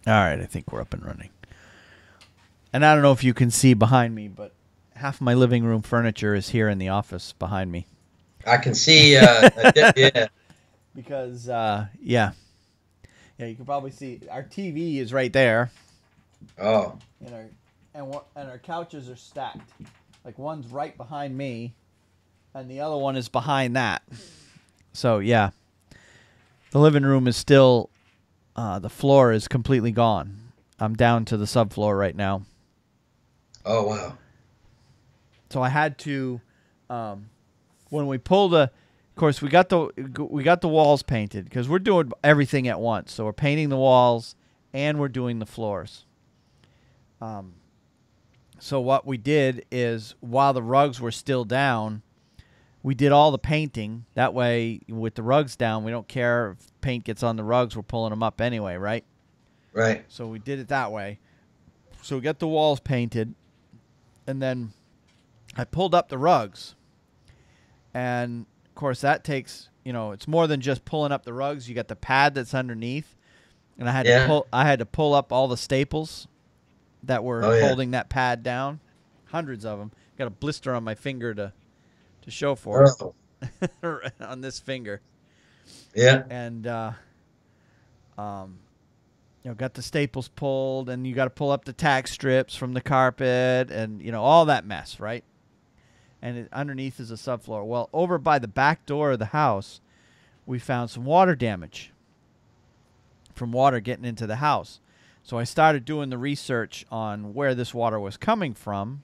All right, I think we're up and running. And I don't know if you can see behind me, but half of my living room furniture is here in the office behind me. I can see. Yeah. Because, yeah, you can probably see our TV is right there, Oh, and our couches are stacked. Like one's right behind me, and the other one is behind that. So yeah, the living room is still. The floor is completely gone. I'm down to the subfloor right now. oh wow. So I had to, when we pulled of course we got the walls painted because we're doing everything at once. So we're painting the walls and we're doing the floors. So what we did is while the rugs were still down, we did all the painting. That way, with the rugs down, we don't care if paint gets on the rugs. We're pulling them up anyway, right? Right. So we did it that way. So we got the walls painted, and then I pulled up the rugs. And, of course, that takes, it's more than just pulling up the rugs. You got the pad that's underneath. And Yeah. I had to pull up all the staples that were Oh yeah. holding that pad down. Hundreds of them. Got a blister on my finger to show for it Oh. on this finger. Yeah. And, got the staples pulled, and you got to pull up the tack strips from the carpet and, all that mess, right? And underneath is a subfloor. Well, over by the back door of the house, we found some water damage from water getting into the house. So I started doing the research on where this water was coming from.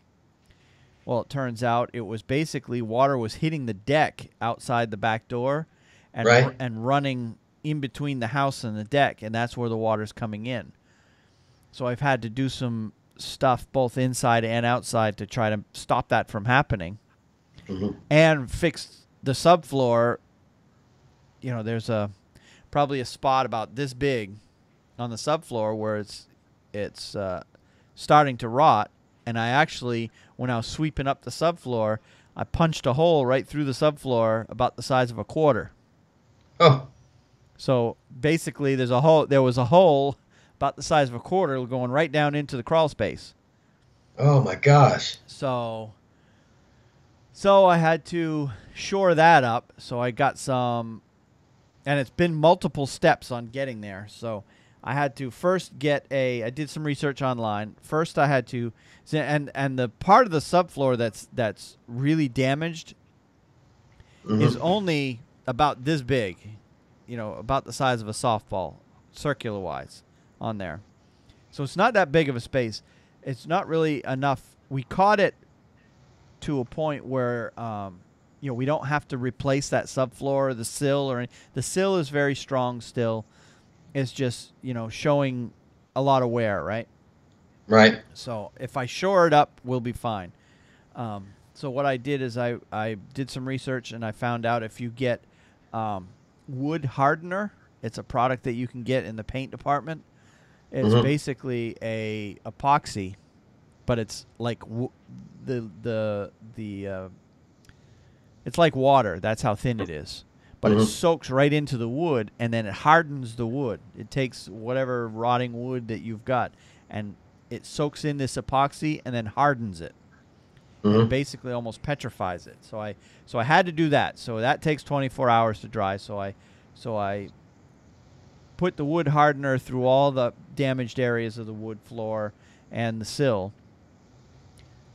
Well, it turns out it was basically water was hitting the deck outside the back door Right. and running in between the house and the deck, and that's where the water's coming in. So I've had to do some stuff both inside and outside to try to stop that from happening Hmm. and fix the subfloor. There's probably a spot about this big on the subfloor where it's starting to rot. And I actually, when I was sweeping up the subfloor, I punched a hole right through the subfloor about the size of a quarter. Oh. So basically, there was a hole about the size of a quarter going right down into the crawl space. Oh my gosh. So I had to shore that up. So I got some, and it's been multiple steps on getting there. So I had to first I did some research online. First I had to, and the part of the subfloor that's really damaged is Hmm. only about this big, about the size of a softball, circular wise, on there. So it's not that big of a space. It's not really enough. We caught it to a point where we don't have to replace that subfloor, the sill, the sill is very strong still. It's just showing a lot of wear, right? Right. So if I shore it up, we'll be fine. So what I did is I did some research and I found out if you get wood hardener, it's a product that you can get in the paint department. It's Hmm. basically a epoxy, but it's like the it's like water. That's how thin it is. But it Hmm. soaks right into the wood, and then it hardens the wood. It takes whatever rotting wood that you've got, and it soaks in this epoxy and then hardens it, and Hmm. basically almost petrifies it. So I had to do that. So that takes 24 hours to dry. So I put the wood hardener through all the damaged areas of the wood floor and the sill.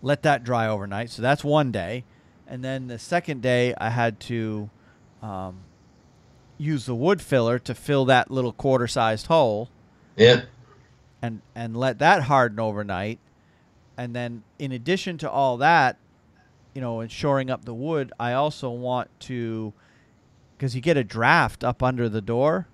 Let that dry overnight. So that's one day, and then the second day I had to use the wood filler to fill that little quarter-sized hole Yeah. and let that harden overnight. And then in addition to all that, and shoring up the wood, I also want to, because you get a draft up under the door,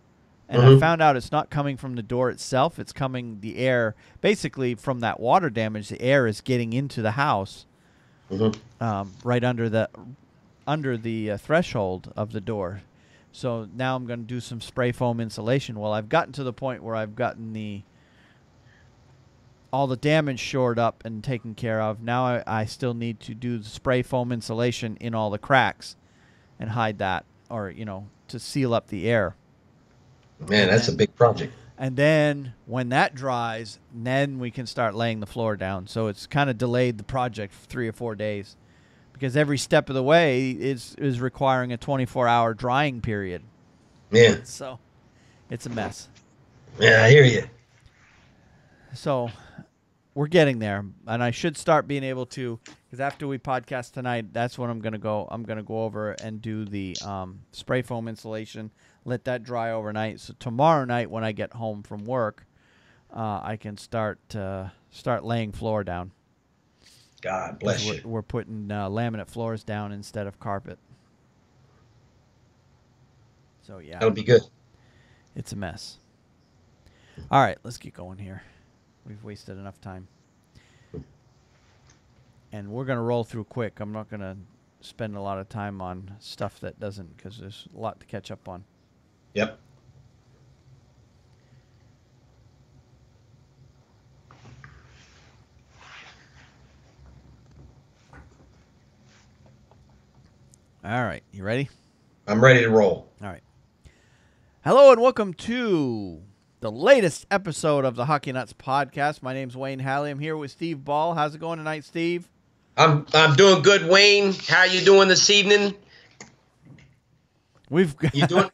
and I Hmm. found out it's not coming from the door itself. It's coming the air, basically from that water damage. The air is getting into the house, Hmm. right under the threshold of the door. So now I'm going to do some spray foam insulation. Well, I've gotten to the point where I've gotten all the damage shored up and taken care of. Now I still need to do the spray foam insulation in all the cracks and hide that, or to seal up the air. Man, And that's a then big project. And then when that dries, then we can start laying the floor down. So it's kind of delayed the project for 3 or 4 days because every step of the way is requiring a 24-hour drying period. Yeah. So it's a mess. Yeah, I hear you. So we're getting there, and I should start being able to, because after we podcast tonight, that's when I'm gonna go. I'm gonna go over and do the spray foam insulation, let that dry overnight. So tomorrow night, when I get home from work, I can start laying floor down. God bless you. We're putting laminate floors down instead of carpet. So yeah, That'll be good. it's a mess. All right, let's get going here. We've wasted enough time. And we're going to roll through quick. I'm not going to spend a lot of time on stuff that doesn't, because there's a lot to catch up on. Yep. All right, you ready? I'm ready to roll. All right. Hello and welcome to the latest episode of the Hockey Nuts podcast. My name's Wayne Halley. I'm here with Steve Ball. How's it going tonight, Steve? I'm doing good, Wayne. How you doing this evening? We've You doing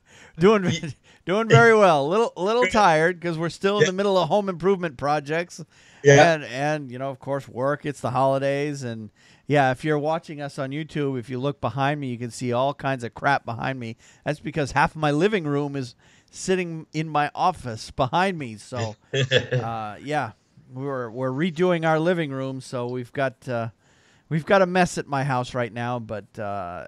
doing very well. A little tired because we're still in the middle of home improvement projects. Yeah. And of course, work. It's the holidays, and yeah, if you're watching us on YouTube, if you look behind me, you can see all kinds of crap behind me. That's because half of my living room is sitting in my office behind me. So, yeah, we're redoing our living room. So we've got a mess at my house right now. But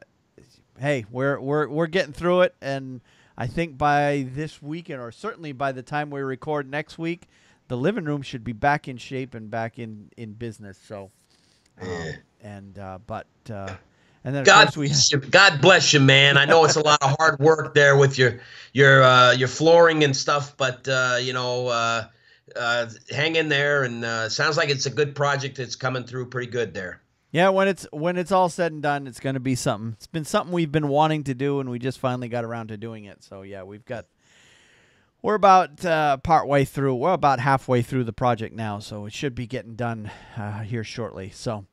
hey, we're getting through it, and I think by this weekend, or certainly by the time we record next week, the living room should be back in shape and back in business. So, and then of course God bless you, man. I know it's a lot of hard work there with your flooring and stuff, but hang in there, and sounds like it's a good project. It's coming through pretty good there. Yeah, when it's all said and done, it's going to be something. It's been something we've been wanting to do, and we just finally got around to doing it. So yeah, we're about partway through. We're about halfway through the project now, so it should be getting done here shortly. So,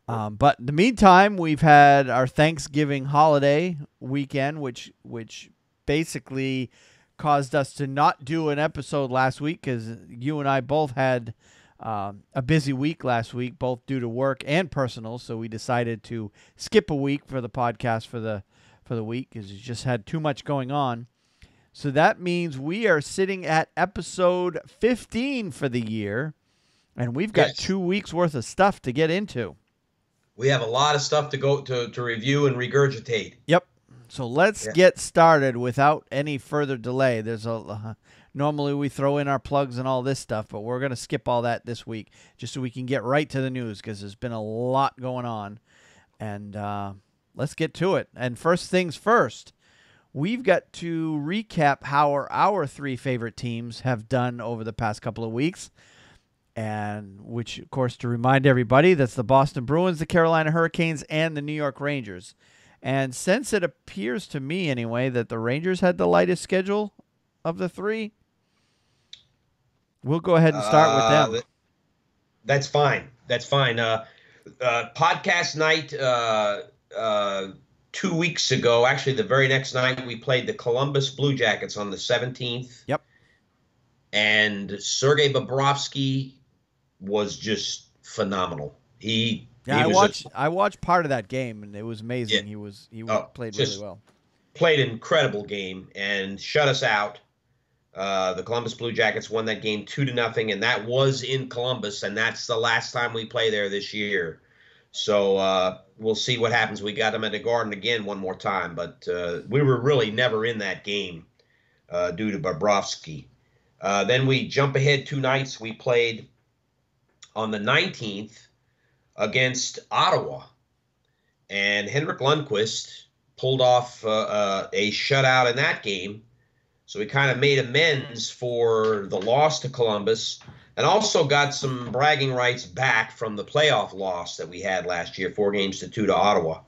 but in the meantime, we've had our Thanksgiving holiday weekend, which basically caused us to not do an episode last week because you and I both had a busy week last week, both due to work and personal. So we decided to skip a week for the podcast for the week because it just had too much going on. So that means we are sitting at episode 15 for the year, and we've got 2 weeks worth of stuff to get into. We have a lot of stuff to go to review and regurgitate. Yep. So let's get started without any further delay. There's normally we throw in our plugs and all this stuff, but we're going to skip all that this week just so we can get right to the news because there's been a lot going on. And let's get to it. And first things first, we've got to recap how our three favorite teams have done over the past couple of weeks. And which, of course, to remind everybody, that's the Boston Bruins, the Carolina Hurricanes, and the New York Rangers. And since it appears to me, anyway, that the Rangers had the lightest schedule of the three, we'll go ahead and start with them. That's fine. That's fine. Podcast night 2 weeks ago, actually the very next night, we played the Columbus Blue Jackets on the 17th. Yep. And Sergei Bobrovsky was just phenomenal. I watched part of that game, and it was amazing. Yeah. He played really well. Played an incredible game and shut us out. The Columbus Blue Jackets won that game 2-0, and that was in Columbus, and that's the last time we play there this year. So we'll see what happens. We got them at the Garden again one more time, but we were really never in that game due to Bobrovsky. Then we jump ahead 2 nights. We played on the 19th against Ottawa, and Henrik Lundqvist pulled off a shutout in that game. So we kind of made amends for the loss to Columbus and also got some bragging rights back from the playoff loss that we had last year, 4-2 to Ottawa.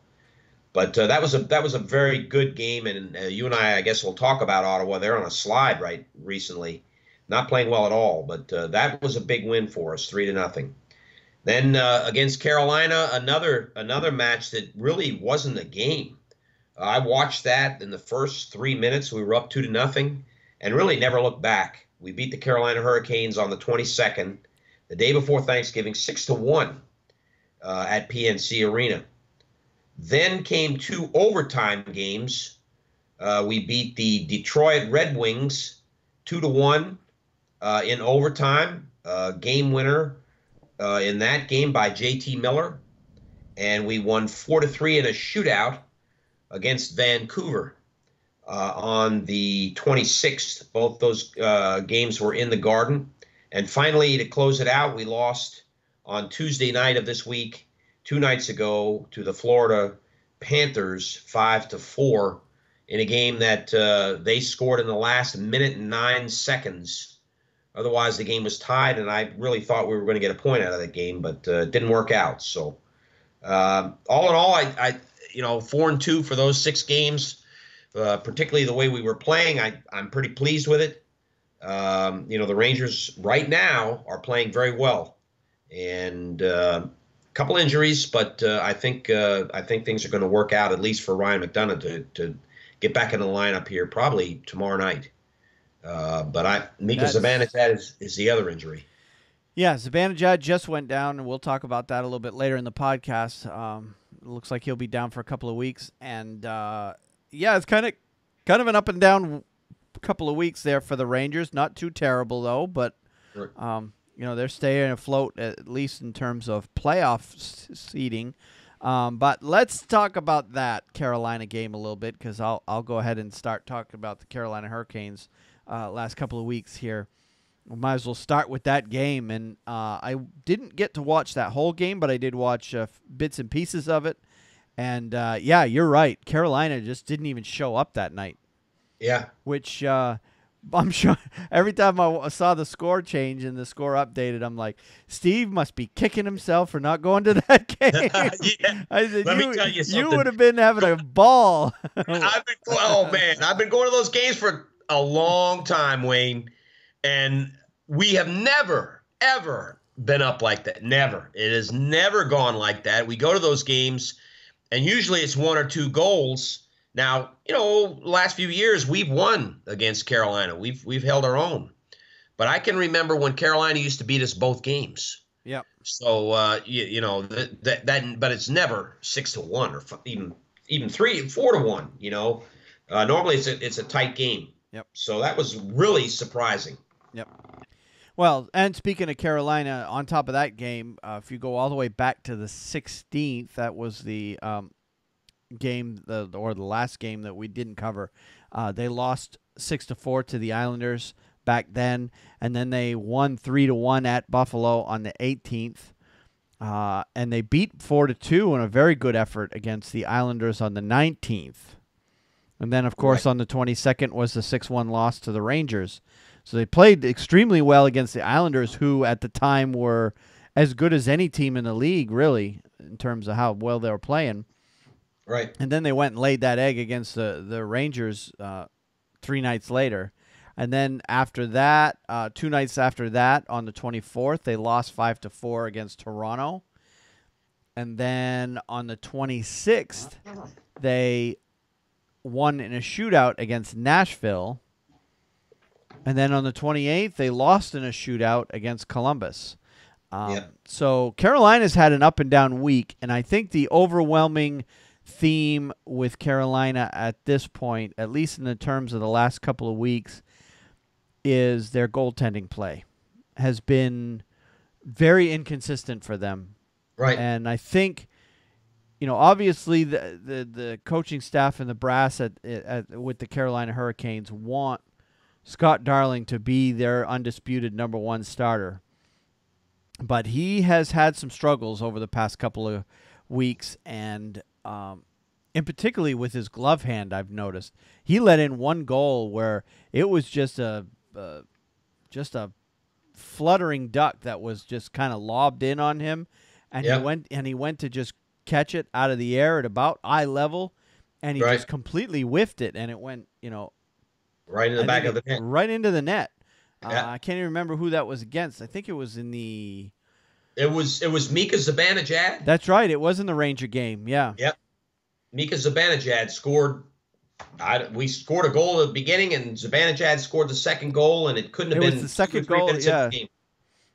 But that was a very good game, and you and I guess we'll talk about Ottawa. They're on a slide recently. not playing well at all. But that was a big win for us, 3-0. Then against Carolina, another match that really wasn't a game. I watched that in the first 3 minutes. We were up 2-0, and really never looked back. We beat the Carolina Hurricanes on the 22nd, the day before Thanksgiving, 6-1 at PNC Arena. Then came two overtime games. We beat the Detroit Red Wings 2-1 in overtime. Game winner in that game by J.T. Miller, and we won 4-3 in a shootout against Vancouver on the 26th. Both those games were in the Garden. And finally, to close it out, we lost on Tuesday night of this week, 2 nights ago, to the Florida Panthers 5-4 in a game that they scored in the last minute and 9 seconds. Otherwise, the game was tied, and I really thought we were going to get a point out of that game, but it didn't work out. So all in all, I 4-2 for those 6 games, particularly the way we were playing. I'm pretty pleased with it. The Rangers right now are playing very well, and a couple injuries, but I think things are going to work out, at least for Ryan McDonagh to get back in the lineup here probably tomorrow night. But Mika Zibanejad is the other injury. Yeah, Zibanejad just went down, and we'll talk about that a little bit later in the podcast. It looks like he'll be down for a couple of weeks, and it's kind of an up and down couple of weeks there for the Rangers. Not too terrible though, but they're staying afloat at least in terms of playoff seeding. But let's talk about that Carolina game a little bit, because I'll go ahead and start talking about the Carolina Hurricanes last couple of weeks here. We might as well start with that game. And I didn't get to watch that whole game, but I did watch bits and pieces of it. And, you're right. Carolina just didn't even show up that night. Yeah. Which I'm sure every time I saw the score change and the score updated, I'm like, Steve must be kicking himself for not going to that game. Yeah. I said, Let me tell you something. You would have been having a ball. I've been going to those games for a long time, Wayne, and we have never, ever been up like that. Never. It has never gone like that. We go to those games, and usually it's 1 or 2 goals. Now, last few years we've won against Carolina. We've held our own. But I can remember when Carolina used to beat us both games. Yep. So but it's never 6-1 or even 4-1. Normally it's a tight game. Yep. So that was really surprising. Yep. Well, and speaking of Carolina, on top of that game, if you go all the way back to the 16th, that was the game, the last game that we didn't cover. They lost 6-4 to the Islanders back then, and then they won 3-1 at Buffalo on the 18th, and they beat 4-2 in a very good effort against the Islanders on the 19th. And then, of course, on the 22nd was the 6-1 loss to the Rangers. So they played extremely well against the Islanders, who at the time were as good as any team in the league, really, in terms of how well they were playing. Right. And then they went and laid that egg against the Rangers 3 nights later. And then after that, 2 nights after that, on the 24th, they lost 5-4 against Toronto. And then on the 26th, they won in a shootout against Nashville. And then on the 28th, they lost in a shootout against Columbus. So Carolina's had an up and down week, and I think the overwhelming theme with Carolina at this point, at least in the terms of the last couple of weeks, is their goaltending play has been very inconsistent for them. Right. And I think, obviously the coaching staff and the brass with the Carolina Hurricanes want Scott Darling to be their undisputed number 1 starter. But he has had some struggles over the past couple of weeks, and in particularly with his glove hand, I've noticed. He let in 1 goal where it was just a fluttering duck that was just kind of lobbed in on him, and he went to just catch it out of the air at about eye level, and he just completely whiffed it, and it went, right in the back of the net. Right into the net. Yeah. I can't even remember who that was against. I think it was in the. It was Mika Zibanejad. That's right. It was in the Ranger game. Yeah. Yep. Mika Zibanejad scored. We scored a goal at the beginning, and Zibanejad scored the second goal, and it couldn't have It was been the 2 or second 3 goal. minutes into Yeah. the game.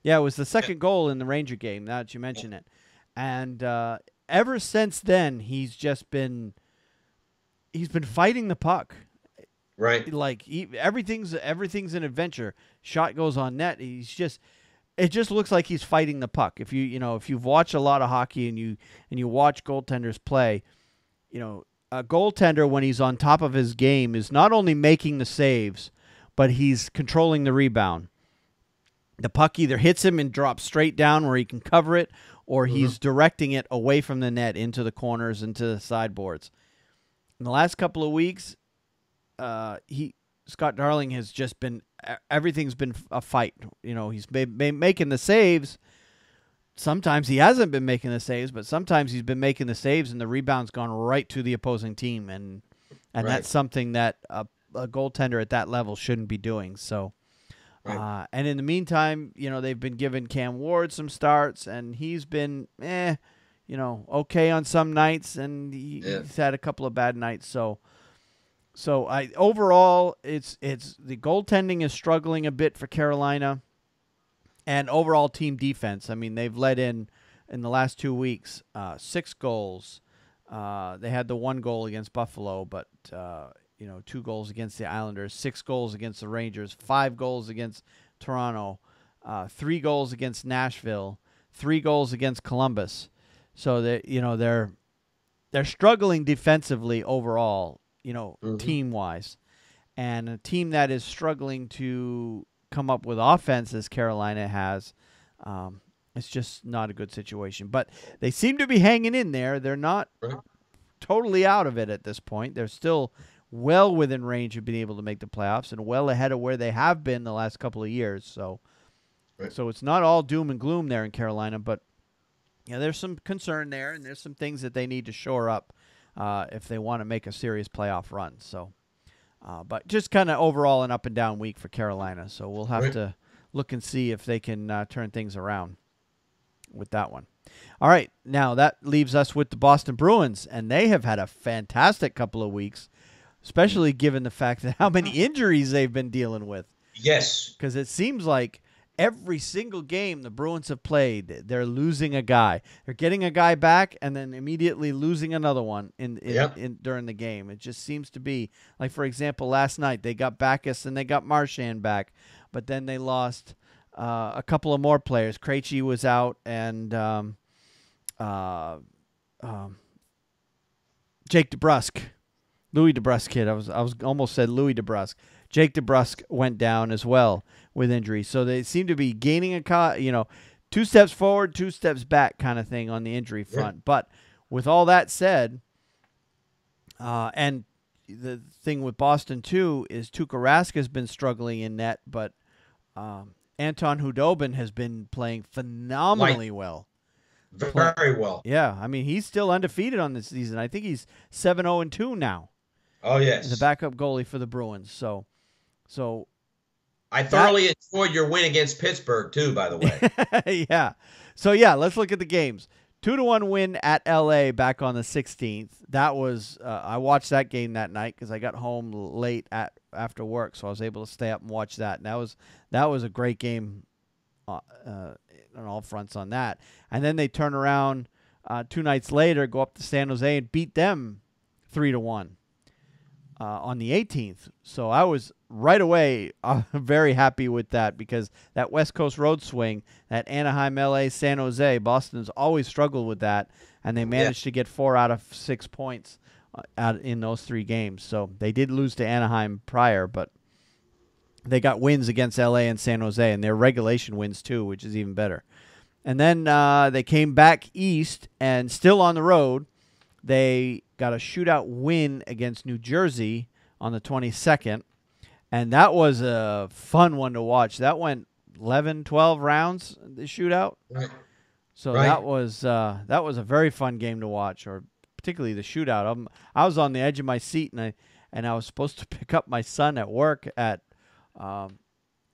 Yeah, it was the second goal in the Ranger game. Now that you mention it, and ever since then, he's been fighting the puck. Right. Like everything's an adventure. Shot goes on net. It just looks like he's fighting the puck. If you've watched a lot of hockey and you watch goaltenders play, a goaltender when he's on top of his game is not only making the saves, but he's controlling the rebound. The puck either hits him and drops straight down where he can cover it, or he's directing it away from the net into the corners, into the sideboards. In the last couple of weeks, Scott Darling has just been everything's been a fight. He's been making the saves. Sometimes he hasn't been making the saves, but sometimes he's been making the saves and the rebound's gone right to the opposing team, and Right. that's something that a goaltender at that level shouldn't be doing. So. Right. And in the meantime, they've been giving Cam Ward some starts, and he's been, okay on some nights, and he's had a couple of bad nights. So overall, it's the goaltending is struggling a bit for Carolina, and overall team defense. I mean, they've let in the last 2 weeks 6 goals. They had the 1 goal against Buffalo, but 2 goals against the Islanders, 6 goals against the Rangers, 5 goals against Toronto, 3 goals against Nashville, 3 goals against Columbus. So they're struggling defensively overall, team-wise. And a team that is struggling to come up with offense as Carolina has, it's just not a good situation. But they seem to be hanging in there. They're not totally out of it at this point. They're still well within range of being able to make the playoffs and well ahead of where they have been the last couple of years. So it's not all doom and gloom there in Carolina, but there's some concern there, and there's some things that they need to shore up if they want to make a serious playoff run. So, but just kind of overall an up and down week for Carolina. So we'll have to look and see if they can turn things around with that one. All right, now that leaves us with the Boston Bruins, and they have had a fantastic couple of weeks, especially given the fact that how many injuries they've been dealing with. Yes. Because it seems like every single game the Bruins have played, they're losing a guy. They're getting a guy back and then immediately losing another one in during the game. It just seems to be, like, for example, last night they got Backus and they got Marchand back, but then they lost a couple of more players. Krejci was out, and Jake DeBrusk. Louis DeBrusk kid. I was almost said Louis DeBrusk. Jake DeBrusk went down as well with injury. So they seem to be gaining 2 steps forward, 2 steps back kind of thing on the injury front. Yeah. But with all that said, and the thing with Boston too is Tuukka Rask has been struggling in net, but Anton Hudobin has been playing phenomenally well. Very well. Yeah, I mean, he's still undefeated on this season. I think he's 7-0-2 now. Oh, yes. The backup goalie for the Bruins. So I thoroughly enjoyed your win against Pittsburgh, too, by the way. Yeah. So, yeah, let's look at the games. 2-1 win at L.A. back on the 16th. That was I watched that game that night because I got home late after work, so I was able to stay up and watch that. And that was a great game on all fronts on that. And then they turn around 2 nights later, go up to San Jose and beat them 3-1 on the 18th. So I was right away very happy with that because that West Coast road swing, that Anaheim, LA, San Jose, Boston's always struggled with that, and they managed to get 4 out of 6 points out in those 3 games. So they did lose to Anaheim prior, but they got wins against LA and San Jose, and their regulation wins too, which is even better. And then they came back east, and still on the road, they got a shootout win against New Jersey on the 22nd, and that was a fun one to watch. That went 11, 12 rounds, the shootout. Right. So that was a very fun game to watch, or particularly the shootout. I was on the edge of my seat, and I was supposed to pick up my son at work at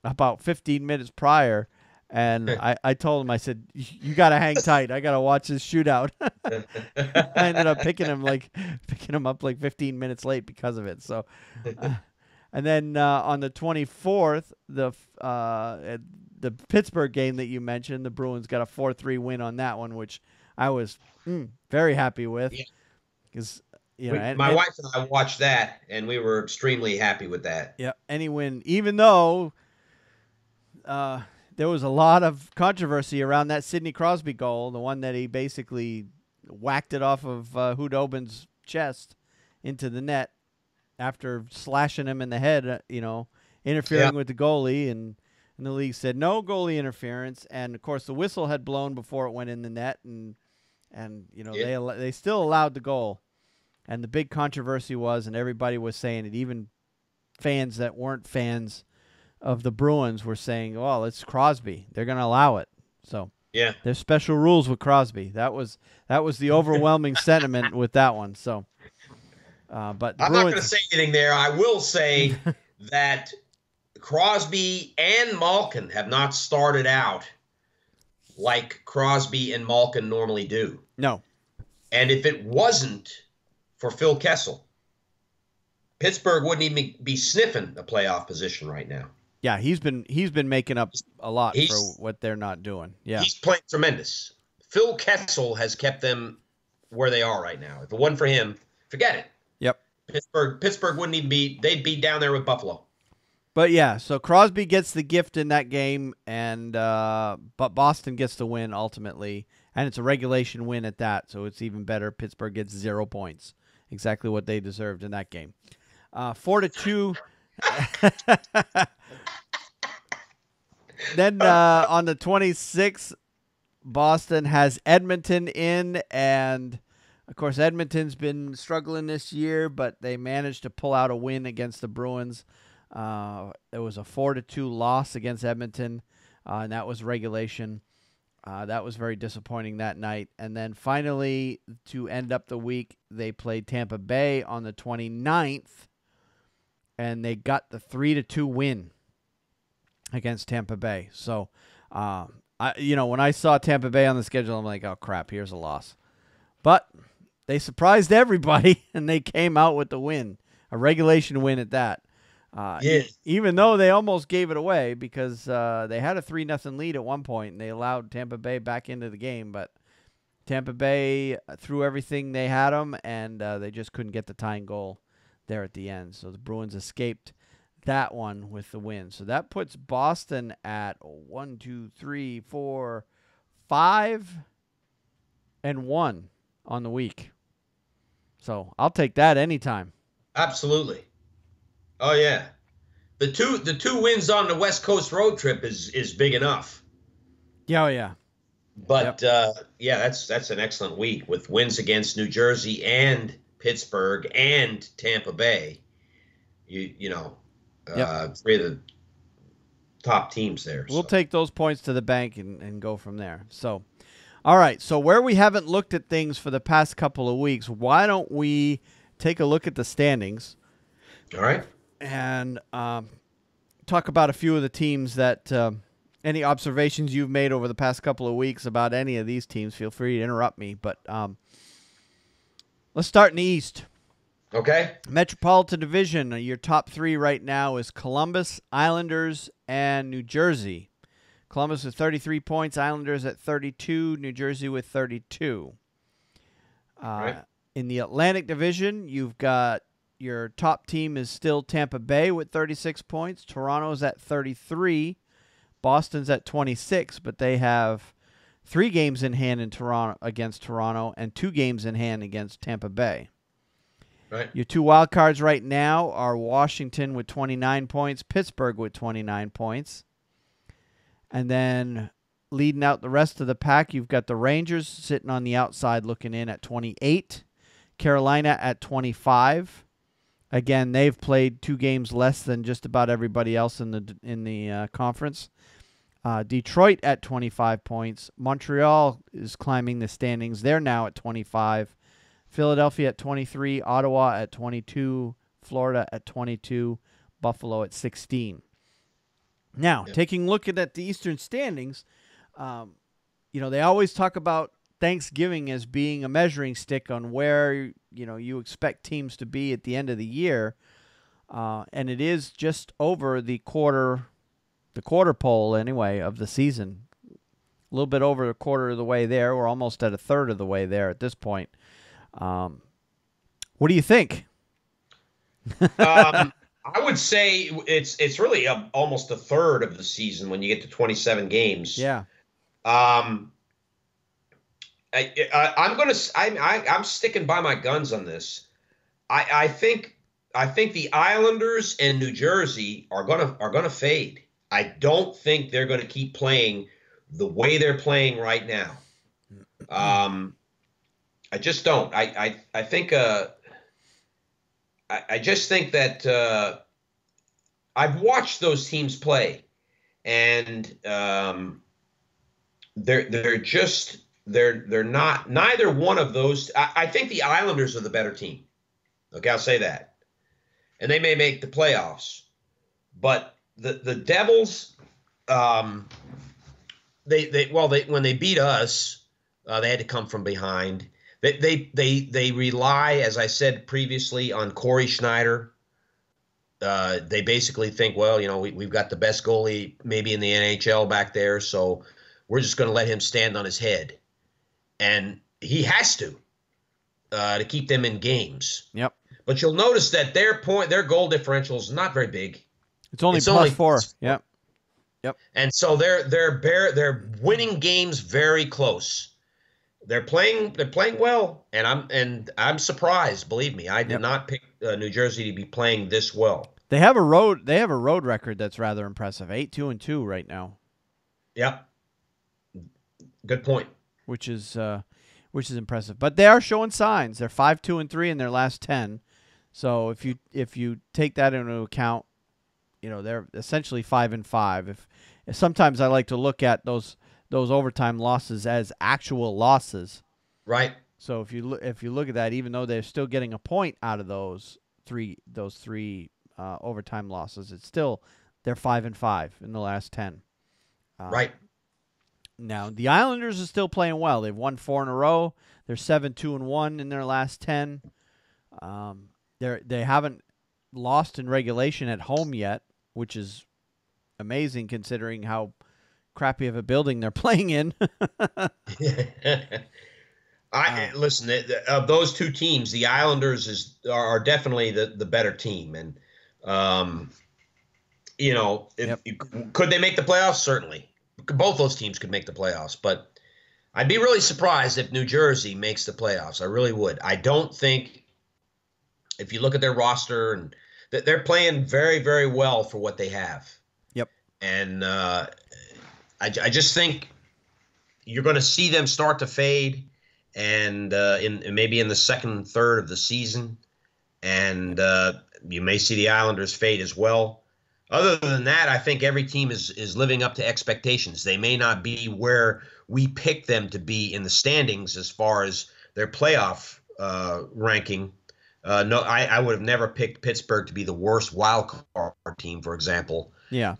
about 15 minutes prior. And I told him, I said, you got to hang tight. I got to watch this shootout. I ended up picking him up like 15 minutes late because of it. So, and then on the 24th, the Pittsburgh game that you mentioned, the Bruins got a 4-3 win on that one, which I was very happy with. Because my wife and I watched that, and we were extremely happy with that. Yeah, any win, even though there was a lot of controversy around that Sidney Crosby goal, the one that he basically whacked it off of Hudobin's chest into the net after slashing him in the head, interfering with the goalie, and the league said no goalie interference, and of course the whistle had blown before it went in the net, and they still allowed the goal, and the big controversy was, and everybody was saying it, even fans that weren't fans of the Bruins were saying, well, it's Crosby. They're going to allow it. So yeah, there's special rules with Crosby. That was the overwhelming sentiment with that one. So, but I'm not going to say anything there. I will say that Crosby and Malkin have not started out like Crosby and Malkin normally do. No. And if it wasn't for Phil Kessel, Pittsburgh wouldn't even be sniffing a playoff position right now. Yeah, he's been making up a lot for what they're not doing. Yeah, he's playing tremendous. Phil Kessel has kept them where they are right now. If it wasn't for him, forget it. Yep. Pittsburgh wouldn't even be. They'd be down there with Buffalo. But yeah, so Crosby gets the gift in that game, and but Boston gets the win ultimately, and it's a regulation win at that, so it's even better. Pittsburgh gets 0 points, exactly what they deserved in that game. 4-2. Then on the 26th, Boston has Edmonton in, and of course Edmonton's been struggling this year, but they managed to pull out a win against the Bruins. It was a 4-2 loss against Edmonton, and that was regulation. That was very disappointing that night. And then finally, to end up the week, they played Tampa Bay on the 29th, and they got the 3-2 win against Tampa Bay. So, when I saw Tampa Bay on the schedule, I'm like, oh, crap, here's a loss. But they surprised everybody, and they came out with the win, a regulation win at that. Even though they almost gave it away because they had a 3-0 lead at one point, and they allowed Tampa Bay back into the game. But Tampa Bay threw everything they had them, and they just couldn't get the tying goal there at the end. So the Bruins escaped that one with the win. So that puts Boston at 5-1 on the week. So I'll take that anytime. Absolutely. Oh yeah, the two wins on the West Coast road trip is big enough. Yeah, oh yeah. But that's an excellent week with wins against New Jersey and Pittsburgh and Tampa Bay. Three of the top teams there. We'll take those points to the bank and go from there. So, all right. So where we haven't looked at things for the past couple of weeks, why don't we take a look at the standings? All right. And talk about a few of the teams that any observations you've made over the past couple of weeks about any of these teams. Feel free to interrupt me. But let's start in the East. Okay. Metropolitan Division, your top three right now is Columbus, Islanders, and New Jersey. Columbus with 33 points, Islanders at 32, New Jersey with 32. Right. In the Atlantic Division, you've got your top team is still Tampa Bay with 36 points. Toronto's at 33. Boston's at 26, but they have 3 games in hand against Toronto and 2 games in hand against Tampa Bay. Right. Your 2 wild cards right now are Washington with 29 points, Pittsburgh with 29 points. And then leading out the rest of the pack, you've got the Rangers sitting on the outside looking in at 28, Carolina at 25. Again, they've played 2 games less than just about everybody else in the conference. Detroit at 25 points. Montreal is climbing the standings. They're now at 25. Philadelphia at 23, Ottawa at 22, Florida at 22, Buffalo at 16. Now, Yep. taking a look at the Eastern standings, they always talk about Thanksgiving as being a measuring stick on where you expect teams to be at the end of the year, and it is just over the quarter pole anyway of the season. A little bit over a quarter of the way there. We're almost at a third of the way there at this point. What do you think? I would say it's really almost a third of the season when you get to 27 games. Yeah. I'm sticking by my guns on this. I think the Islanders and New Jersey are gonna fade. I don't think they're gonna keep playing the way they're playing right now. I just don't. I think I just think that I've watched those teams play, and they're not, neither one of those. I think the Islanders are the better team. Okay, I'll say that, and they may make the playoffs, but the Devils, when they beat us, they had to come from behind. They rely, as I said previously, on Corey Schneider. They basically think, well, we've got the best goalie maybe in the NHL back there, so we're just going to let him stand on his head, and he has to keep them in games. Yep. But you'll notice that their goal differential is not very big. It's only +4. Yep. Yep. And so they're winning games very close. They're playing well, and I'm surprised. Believe me, I did not pick New Jersey to be playing this well. They have a road record that's rather impressive. 8-2-2 right now. Yep. Good point. Which is impressive. But they are showing signs. They're 5-2-3 in their last 10. So if you take that into account, they're essentially 5-5. If sometimes I like to look at those overtime losses as actual losses. Right. So if you look at that, even though they're still getting a point out of those three overtime losses, it's still they're 5-5 in the last 10. Right. Now the Islanders are still playing well. They've won 4 in a row. They're 7-2-1 in their last 10. They haven't lost in regulation at home yet, which is amazing considering how crappy of a building they're playing in. Listen, of those two teams, the Islanders are definitely the better team, and could they make the playoffs? Certainly, both those teams could make the playoffs, but I'd be really surprised if New Jersey makes the playoffs. I really would. I don't think, if you look at their roster, and they're playing very, very well for what they have. Yep. And I just think you're going to see them start to fade, and maybe in the second third of the season, and you may see the Islanders fade as well. Other than that, I think every team is living up to expectations. They may not be where we picked them to be in the standings as far as their playoff ranking. No, I would have never picked Pittsburgh to be the worst wild card team, for example. Yeah.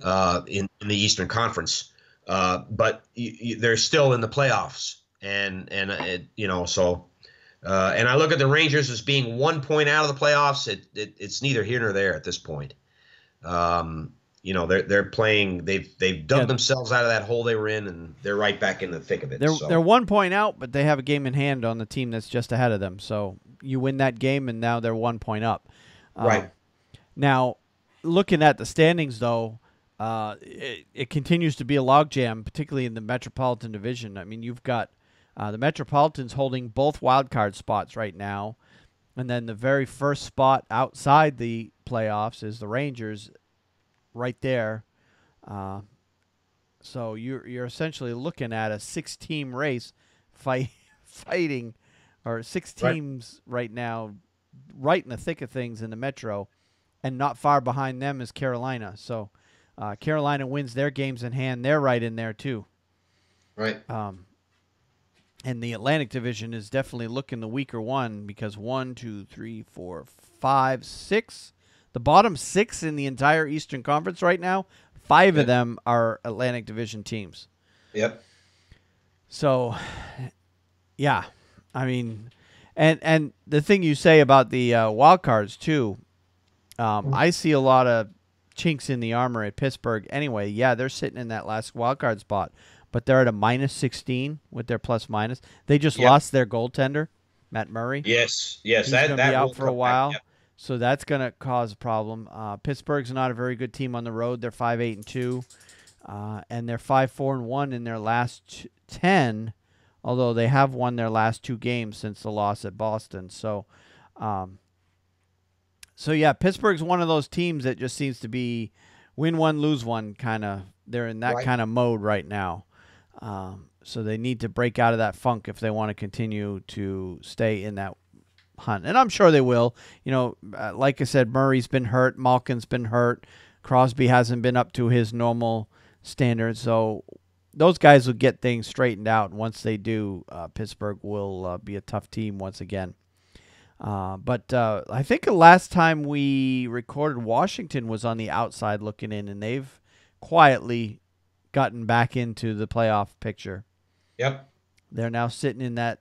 In the Eastern Conference, but they're still in the playoffs, and I look at the Rangers as being 1 point out of the playoffs. It's neither here nor there at this point. They're playing. They've dug themselves out of that hole they were in, and they're right back in the thick of it. They're 1 point out, but they have a game in hand on the team that's just ahead of them. So you win that game, and now they're 1 point up. Right. Now, looking at the standings, though, it continues to be a logjam, particularly in the Metropolitan Division. I mean, you've got the Metropolitans holding both wild card spots right now, and then the very first spot outside the playoffs is the Rangers, right there. So you're essentially looking at a 6-team race fighting, or 6 teams right now, right in the thick of things in the Metro, and not far behind them is Carolina. So Carolina wins their games in hand. They're right in there too. Right. And the Atlantic Division is definitely looking the weaker one, because 1, 2, 3, 4, 5, 6. The bottom 6 in the entire Eastern Conference right now, 5 of Yep. them are Atlantic Division teams. Yep. So, yeah, I mean, and the thing you say about the wild cards too, I see a lot of chinks in the armor at Pittsburgh. Anyway, yeah, they're sitting in that last wild card spot, but they're at a -16 with their plus minus. They just Yep. lost their goaltender, Matt Murray. Yes. Yes. He's going to be That out will for a come back. while, Yep. so that's going to cause a problem. Pittsburgh's not a very good team on the road. They're 5-8-2, and they're 5-4-1 in their last 10. Although they have won their last 2 games since the loss at Boston. So, yeah, Pittsburgh's one of those teams that just seems to be win one, lose one kind of. They're in that Right. kind of mode right now. So they need to break out of that funk if they want to continue to stay in that hunt. And I'm sure they will. You know, like I said, Murray's been hurt. Malkin's been hurt. Crosby hasn't been up to his normal standards. So those guys will get things straightened out. And once they do, Pittsburgh will be a tough team once again. But I think the last time we recorded, Washington was on the outside looking in, and they've quietly gotten back into the playoff picture. Yep. They're now sitting in that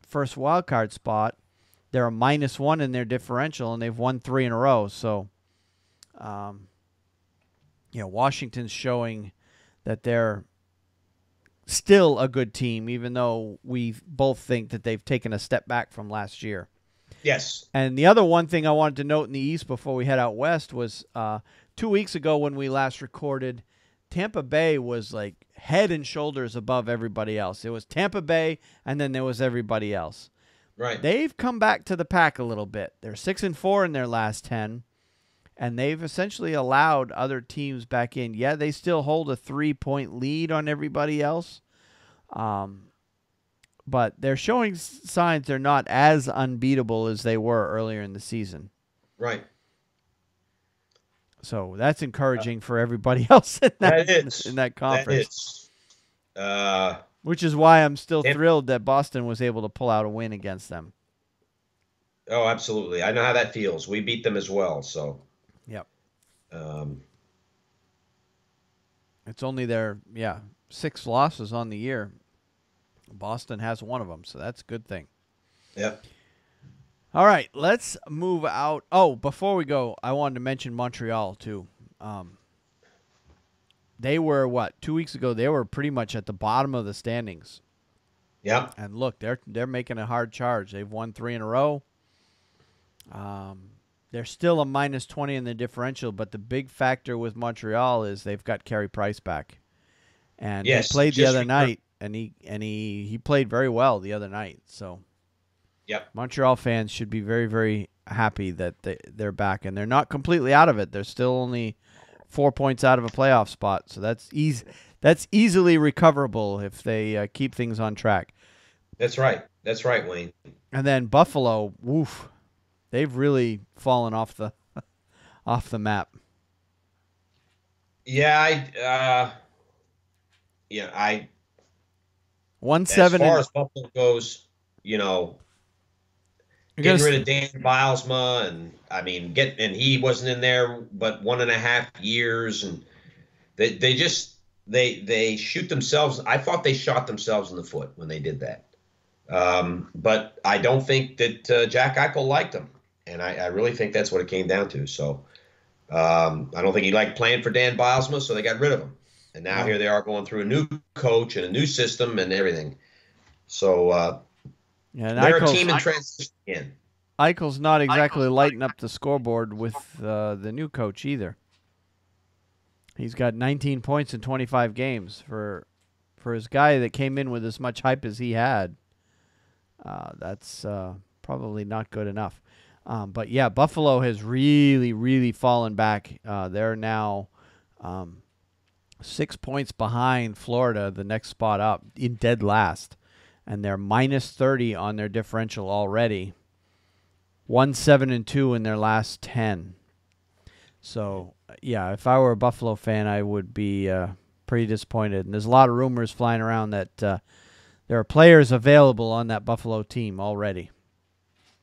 first wild card spot. They're a -1 in their differential, and they've won 3 in a row. So, Washington's showing that they're still a good team, even though we both think that they've taken a step back from last year. Yes. And the other one thing I wanted to note in the East before we head out west was 2 weeks ago when we last recorded, Tampa Bay was like head and shoulders above everybody else. It was Tampa Bay, and then there was everybody else. Right. They've come back to the pack a little bit. They're 6-4 in their last 10, and they've essentially allowed other teams back in. Yeah, they still hold a 3-point lead on everybody else. But they're showing signs they're not as unbeatable as they were earlier in the season. Right. So that's encouraging for everybody else in that conference. That is. Which is why I'm still thrilled that Boston was able to pull out a win against them. Oh, absolutely. I know how that feels. We beat them as well. So. Yep. It's only their 6 losses on the year. Boston has one of them, so that's a good thing. Yep. All right, let's move out. Oh, before we go, I wanted to mention Montreal too. They were 2 weeks ago? They were pretty much at the bottom of the standings. Yep. And look, they're making a hard charge. They've won 3 in a row. They're still a -20 in the differential, but the big factor with Montreal is they've got Carey Price back, and he played the other night. And he played very well the other night. So, yep. Montreal fans should be very, very happy that they're back, and they're not completely out of it. They're still only 4 points out of a playoff spot, so that's easily recoverable if they keep things on track. That's right. That's right, Wayne. And then Buffalo, woof, they've really fallen off the map. Yeah, 1-7. As far as Buffalo goes, getting rid of Dan Bilesma, and he wasn't in there but 1.5 years, and they shoot themselves. I thought they shot themselves in the foot when they did that. But I don't think that Jack Eichel liked them, and I really think that's what it came down to. So I don't think he liked playing for Dan Bilesma, so they got rid of him. And now here they are going through a new coach and a new system and everything. So they're a team in transition again. Eichel's not exactly lighting up the scoreboard with the new coach either. He's got 19 points in 25 games for his guy that came in with as much hype as he had. That's probably not good enough. But yeah, Buffalo has really, really fallen back. They're now 6 points behind Florida, the next spot up, in dead last. And they're -30 on their differential already. 1-7-2 in their last 10. So, yeah, if I were a Buffalo fan, I would be pretty disappointed. And there's a lot of rumors flying around that there are players available on that Buffalo team already.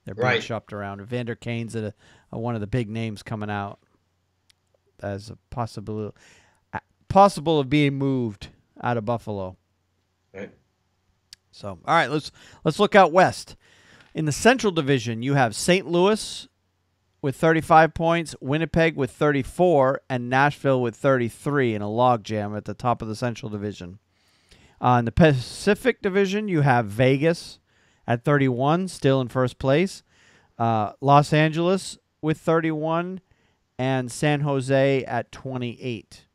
They're being shopped around. Evander Kane's one of the big names coming out as a possibility. possible of being moved out of Buffalo. Right. So, all right, let's look out west. In the Central Division, you have St. Louis with 35 points, Winnipeg with 34, and Nashville with 33 in a logjam at the top of the Central Division. In the Pacific Division, you have Vegas at 31, still in first place. Los Angeles with 31, and San Jose at 28.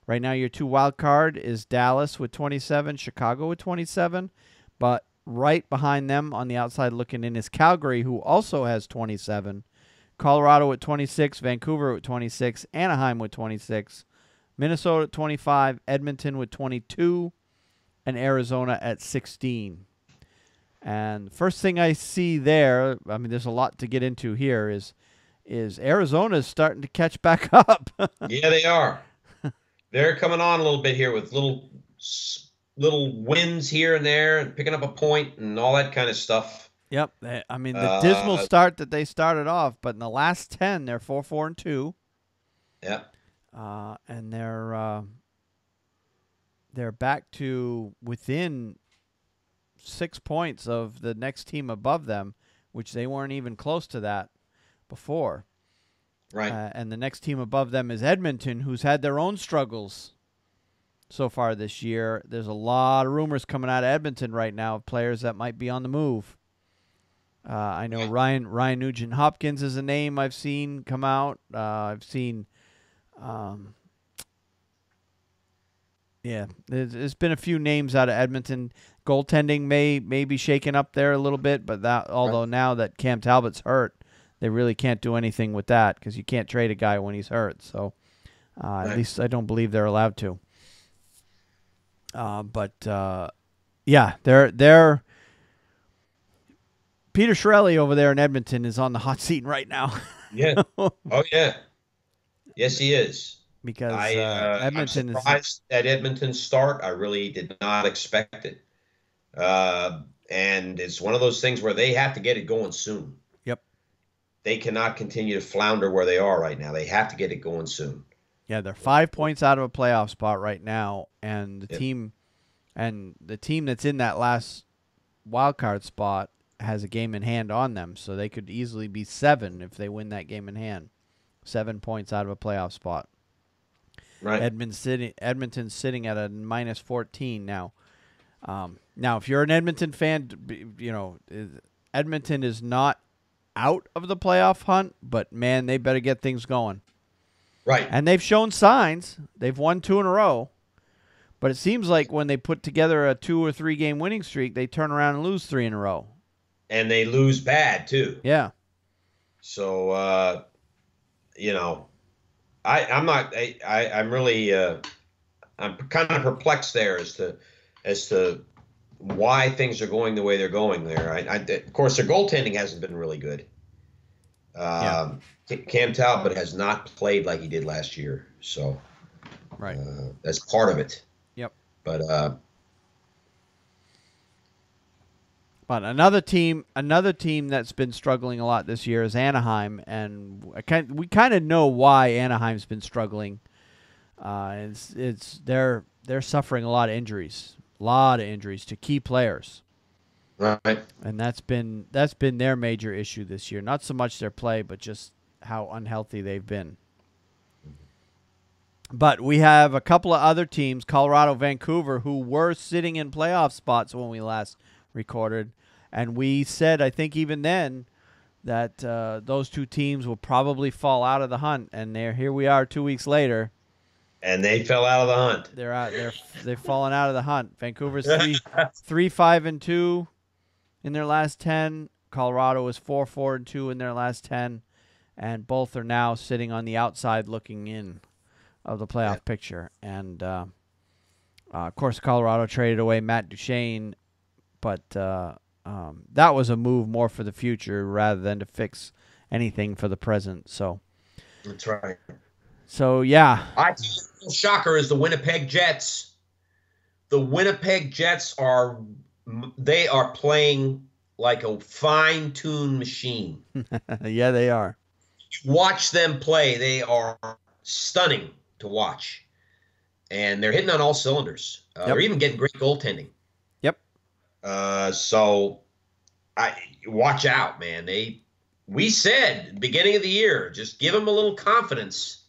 Right now, your 2 wild card is Dallas with 27, Chicago with 27, but right behind them on the outside looking in is Calgary, who also has 27, Colorado at 26, Vancouver at 26, Anaheim with 26, Minnesota at 25, Edmonton with 22, and Arizona at 16. And first thing I see there, I mean, there's a lot to get into here, is Arizona is starting to catch back up. Yeah, they are. They're coming on a little bit here with little wins here and there and picking up a point and all that kind of stuff. Yep. I mean, the dismal start that they started off, but in the last 10, they're 4-4-2. Yep. And they're back to within 6 points of the next team above them, which they weren't even close to that before. Right. And the next team above them is Edmonton, who's had their own struggles so far this year. There's a lot of rumors coming out of Edmonton right now of players that might be on the move. I know Ryan Nugent-Hopkins is a name I've seen come out. I've seen, there's been a few names out of Edmonton. Goaltending may be shaken up there a little bit, but although now that Cam Talbot's hurt, they really can't do anything with that because you can't trade a guy when he's hurt. So at least I don't believe they're allowed to. They're Peter Chiarelli over there in Edmonton is on the hot seat right now. Yeah. Oh yeah. Yes, he is. Because Edmonton I'm surprised at Edmonton's start. I really did not expect it. And it's one of those things where they have to get it going soon. Yep. They cannot continue to flounder where they are right now. They have to get it going soon. Yeah, they're 5 points out of a playoff spot right now, and the team that's in that last wild card spot has a game in hand on them, so they could easily be 7 if they win that game in hand. 7 points out of a playoff spot. Right. Edmonton's sitting at a -14 now. Now, if you're an Edmonton fan, you know Edmonton is not out of the playoff hunt, but man, they better get things going. Right. And they've shown signs. They've won 2 in a row. But it seems like when they put together a 2 or 3 game winning streak, they turn around and lose 3 in a row. And they lose bad, too. Yeah. So, I'm really I'm kind of perplexed there as to why things are going the way they're going there. Of course, their goaltending hasn't been really good. Cam Talbot has not played like he did last year, so right, that's part of it. Yep. But another team that's been struggling a lot this year is Anaheim, and we kind of know why Anaheim's been struggling. They're suffering a lot of injuries to key players. Right. And that's been their major issue this year. Not so much their play, but just how unhealthy they've been. But we have a couple of other teams, Colorado, Vancouver, who were sitting in playoff spots when we last recorded. And we said, I think even then, that those 2 teams will probably fall out of the hunt. And here we are 2 weeks later. And they fell out of the hunt. They're out. They've fallen out of the hunt. Vancouver's 3-5-2 in their last 10. Colorado is 4-4-2 in their last 10, and both are now sitting on the outside looking in of the playoff picture. And of course, Colorado traded away Matt Duchene, but that was a move more for the future rather than to fix anything for the present. So that's right. So yeah, I think the shocker is the Winnipeg Jets. The Winnipeg Jets are playing like a fine-tuned machine. Yeah, they are. Watch them play; they are stunning to watch. and they're hitting on all cylinders. They're Yep. even getting great goaltending. Yep. So I watch out, man. We said beginning of the year, just give them a little confidence.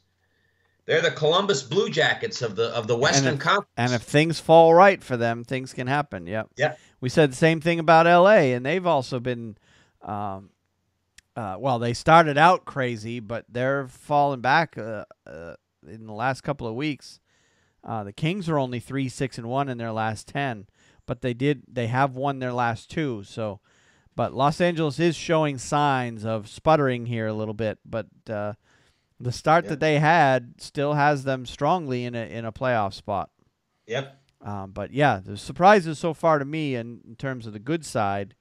They're the Columbus Blue Jackets of the Western Conference. And if things fall right for them, things can happen. Yep. Yep. We said the same thing about LA, and they've also been, well, they started out crazy, but they're falling back in the last couple of weeks. The Kings are only 3-6-1 in their last 10, but they have won their last 2. So, but Los Angeles is showing signs of sputtering here a little bit, but the start that they had still has them strongly in a playoff spot. Yep. But yeah, the surprises so far to me in terms of the good side,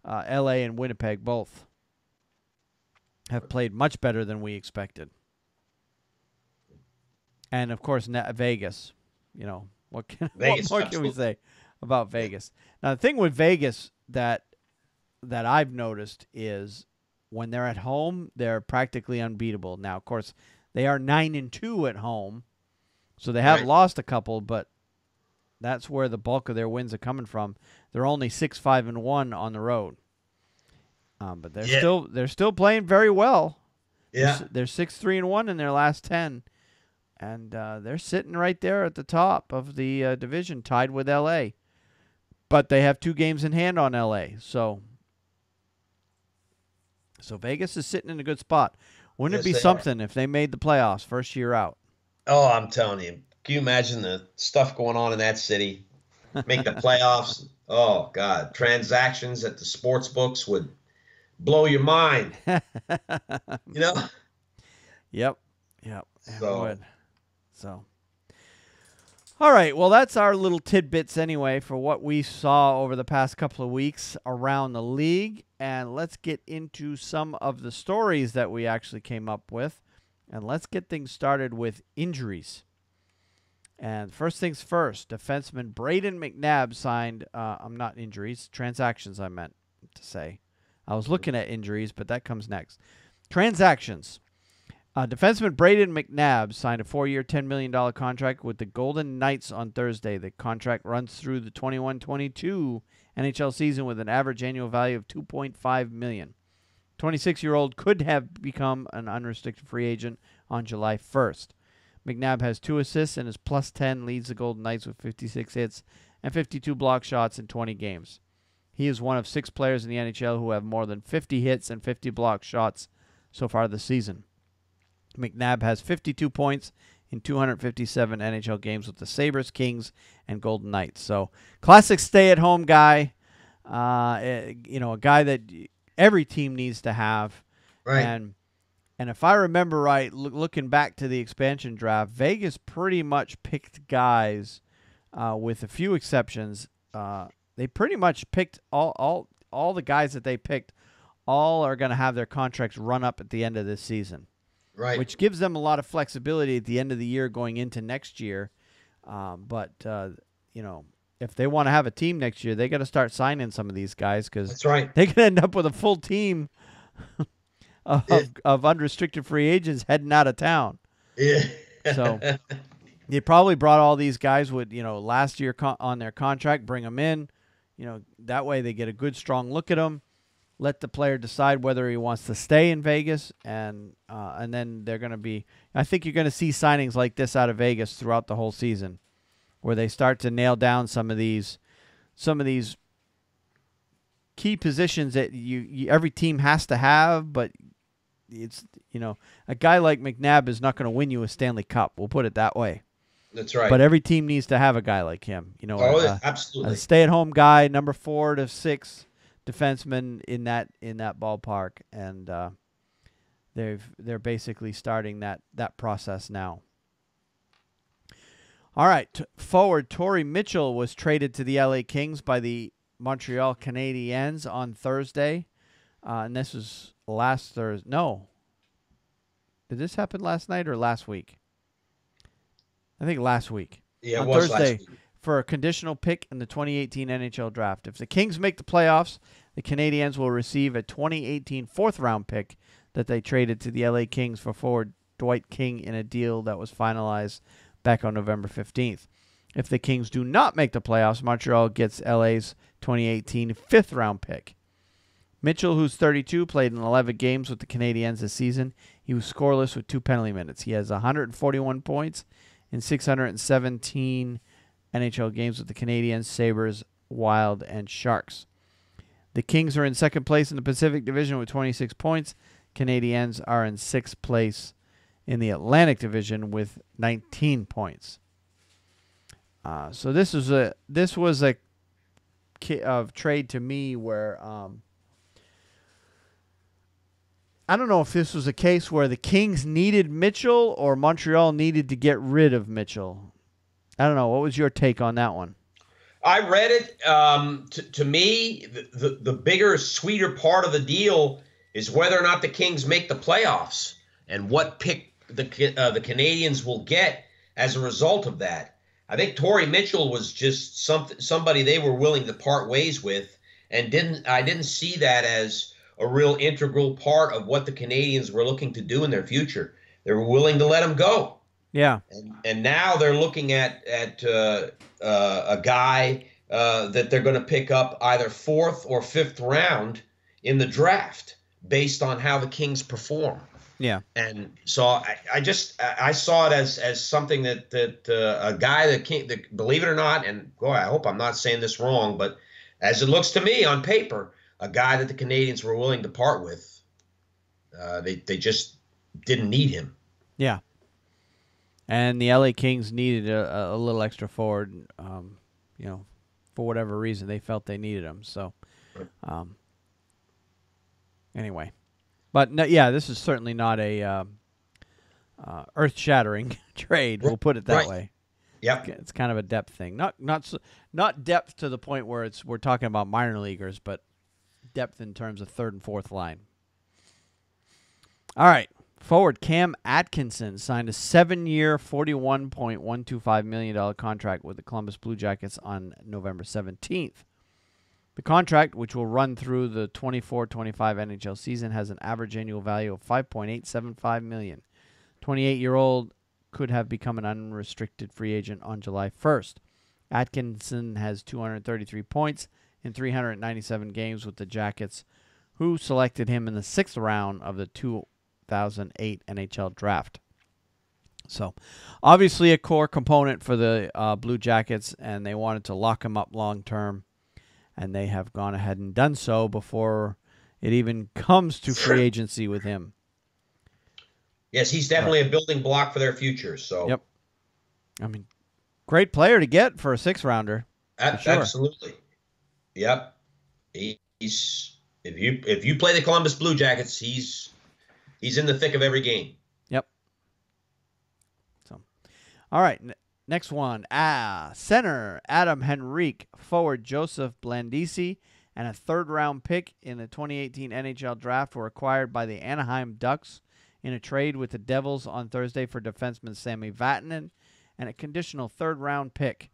LA and Winnipeg both have played much better than we expected. And of course, Vegas. You know, what more can we say about Vegas? Now, the thing with Vegas that I've noticed is when they're at home, they're practically unbeatable. Now, of course, they are 9-2 at home, so they have lost a couple, but that's where the bulk of their wins are coming from. They're only 6-5-1 on the road, but they're still playing very well. Yeah, they're 6-3-1 in their last 10, and they're sitting right there at the top of the division, tied with LA. But they have 2 games in hand on LA, so Vegas is sitting in a good spot. Wouldn't it be something if they made the playoffs first year out? Oh, I'm telling you. Can you imagine the stuff going on in that city? Make the playoffs. Oh, God. Transactions at the sports books would blow your mind. You know? Yep. So. All right. Well, that's our little tidbits anyway for what we saw over the past couple of weeks around the league. And let's get into some of the stories that we actually came up with. And let's get things started with injuries. And first things first, defenseman Braden McNabb signed, not injuries, transactions I meant to say. I was looking at injuries, but that comes next. Transactions. Defenseman Braden McNabb signed a 4-year, $10 million contract with the Golden Knights on Thursday. The contract runs through the 21-22 NHL season with an average annual value of $2.5 million. 26-year-old could have become an unrestricted free agent on July 1st. McNabb has 2 assists and is +10, leads the Golden Knights with 56 hits and 52 block shots in 20 games. He is one of 6 players in the NHL who have more than 50 hits and 50 block shots so far this season. McNabb has 52 points in 257 NHL games with the Sabres, Kings, and Golden Knights. So, classic stay-at-home guy, a guy that every team needs to have. Right. And if I remember right, looking back to the expansion draft, Vegas pretty much picked guys, with a few exceptions. They pretty much picked all the guys that they picked. All are going to have their contracts run up at the end of this season, right? Which gives them a lot of flexibility at the end of the year going into next year. But if they want to have a team next year, they got to start signing some of these guys because that's right. They can end up with a full team of unrestricted free agents heading out of town. Yeah. So they probably brought all these guys with, last year on their contract, bring them in. That way they get a good, strong look at them, let the player decide whether he wants to stay in Vegas, and then they're going to be – I think you're going to see signings like this out of Vegas throughout the whole season where they start to nail down some of these key positions that every team has to have, but it's a guy like McNabb is not going to win you a Stanley Cup. We'll put it that way. That's right. But every team needs to have a guy like him. Absolutely. A stay-at-home guy, number 4 to 6 defenseman in that ballpark, and they're basically starting that process now. All right, forward Torrey Mitchell was traded to the LA Kings by the Montreal Canadiens on Thursday, and this was last Thursday. No, did this happen last night or last week? I think last week. Yeah, on it was Thursday last week. For a conditional pick in the 2018 NHL Draft. If the Kings make the playoffs, the Canadiens will receive a 2018 fourth-round pick that they traded to the LA Kings for forward Dwight King in a deal that was finalized back on November 15th. If the Kings do not make the playoffs, Montreal gets LA's 2018 fifth-round pick. Mitchell, who's 32, played in 11 games with the Canadiens this season. He was scoreless with 2 penalty minutes. He has 141 points in 617 NHL games with the Canadiens, Sabres, Wild, and Sharks. The Kings are in second place in the Pacific Division with 26 points. Canadiens are in sixth place in the Atlantic Division with 19 points. So this was a trade to me where I don't know if this was a case where the Kings needed Mitchell or Montreal needed to get rid of Mitchell. I don't know. What was your take on that one? I read it. To me, the bigger, sweeter part of the deal is whether or not the Kings make the playoffs and what pick the Canadiens will get as a result of that. I think Torrey Mitchell was just somebody they were willing to part ways with, and I didn't see that as a real integral part of what the Canadiens were looking to do in their future. They were willing to let him go. Yeah. And now they're looking at a guy that they're going to pick up either fourth or fifth round in the draft based on how the Kings perform. Yeah. And so I saw it as something that a guy that believe it or not, and boy, I hope I'm not saying this wrong, but as it looks to me on paper, a guy that the Canadiens were willing to part with. They just didn't need him. Yeah. And the LA Kings needed a little extra forward, for whatever reason. They felt they needed him. So, anyway. But, no, yeah, this is certainly not a earth-shattering trade. We'll put it that way. Yep. It's kind of a depth thing. Not depth to the point where we're talking about minor leaguers, but depth in terms of third and fourth line. All right. Forward Cam Atkinson signed a 7-year, $41.125 million contract with the Columbus Blue Jackets on November 17th. The contract, which will run through the 24-25 NHL season, has an average annual value of $5.875 million. 28-year-old could have become an unrestricted free agent on July 1st. Atkinson has 233 points in 397 games with the Jackets, who selected him in the 6th round of the 2008 NHL draft. So, obviously a core component for the Blue Jackets, and they wanted to lock him up long term, and they have gone ahead and done so before it even comes to free agency with him. Yes, he's definitely a building block for their future. So, yep. I mean, great player to get for a 6th rounder. Sure. Absolutely. Yep. He's if you play the Columbus Blue Jackets, he's in the thick of every game. Yep. So, all right, next one. Center Adam Henrique, forward Joseph Blandisi, and a 3rd-round pick in the 2018 NHL draft were acquired by the Anaheim Ducks in a trade with the Devils on Thursday for defenseman Sami Vatanen and a conditional 3rd-round pick.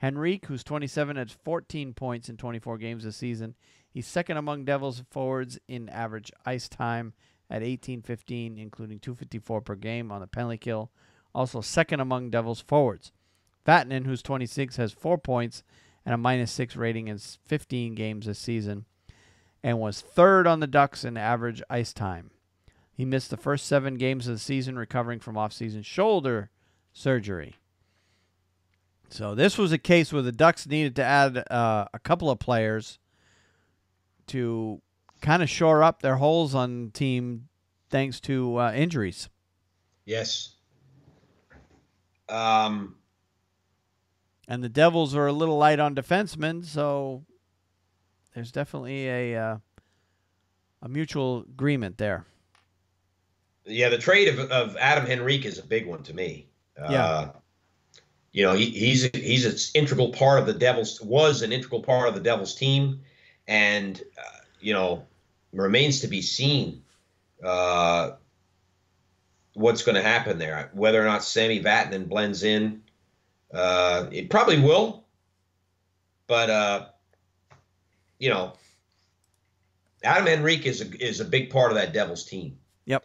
Henrique, who's 27, has 14 points in 24 games this season. He's second among Devils forwards in average ice time at 18:15, including 2:54 per game on the penalty kill. Also second among Devils forwards. Vatanen, who's 26, has 4 points and a -6 rating in 15 games this season and was 3rd on the Ducks in average ice time. He missed the first 7 games of the season, recovering from off-season shoulder surgery. So this was a case where the Ducks needed to add a couple of players to kind of shore up their holes on the team thanks to injuries. Yes. And the Devils are a little light on defensemen, so there's definitely a mutual agreement there. Yeah, the trade of Adam Henrique is a big one to me. Yeah. He's an integral part of the Devils, was an integral part of the Devils team, and remains to be seen what's going to happen there. Whether or not Sami Vatanen blends in, it probably will, but Adam Henrique is a big part of that Devils team. Yep.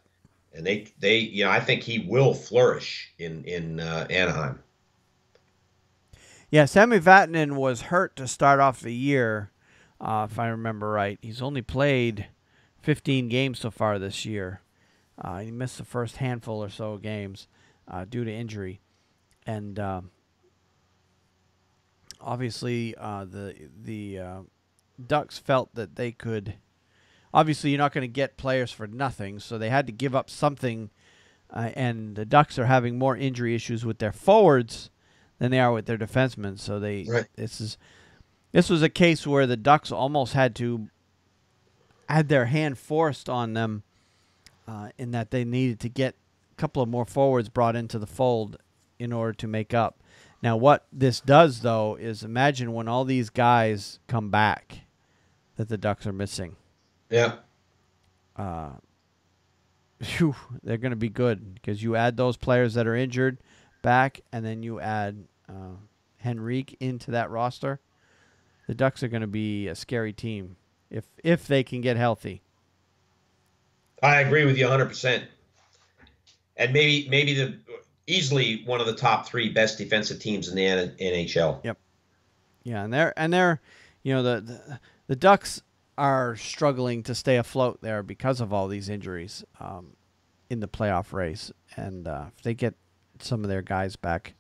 and they I think he will flourish in Anaheim. Yeah, Sami Vatanen was hurt to start off the year, if I remember right. He's only played 15 games so far this year. He missed the first handful or so of games due to injury, and obviously the Ducks felt that they could. Obviously, you're not going to get players for nothing, so they had to give up something. And the Ducks are having more injury issues with their forwards than they are with their defensemen. So Right. this was a case where the Ducks almost had to had their hand forced on them, in that they needed to get a couple of more forwards brought into the fold in order to make up. Now, what this does, though, is imagine when all these guys come back that the Ducks are missing. Yeah. Phew, they're going to be good because you add those players that are injured back, and then you add Henrique into that roster. The Ducks are going to be a scary team if they can get healthy. I agree with you 100%. And maybe the easily one of the top 3 best defensive teams in the NHL. Yep. Yeah, and they're the Ducks are struggling to stay afloat there because of all these injuries in the playoff race, and if they get some of their guys back,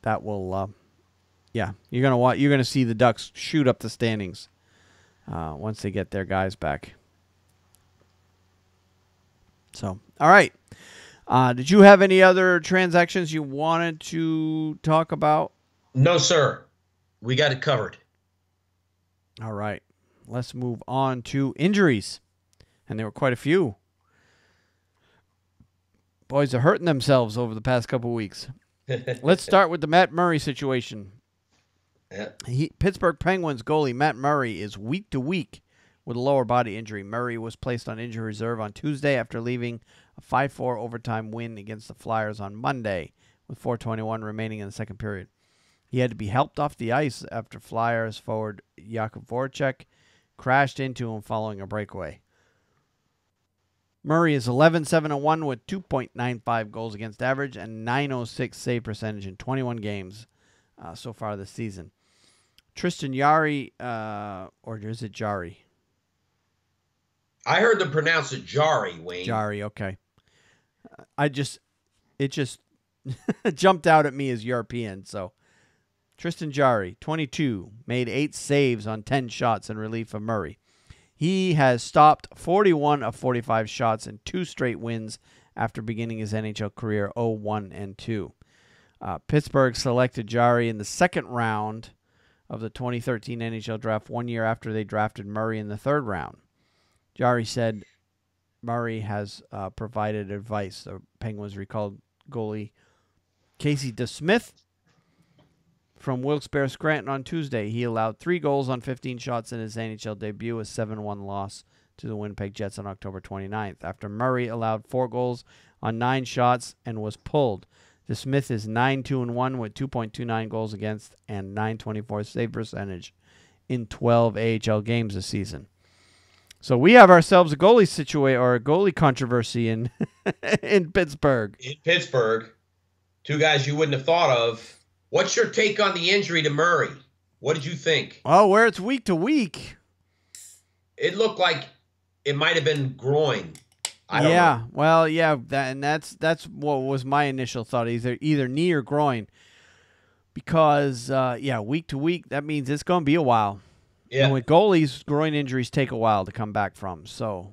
that will you're gonna see the Ducks shoot up the standings once they get their guys back. So, all right. Did you have any other transactions you wanted to talk about? No, sir. We got it covered. All right. Let's move on to injuries. And there were quite a few. Boys are hurting themselves over the past couple of weeks. Let's start with the Matt Murray situation. Yeah. Pittsburgh Penguins goalie Matt Murray is week to week with a lower body injury. Murray was placed on injury reserve on Tuesday after leaving a 5-4 overtime win against the Flyers on Monday with 4:21 remaining in the second period. He had to be helped off the ice after Flyers forward Jakub Voracek crashed into him following a breakaway. Murray is 11-7-1 with 2.95 goals against average and .906 save percentage in 21 games so far this season. Tristan Jarry, or is it Jarry? I heard them pronounce it Jarry, Wayne. Jarry, okay. It just jumped out at me as European. So Tristan Jarry, 22, made 8 saves on 10 shots in relief of Murray. He has stopped 41 of 45 shots in 2 straight wins after beginning his NHL career 0-1-2. Pittsburgh selected Jarry in the second round of the 2013 NHL draft 1 year after they drafted Murray in the third round. Jarry said Murray has provided advice. The Penguins recalled goalie Casey DeSmith from Wilkes-Barre Scranton on Tuesday. He allowed 3 goals on 15 shots in his NHL debut, a 7-1 loss to the Winnipeg Jets on October 29th. After Murray allowed 4 goals on 9 shots and was pulled. DeSmith is 9-2-1 with 2.29 goals against and .924 save percentage in 12 AHL games this season. So we have ourselves a goalie situation or a goalie controversy in in Pittsburgh. In Pittsburgh, 2 guys you wouldn't have thought of. What's your take on the injury to Murray? What did you think? Oh, where it's week to week. It looked like it might have been groin. I don't know. Well, yeah, that's what was my initial thought. Either knee or groin. Because week to week, that means it's going to be a while. Yeah. And with goalies, groin injuries take a while to come back from. So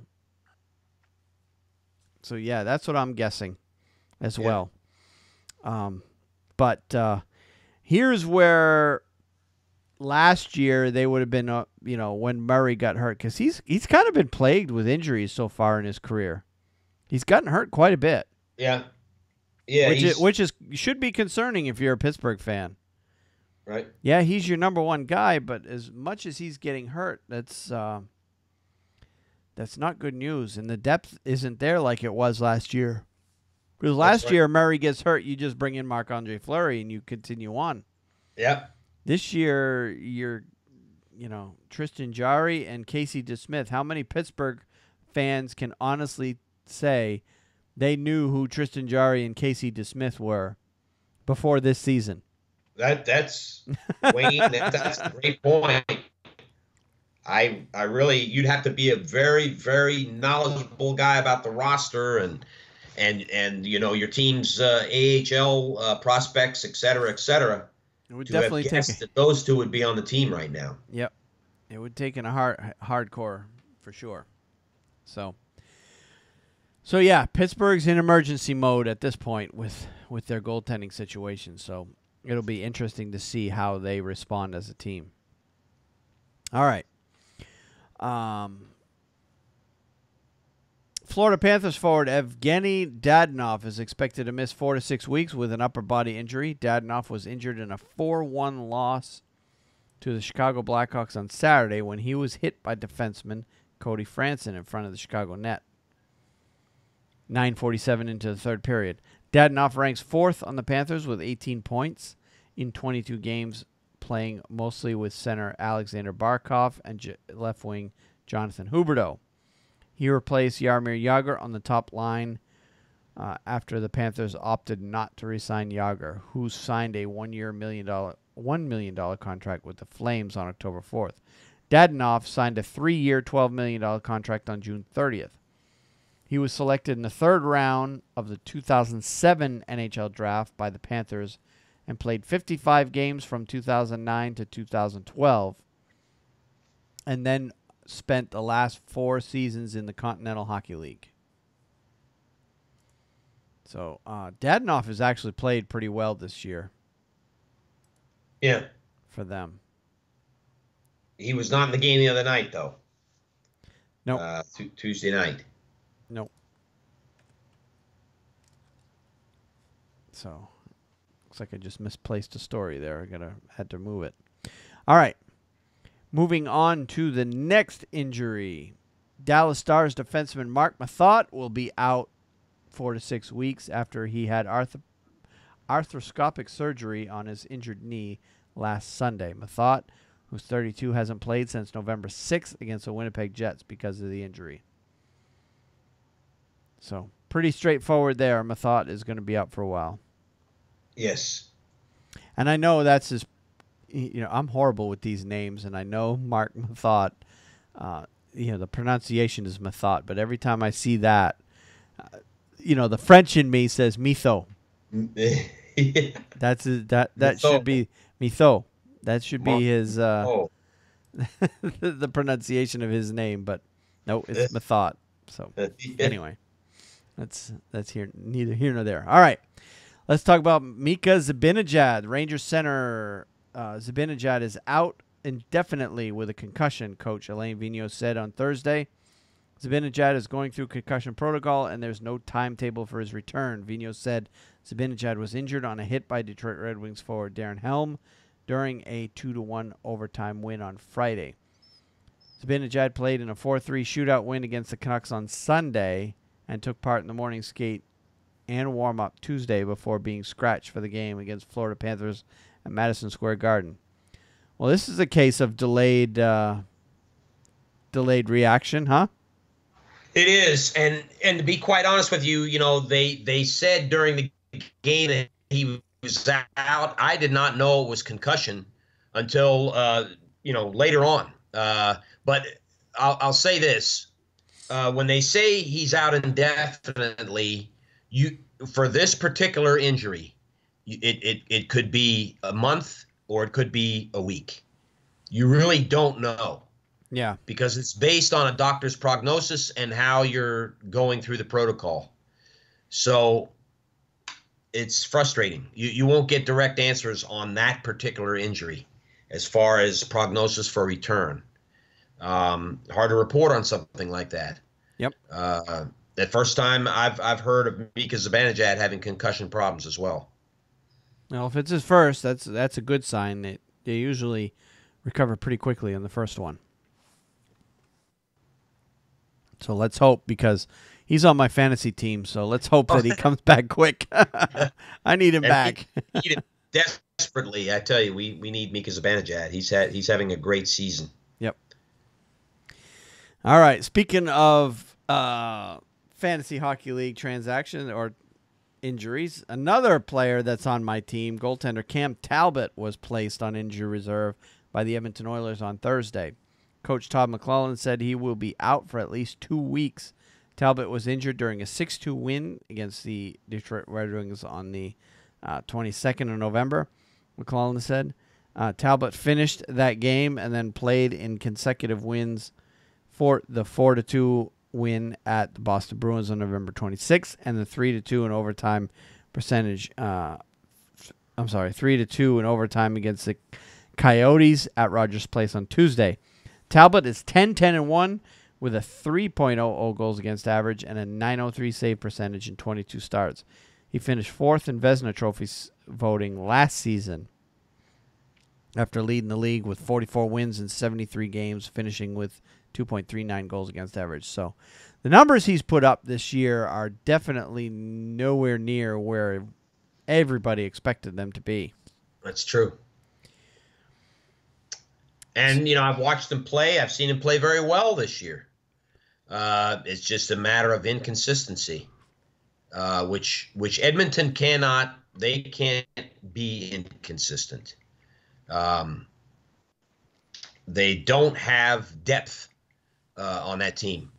yeah, that's what I'm guessing as well. But here's where last year they would have been, when Murray got hurt, because he's kind of been plagued with injuries so far in his career. He's gotten hurt quite a bit. Yeah. Which should be concerning if you're a Pittsburgh fan. Right. Yeah, he's your number one guy, but as much as he's getting hurt, that's not good news. And the depth isn't there like it was last year. Because last year, Murray gets hurt, you just bring in Marc-Andre Fleury and you continue on. Yep. This year, you're, Tristan Jarry and Casey DeSmith. How many Pittsburgh fans can honestly say they knew who Tristan Jarry and Casey DeSmith were before this season. That's Wayne. That's a great point. I really, you'd have to be a very, very knowledgeable guy about the roster and your team's AHL prospects, et cetera, It would to have definitely guessed that those two would be on the team right now. Yep. It would take a hardcore for sure. So yeah, Pittsburgh's in emergency mode at this point with their goaltending situation. So it'll be interesting to see how they respond as a team. All right. Florida Panthers forward Evgeny Dadonov is expected to miss 4 to 6 weeks with an upper body injury. Dadonov was injured in a 4-1 loss to the Chicago Blackhawks on Saturday when he was hit by defenseman Cody Franson in front of the Chicago net. 9:47 into the third period. Dadonov ranks 4th on the Panthers with 18 points in 22 games, playing mostly with center Alexander Barkov and left wing Jonathan Huberdeau. He replaced Jaromir Jagr on the top line after the Panthers opted not to re-sign Jagr, who signed a $1 million contract with the Flames on October 4th. Dadonov signed a 3-year, $12 million contract on June 30th. He was selected in the third round of the 2007 NHL draft by the Panthers and played 55 games from 2009 to 2012, and then spent the last 4 seasons in the Continental Hockey League. So Dadonov has actually played pretty well this year. Yeah. For them. He was not in the game the other night, though. No. Nope. Tuesday night. Nope. So, looks like I just misplaced a story there. Had to move it. All right. Moving on to the next injury. Dallas Stars defenseman Mark Mathot will be out 4 to 6 weeks after he had arthroscopic surgery on his injured knee last Sunday. Mathot, who's 32, hasn't played since November 6th against the Winnipeg Jets because of the injury. So, pretty straightforward there. Mathot is going to be out for a while. Yes. And I know that's his, I'm horrible with these names, and I know Mark Mathot, the pronunciation is Mathot, but every time I see that, the French in me says Mitho. That should be Mitho. That should be his the pronunciation of his name, but no, it's Mathot. So anyway, that's neither here nor there. All right, let's talk about Mika Zibanejad. Rangers center Zibanejad is out indefinitely with a concussion, Coach Alain Vigneault said on Thursday. Zibanejad is going through concussion protocol, and there's no timetable for his return. Vigneault said Zibanejad was injured on a hit by Detroit Red Wings forward Darren Helm during a 2-1 overtime win on Friday. Zibanejad played in a 4-3 shootout win against the Canucks on Sunday and took part in the morning skate and warm-up Tuesday before being scratched for the game against Florida Panthers at Madison Square Garden. Well, this is a case of delayed reaction, huh? It is, and to be quite honest with you, they said during the game that he was out. I did not know it was concussion until later on. But I'll say this: when they say he's out indefinitely, for this particular injury, it could be a month or it could be a week. You really don't know. Yeah. Because it's based on a doctor's prognosis and how you're going through the protocol. So it's frustrating. You won't get direct answers on that particular injury as far as prognosis for return. Hard to report on something like that. Yep. The first time I've heard of Mika Zibanejad having concussion problems as well. Well, if it's his first, that's a good sign. They usually recover pretty quickly on the first one. So let's hope, because he's on my fantasy team. So let's hope that he comes back quick. I need him back. We need him desperately. I tell you, we need Mika Zibanejad. He's having a great season. Yep. All right. Speaking of Fantasy Hockey League transaction or injuries. Another player that's on my team, goaltender Cam Talbot, was placed on injury reserve by the Edmonton Oilers on Thursday. Coach Todd McClellan said he will be out for at least 2 weeks. Talbot was injured during a 6-2 win against the Detroit Red Wings on the 22nd of November, McClellan said. Talbot finished that game and then played in consecutive wins for the 4-2 win at the Boston Bruins on November 26th and the 3-2 in overtime percentage. 3-2 in overtime against the Coyotes at Rogers Place on Tuesday. Talbot is 10-10-1 with a 3.00 goals against average and a .903 save percentage in 22 starts. He finished fourth in Vezina Trophy voting last season after leading the league with 44 wins in 73 games, finishing with 2.39 goals against average. So the numbers he's put up this year are definitely nowhere near where everybody expected them to be. That's true. And, I've watched him play. I've seen him play very well this year. It's just a matter of inconsistency, which Edmonton cannot. They can't be inconsistent. They don't have depth on that team.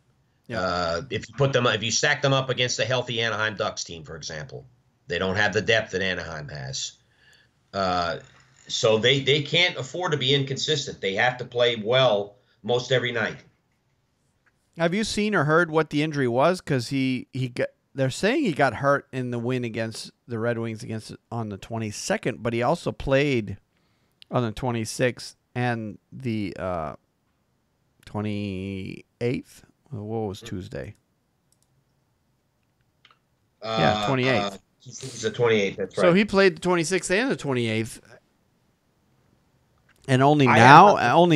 Yeah. If you stack them up against a healthy Anaheim Ducks team, for example, they don't have the depth that Anaheim has. So they can't afford to be inconsistent. They have to play well most every night. Have you seen or heard what the injury was? Because they're saying he got hurt in the win against the Red Wings on the 22nd, but he also played on the 26th and the 28th. What was Tuesday? 28th. It was the 28th. That's right. So he played the 26th and the 28th. And only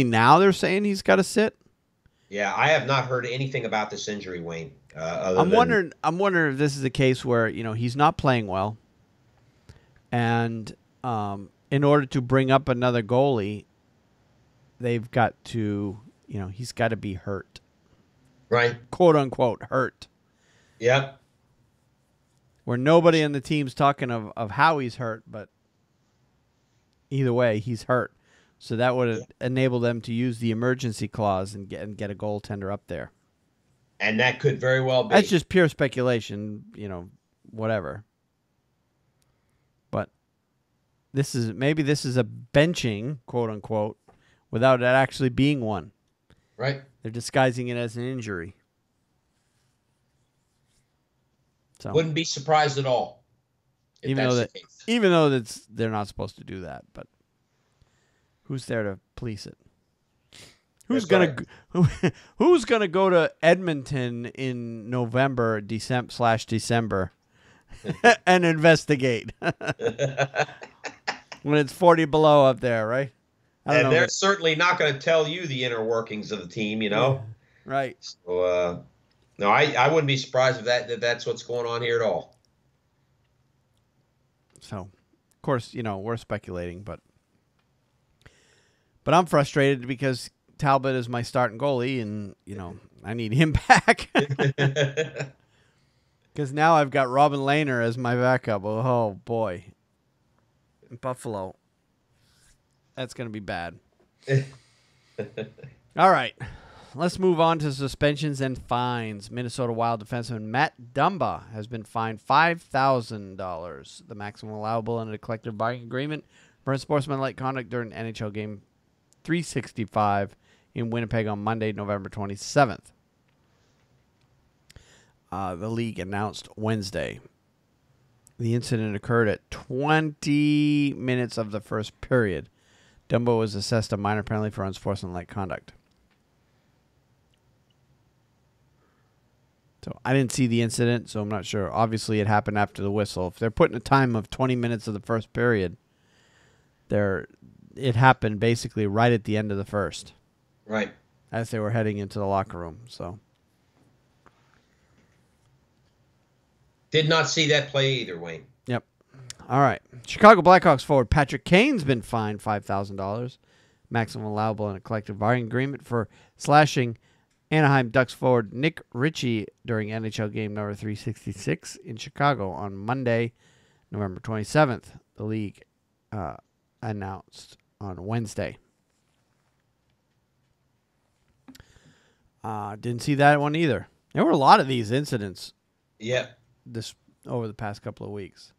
now they're saying he's got to sit. Yeah, I have not heard anything about this injury, Wayne. I'm wondering if this is a case where he's not playing well, and in order to bring up another goalie, they've got to he's got to be hurt, right? Quote unquote hurt. Yep. Where nobody on the team's talking of how he's hurt, but either way, he's hurt. So that would enable them to use the emergency clause and get a goaltender up there. And that could very well be. That's just pure speculation, whatever. But maybe this is a benching, quote unquote, without it actually being one. Right. They're disguising it as an injury. So wouldn't be surprised at all. Even though they're not supposed to do that, but who's there to police it? Who's gonna go to Edmonton in November, December, and investigate when it's 40 below up there, right? And they're certainly not going to tell you the inner workings of the team, Right. So, no, I wouldn't be surprised if that's what's going on here at all. So, of course, we're speculating, but I'm frustrated because Talbot is my starting goalie, and I need him back because now I've got Robin Lehner as my backup. Oh boy, Buffalo, that's gonna be bad. All right, let's move on to suspensions and fines. Minnesota Wild defenseman Matt Dumba has been fined $5,000, the maximum allowable under the collective bargaining agreement for unsportsmanlike conduct during NHL game 365 in Winnipeg on Monday, November 27th. The league announced Wednesday. The incident occurred at 20 minutes of the first period. Dumbo was assessed a minor penalty for unsportsmanlike conduct. So I didn't see the incident, so I'm not sure. Obviously, it happened after the whistle. If they're putting a time of 20 minutes of the first period, it happened basically right at the end of the first. Right. As they were heading into the locker room. So did not see that play either, Wayne. Yep. All right. Chicago Blackhawks forward Patrick Kane's been fined $5,000, maximum allowable in a collective bargaining agreement for slashing Anaheim Ducks forward Nick Ritchie during NHL game number 366 in Chicago on Monday, November 27th. The league announced on Wednesday. Didn't see that one either. There were a lot of these incidents. Yeah. Over the past couple of weeks.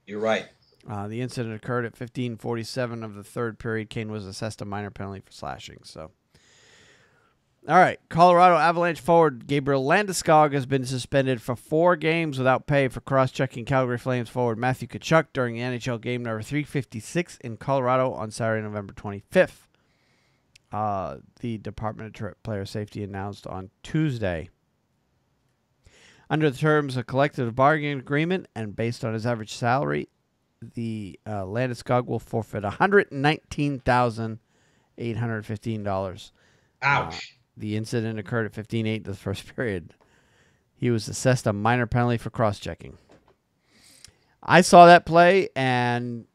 You're right. The incident occurred at 15:47 of the third period. Kane was assessed a minor penalty for slashing. So, all right. Colorado Avalanche forward Gabriel Landeskog has been suspended for 4 games without pay for cross-checking Calgary Flames forward Matthew Tkachuk during the NHL game number 356 in Colorado on Saturday, November 25th. The Department of Player Safety announced on Tuesday. Under the terms of collective bargaining agreement and based on his average salary, the Landeskog will forfeit $119,815. Ouch. The incident occurred at 15:08 of the first period. He was assessed a minor penalty for cross-checking. I saw that play, and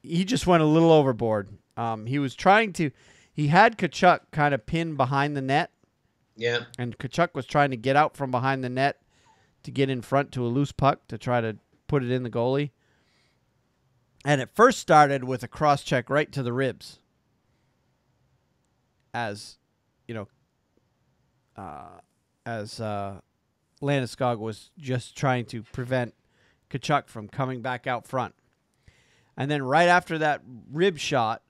he just went a little overboard. He was trying to... He had Tkachuk kind of pinned behind the net. Yeah. And Tkachuk was trying to get out from behind the net to get in front to a loose puck to try to put it in the goalie. And it first started with a cross-check right to the ribs. As, you know, Landeskog was just trying to prevent Tkachuk from coming back out front. And then right after that rib shot,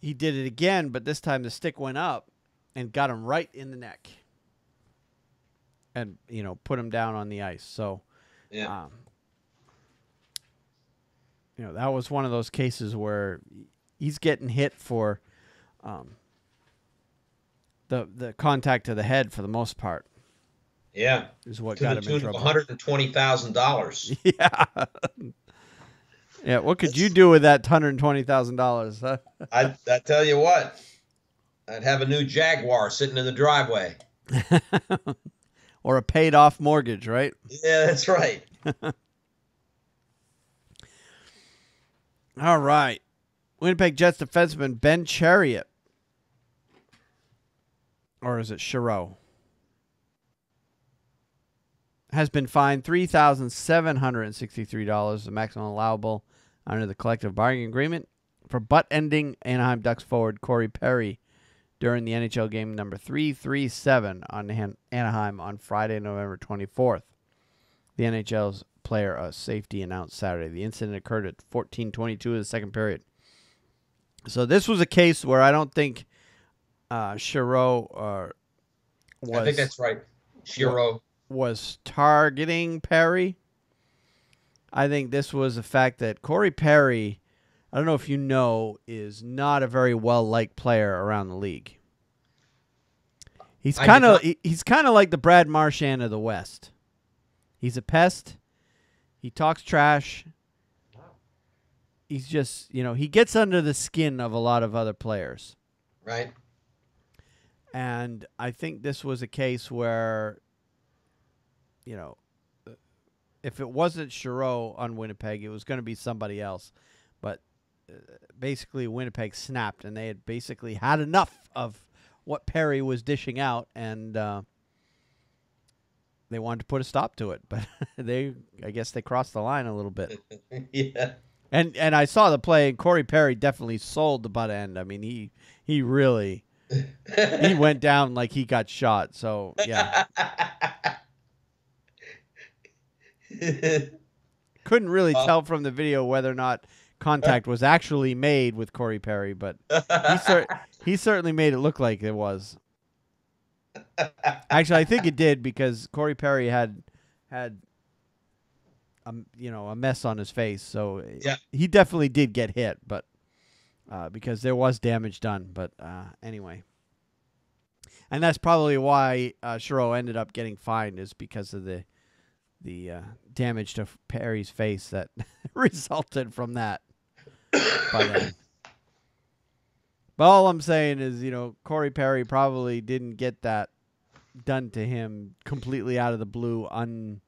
he did it again, but this time the stick went up and got him right in the neck. And, you know, put him down on the ice. So, yeah. You know, that was one of those cases where he's getting hit for the contact to the head for the most part. Yeah. Is what to got the him in tune of trouble. $120,000. Yeah. Yeah, what could you do with that $120,000? Huh? I tell you what, I'd have a new Jaguar sitting in the driveway. Or a paid-off mortgage, right? Yeah, that's right. All right. Winnipeg Jets defenseman Ben Chariot. Or is it Chiro? Has been fined $3,763, the maximum allowable under the collective bargaining agreement, for butt-ending Anaheim Ducks forward Corey Perry during the NHL game number 337 on Anaheim on Friday, November 24th. The NHL's player safety announced Saturday. The incident occurred at 14:22 of the second period. So this was a case where I don't think Chiro was... I think that's right. Chiro was targeting Perry. I think this was the fact that Corey Perry, I don't know if you know, is not a very well-liked player around the league. He's kind of like the Brad Marchand of the West. He's a pest. He talks trash. He's just, you know, he gets under the skin of a lot of other players. Right. And I think this was a case where, you know, if it wasn't Chiro on Winnipeg, it was going to be somebody else. But basically Winnipeg snapped, and they had basically had enough of what Perry was dishing out, and they wanted to put a stop to it. But I guess they crossed the line a little bit. Yeah. And I saw the play, and Corey Perry definitely sold the butt end. I mean, he really he went down like he got shot. So yeah. Couldn't really tell from the video whether or not contact was actually made with Corey Perry, but he certainly made it look like it was. Actually, I think it did, because Corey Perry had a mess on his face, so yeah. He definitely did get hit, but because there was damage done. But anyway, and that's probably why Chiro ended up getting fined, is because of the damage to Perry's face that resulted from that. But all I'm saying is, you know, Corey Perry probably didn't get that done to him completely out of the blue, I'm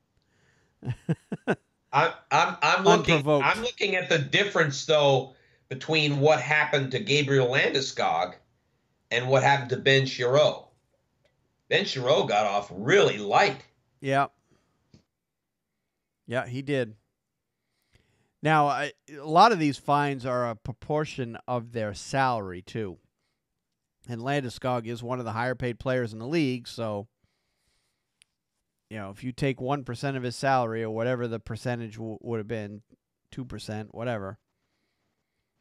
unprovoked. I'm looking at the difference, though, between what happened to Gabriel Landeskog and what happened to Ben Chiro. Ben Chiro got off really light. Yeah. Yeah, he did. Now, a lot of these fines are a proportion of their salary, too. And Landeskog is one of the higher paid players in the league, so, if you take 1% of his salary or whatever the percentage would have been, 2%, whatever,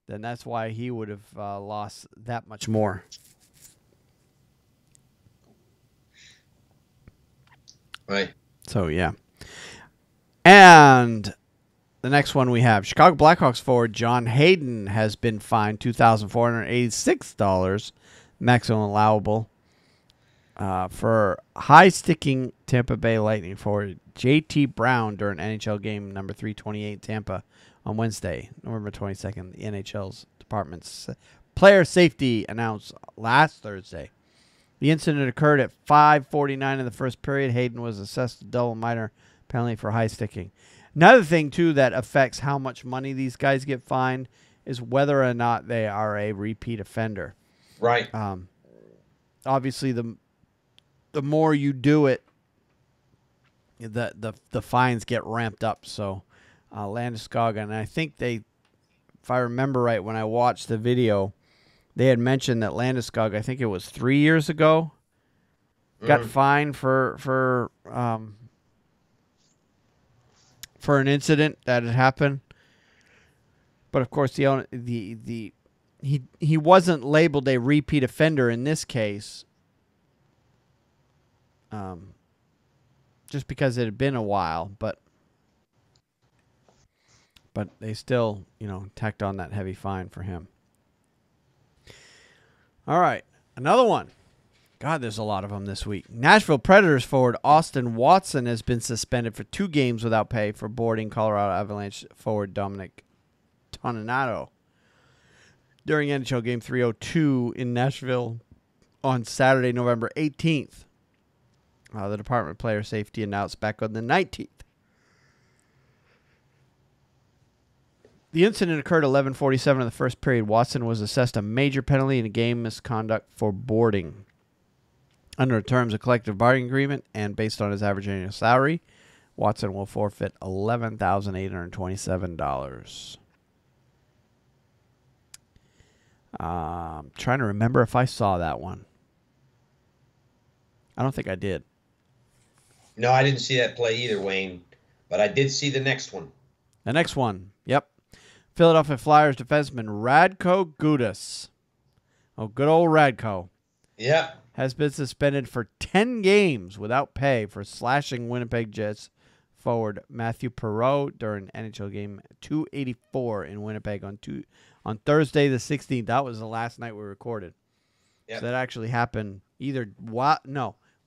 then that's why he would have lost that much more. Right. So, yeah. And the next one we have, Chicago Blackhawks forward John Hayden has been fined $2,486, maximum allowable, for high-sticking Tampa Bay Lightning forward J.T. Brown during NHL game number 328 Tampa on Wednesday, November 22nd. The NHL's Department's player safety announced last Thursday. The incident occurred at 5:49 in the first period. Hayden was assessed a double minor penalty for high-sticking. Another thing, too, that affects how much money these guys get fined is whether or not they are a repeat offender. Right. Obviously, the more you do it, the fines get ramped up. So, Landeskog, and I think if I remember right, when I watched the video, they had mentioned that Landeskog, I think it was 3 years ago, got fined for an incident that had happened. But of course, he wasn't labeled a repeat offender in this case, just because it had been a while. But they still, tacked on that heavy fine for him. All right, another one. God, there's a lot of them this week. Nashville Predators forward Austin Watson has been suspended for 2 games without pay for boarding Colorado Avalanche forward Dominic Toninato during NHL Game 302 in Nashville on Saturday, November 18th. The Department of Player Safety announced back on the 19th. The incident occurred at 11:47 in the first period. Watson was assessed a major penalty in a game misconduct for boarding. Under the terms of collective bargaining agreement and based on his average annual salary, Watson will forfeit $11,827. Trying to remember if I saw that one. I don't think I did. No, I didn't see that play either, Wayne, but I did see the next one. The next one, yep. Philadelphia Flyers defenseman Radko Gudas. Oh, good old Radko. Yep. Has been suspended for 10 games without pay for slashing Winnipeg Jets forward Matthew Perreault during NHL game 284 in Winnipeg on Thursday the 16th. That was the last night we recorded. Yep. So that actually happened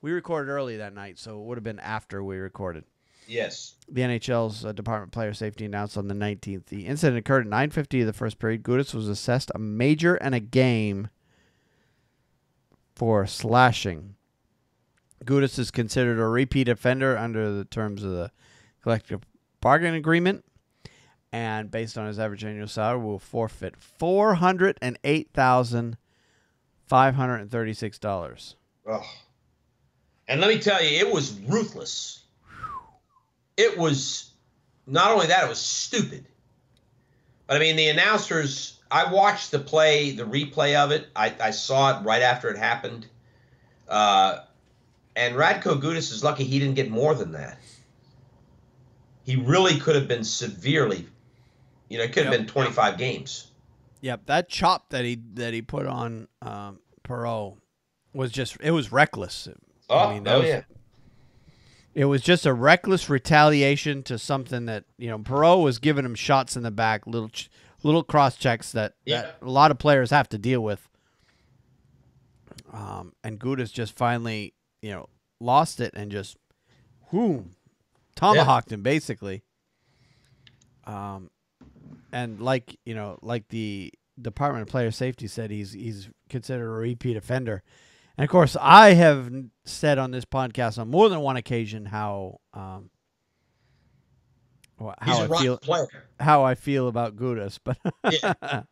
we recorded early that night, so it would have been after we recorded. Yes. The NHL's Department of Player Safety announced on the 19th. The incident occurred at 9:50 of the first period. Gudas was assessed a major and a game for slashing. Gudas is considered a repeat offender under the terms of the collective bargaining agreement, and based on his average annual salary, will forfeit $408,536. Oh. And let me tell you, it was ruthless. It was not only that, it was stupid. But I mean, the announcers, I watched the replay of it. I saw it right after it happened. And Radko Gudas is lucky he didn't get more than that. He really could have been severely, it could have been 25 games. Yep, that chop that he put on Perreault it was reckless. Yeah. It was just a reckless retaliation to something that, Perreault was giving him shots in the back, little cross checks that a lot of players have to deal with. And Gudas just finally, lost it and just, tomahawked him basically. And like the Department of Player Safety said, he's considered a repeat offender. And of course, I have said on this podcast on more than one occasion how he's a rotten player. How I feel about Gudas, but yeah.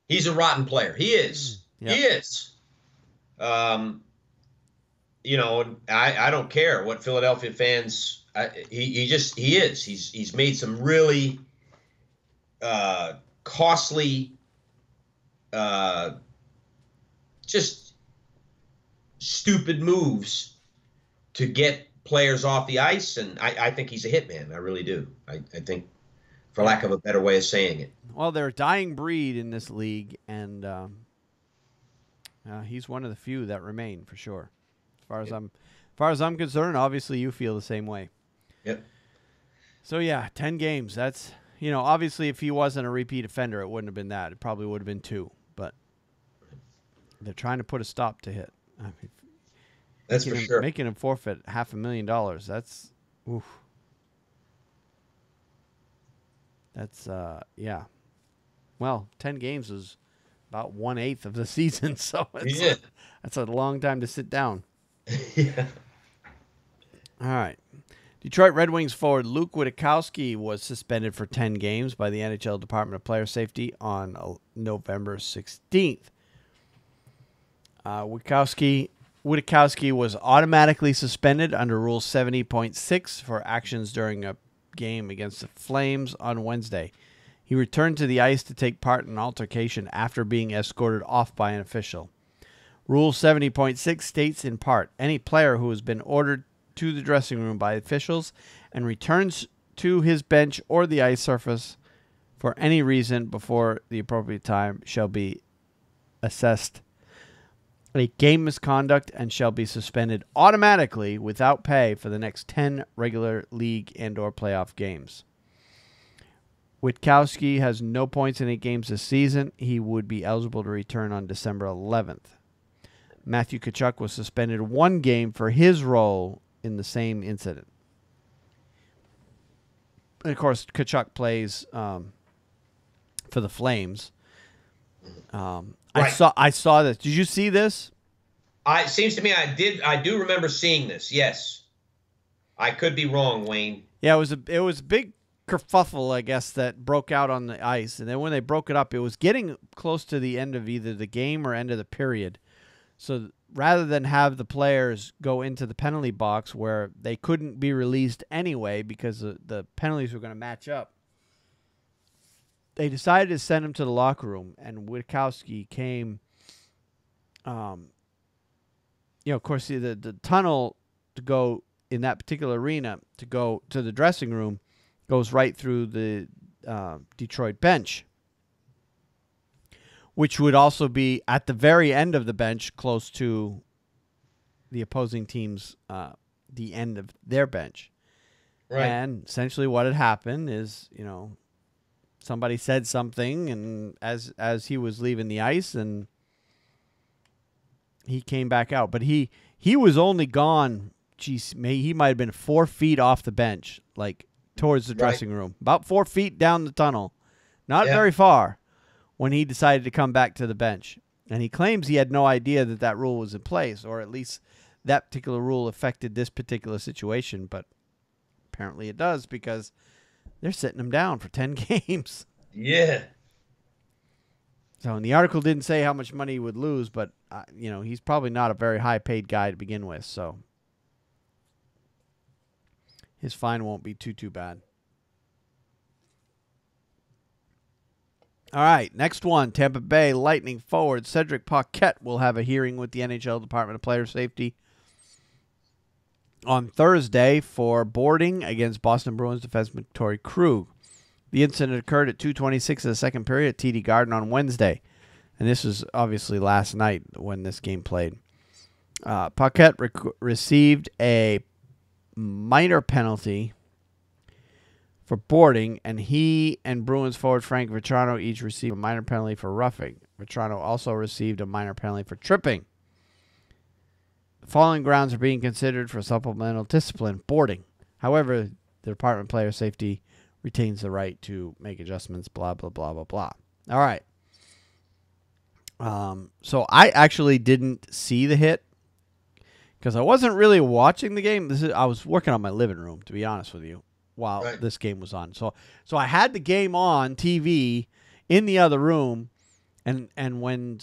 He's a rotten player. He is. Yep. He is. you know, I don't care what Philadelphia fans. He is. He's made some really costly, uh, just stupid moves to get players off the ice, and I think he's a hitman. I really do. I think, for lack of a better way of saying it. Well, they're a dying breed in this league, and he's one of the few that remain for sure. As far as I'm concerned, obviously you feel the same way. Yep. So yeah, 10 games. That's, you know, obviously if he wasn't a repeat offender, it wouldn't have been that. It probably would have been 2. But they're trying to put a stop to it. I mean, that's for sure. Making him forfeit $500,000. That's, oof. That's yeah. Well, 10 games is about 1/8 of the season, so that's a long time to sit down. Yeah. All right. Detroit Red Wings forward Luke Witkowski was suspended for 10 games by the NHL Department of Player Safety on November 16th. Witkowski was automatically suspended under Rule 70.6 for actions during a game against the Flames on Wednesday. He returned to the ice to take part in an altercation after being escorted off by an official. Rule 70.6 states in part, any player who has been ordered to the dressing room by officials and returns to his bench or the ice surface for any reason before the appropriate time shall be assessed a game misconduct and shall be suspended automatically without pay for the next 10 regular league and/or playoff games. Witkowski has no points in 8 games this season. He would be eligible to return on December 11th. Matthew Tkachuk was suspended 1 game for his role in the same incident. And of course, Tkachuk plays for the Flames. Right. I saw this. Did you see this? It seems to me I do remember seeing this. Yes. I could be wrong, Wayne. Yeah, it was a big kerfuffle, I guess, that broke out on the ice. And then when they broke it up, it was getting close to the end of either the game or end of the period. So rather than have the players go into the penalty box where they couldn't be released anyway because the penalties were going to match up, they decided to send him to the locker room, and Witkowski came. Of course, the tunnel to go in that particular arena to go to the dressing room goes right through the Detroit bench, which would also be at the very end of the bench, close to the opposing team's the end of their bench. Right. And essentially, what had happened is, somebody said something, and as he was leaving the ice, and he came back out. But he was only gone, he might have been 4 feet off the bench, like towards the dressing room. About 4 feet down the tunnel. Not very far when he decided to come back to the bench. And he claims he had no idea that rule was in place, or at least that particular rule affected this particular situation. But apparently it does, because they're sitting him down for 10 games. Yeah. So, and the article didn't say how much money he would lose, but, he's probably not a very high-paid guy to begin with, so his fine won't be too bad. All right, next one. Tampa Bay Lightning forward Cedric Paquette will have a hearing with the NHL Department of Player Safety on Thursday for boarding against Boston Bruins defenseman Torrey Krug. The incident occurred at 2:26 of the second period at TD Garden on Wednesday. And this was obviously last night when this game played. Paquette received a minor penalty for boarding, and he and Bruins forward Frank Vetrano each received a minor penalty for roughing. Vetrano also received a minor penalty for tripping. The following grounds are being considered for supplemental discipline: boarding. However, the Department of Player Safety retains the right to make adjustments, blah, blah, blah, blah, blah. All right. So I actually didn't see the hit because I wasn't really watching the game. I was working on my living room, to be honest with you, while this game was on. So I had the game on TV in the other room, and when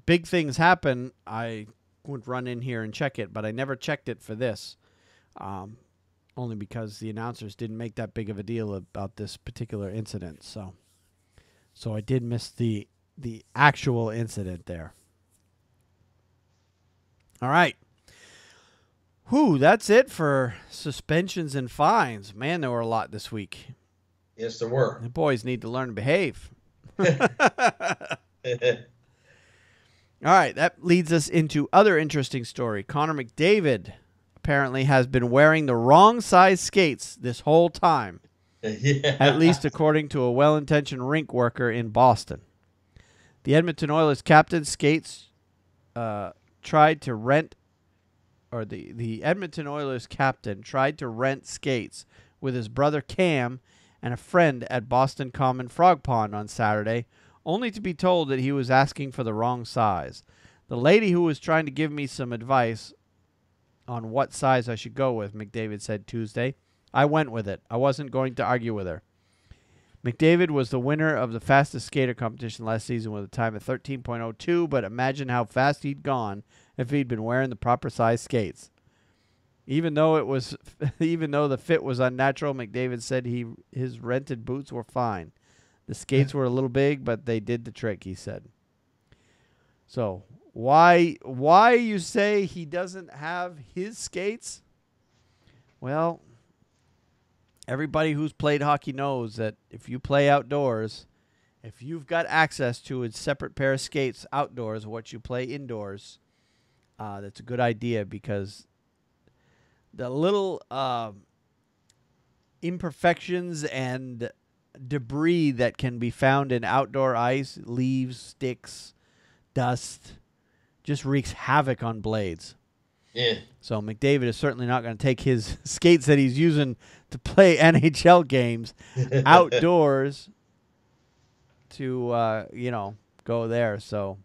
big things happen, I would run in here and check it, but I never checked it for this, only because the announcers didn't make that big of a deal about this particular incident. So I did miss the actual incident there. All right. Whew, that's it for suspensions and fines. Man, there were a lot this week. Yes, there were. The boys need to learn to behave. All right, that leads us into other interesting story. Connor McDavid apparently has been wearing the wrong size skates this whole time, at least according to a well-intentioned rink worker in Boston. The Edmonton Oilers captain's skates tried to rent, or the Edmonton Oilers captain tried to rent skates with his brother Cam and a friend at Boston Common Frog Pond on Saturday, only to be told that he was asking for the wrong size. The lady who was trying to give me some advice on what size I should go with, McDavid said Tuesday. I went with it. I wasn't going to argue with her. McDavid was the winner of the fastest skater competition last season with a time of 13.02, but imagine how fast he'd gone if he'd been wearing the proper size skates. Even though the fit was unnatural, McDavid said his rented boots were fine. The skates were a little big, but they did the trick, he said. So, why you say he doesn't have his skates? Well, everybody who's played hockey knows that if you play outdoors, if you've got access to a separate pair of skates outdoors, what you play indoors, that's a good idea, because the little imperfections and debris that can be found in outdoor ice, leaves, sticks, dust, just wreaks havoc on blades. Yeah. So McDavid is certainly not going to take his skates that he's using to play NHL games outdoors to, go there. So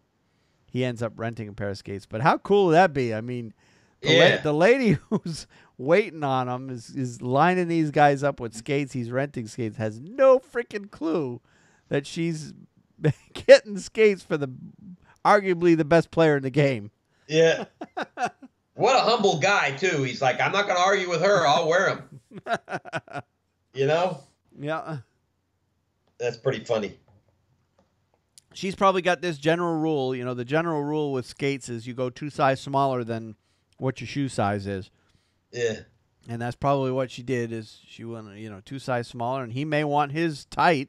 he ends up renting a pair of skates. But how cool would that be? I mean, the lady who's waiting on him is lining these guys up with skates. He's renting skates, has no freaking clue that she's getting skates for arguably the best player in the game. Yeah. What a humble guy, too. He's like, I'm not going to argue with her. I'll wear them. You know? Yeah. That's pretty funny. She's probably got this general rule. You know, the general rule with skates is you go 2 sizes smaller than what your shoe size is. Yeah. And that's probably what she did, is she went, 2 sizes smaller, and he may want his tight,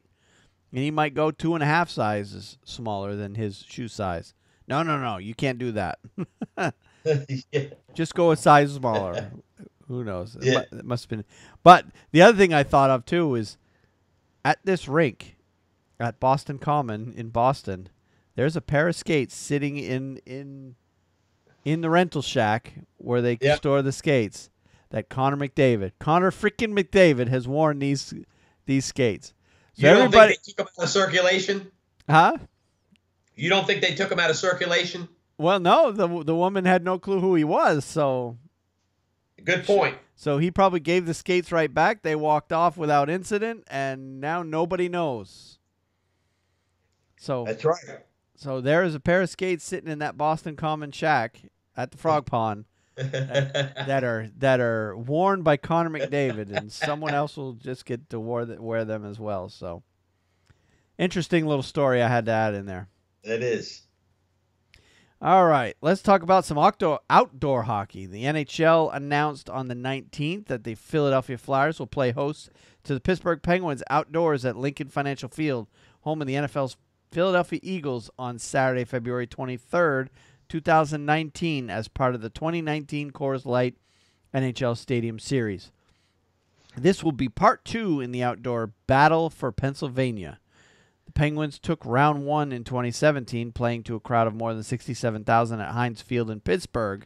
and he might go 2.5 sizes smaller than his shoe size. No, you can't do that. Yeah. Just go a size smaller. Who knows? Yeah. It must have been. But the other thing I thought of, too, is at this rink at Boston Common in Boston, there's a pair of skates sitting in the rental shack where they store the skates that Connor freaking McDavid has worn these skates. So you don't think they took them out of circulation? Huh? You don't think they took them out of circulation? Well, no, the woman had no clue who he was, so. Good point. So he probably gave the skates right back. They walked off without incident, and now nobody knows. So that's right. So there is a pair of skates sitting in that Boston Common shack at the Frog Pond that are worn by Connor McDavid, and someone else will just get to wear them as well. So interesting little story I had to add in there. It is. All right, let's talk about some outdoor hockey. The NHL announced on the 19th that the Philadelphia Flyers will play host to the Pittsburgh Penguins outdoors at Lincoln Financial Field, home of the NFL's Philadelphia Eagles, on Saturday, February 23rd, 2019, as part of the 2019 Coors Light NHL Stadium Series. This will be part 2 in the outdoor battle for Pennsylvania. The Penguins took round 1 in 2017, playing to a crowd of more than 67,000 at Heinz Field in Pittsburgh,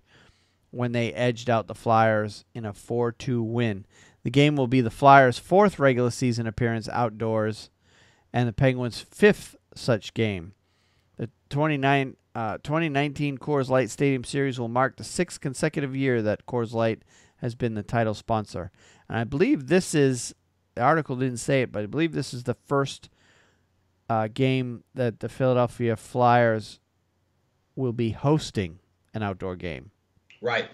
when they edged out the Flyers in a 4-2 win. The game will be the Flyers' 4th regular season appearance outdoors and the Penguins' 5th such game. The 2019 Coors Light Stadium Series will mark the 6th consecutive year that Coors Light has been the title sponsor. And I believe this is, the article didn't say it, but I believe this is the first game that the Philadelphia Flyers will be hosting an outdoor game. Right.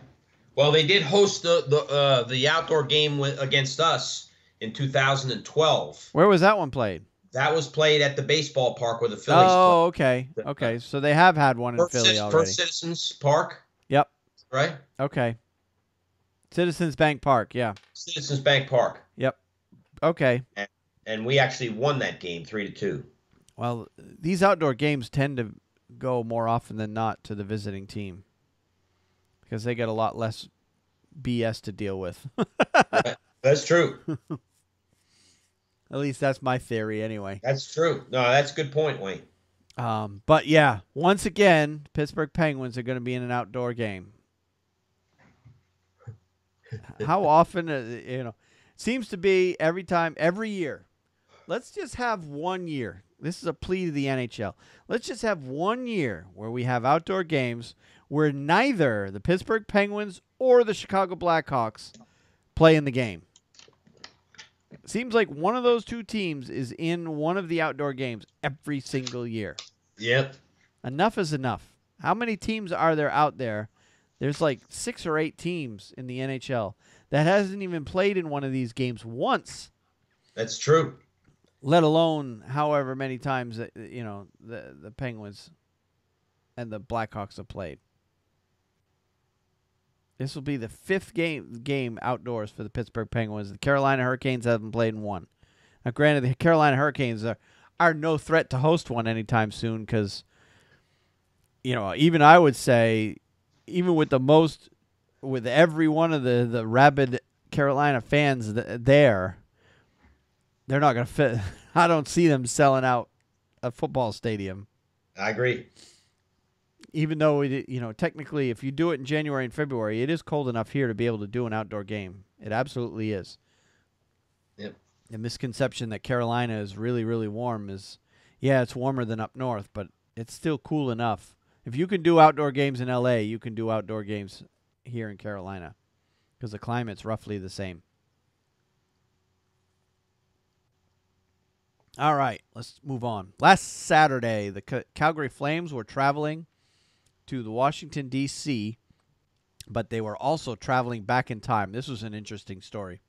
Well, they did host the outdoor game against us in 2012. Where was that one played? That was played at the baseball park where the Phillies play. Oh, okay. Okay. So they have had one in Philly already. First Citizens Park. Yep. Right? Okay. Citizens Bank Park, yeah. Citizens Bank Park. Yep. Okay. And we actually won that game 3-2. Well, these outdoor games tend to go more often than not to the visiting team because they get a lot less BS to deal with. Right. That's true. At least that's my theory anyway. That's true. No, that's a good point, Wayne. But yeah, once again, Pittsburgh Penguins are going to be in an outdoor game. How often, seems to be every year. Let's just have 1 year. This is a plea to the NHL. Let's just have 1 year where we have outdoor games where neither the Pittsburgh Penguins or the Chicago Blackhawks play in the game. Seems like one of those two teams is in one of the outdoor games every single year. Yep. Enough is enough. How many teams are there out there? There's like 6 or 8 teams in the NHL that hasn't even played in one of these games once. That's true. Let alone however many times the Penguins and the Blackhawks have played. This will be the 5th game outdoors for the Pittsburgh Penguins. The Carolina Hurricanes haven't played in one. Now, granted, the Carolina Hurricanes are no threat to host one anytime soon because, even I would say, even with every one of the rabid Carolina fans they're not going to fit. I don't see them selling out a football stadium. I agree. Even though, technically, if you do it in January and February, it is cold enough here to be able to do an outdoor game. It absolutely is. Yep. The misconception that Carolina is really, really warm is, it's warmer than up north, but it's still cool enough. If you can do outdoor games in L.A., you can do outdoor games here in Carolina because the climate's roughly the same. All right, let's move on. Last Saturday, the Calgary Flames were traveling to the Washington, D.C., but they were also traveling back in time. This was an interesting story.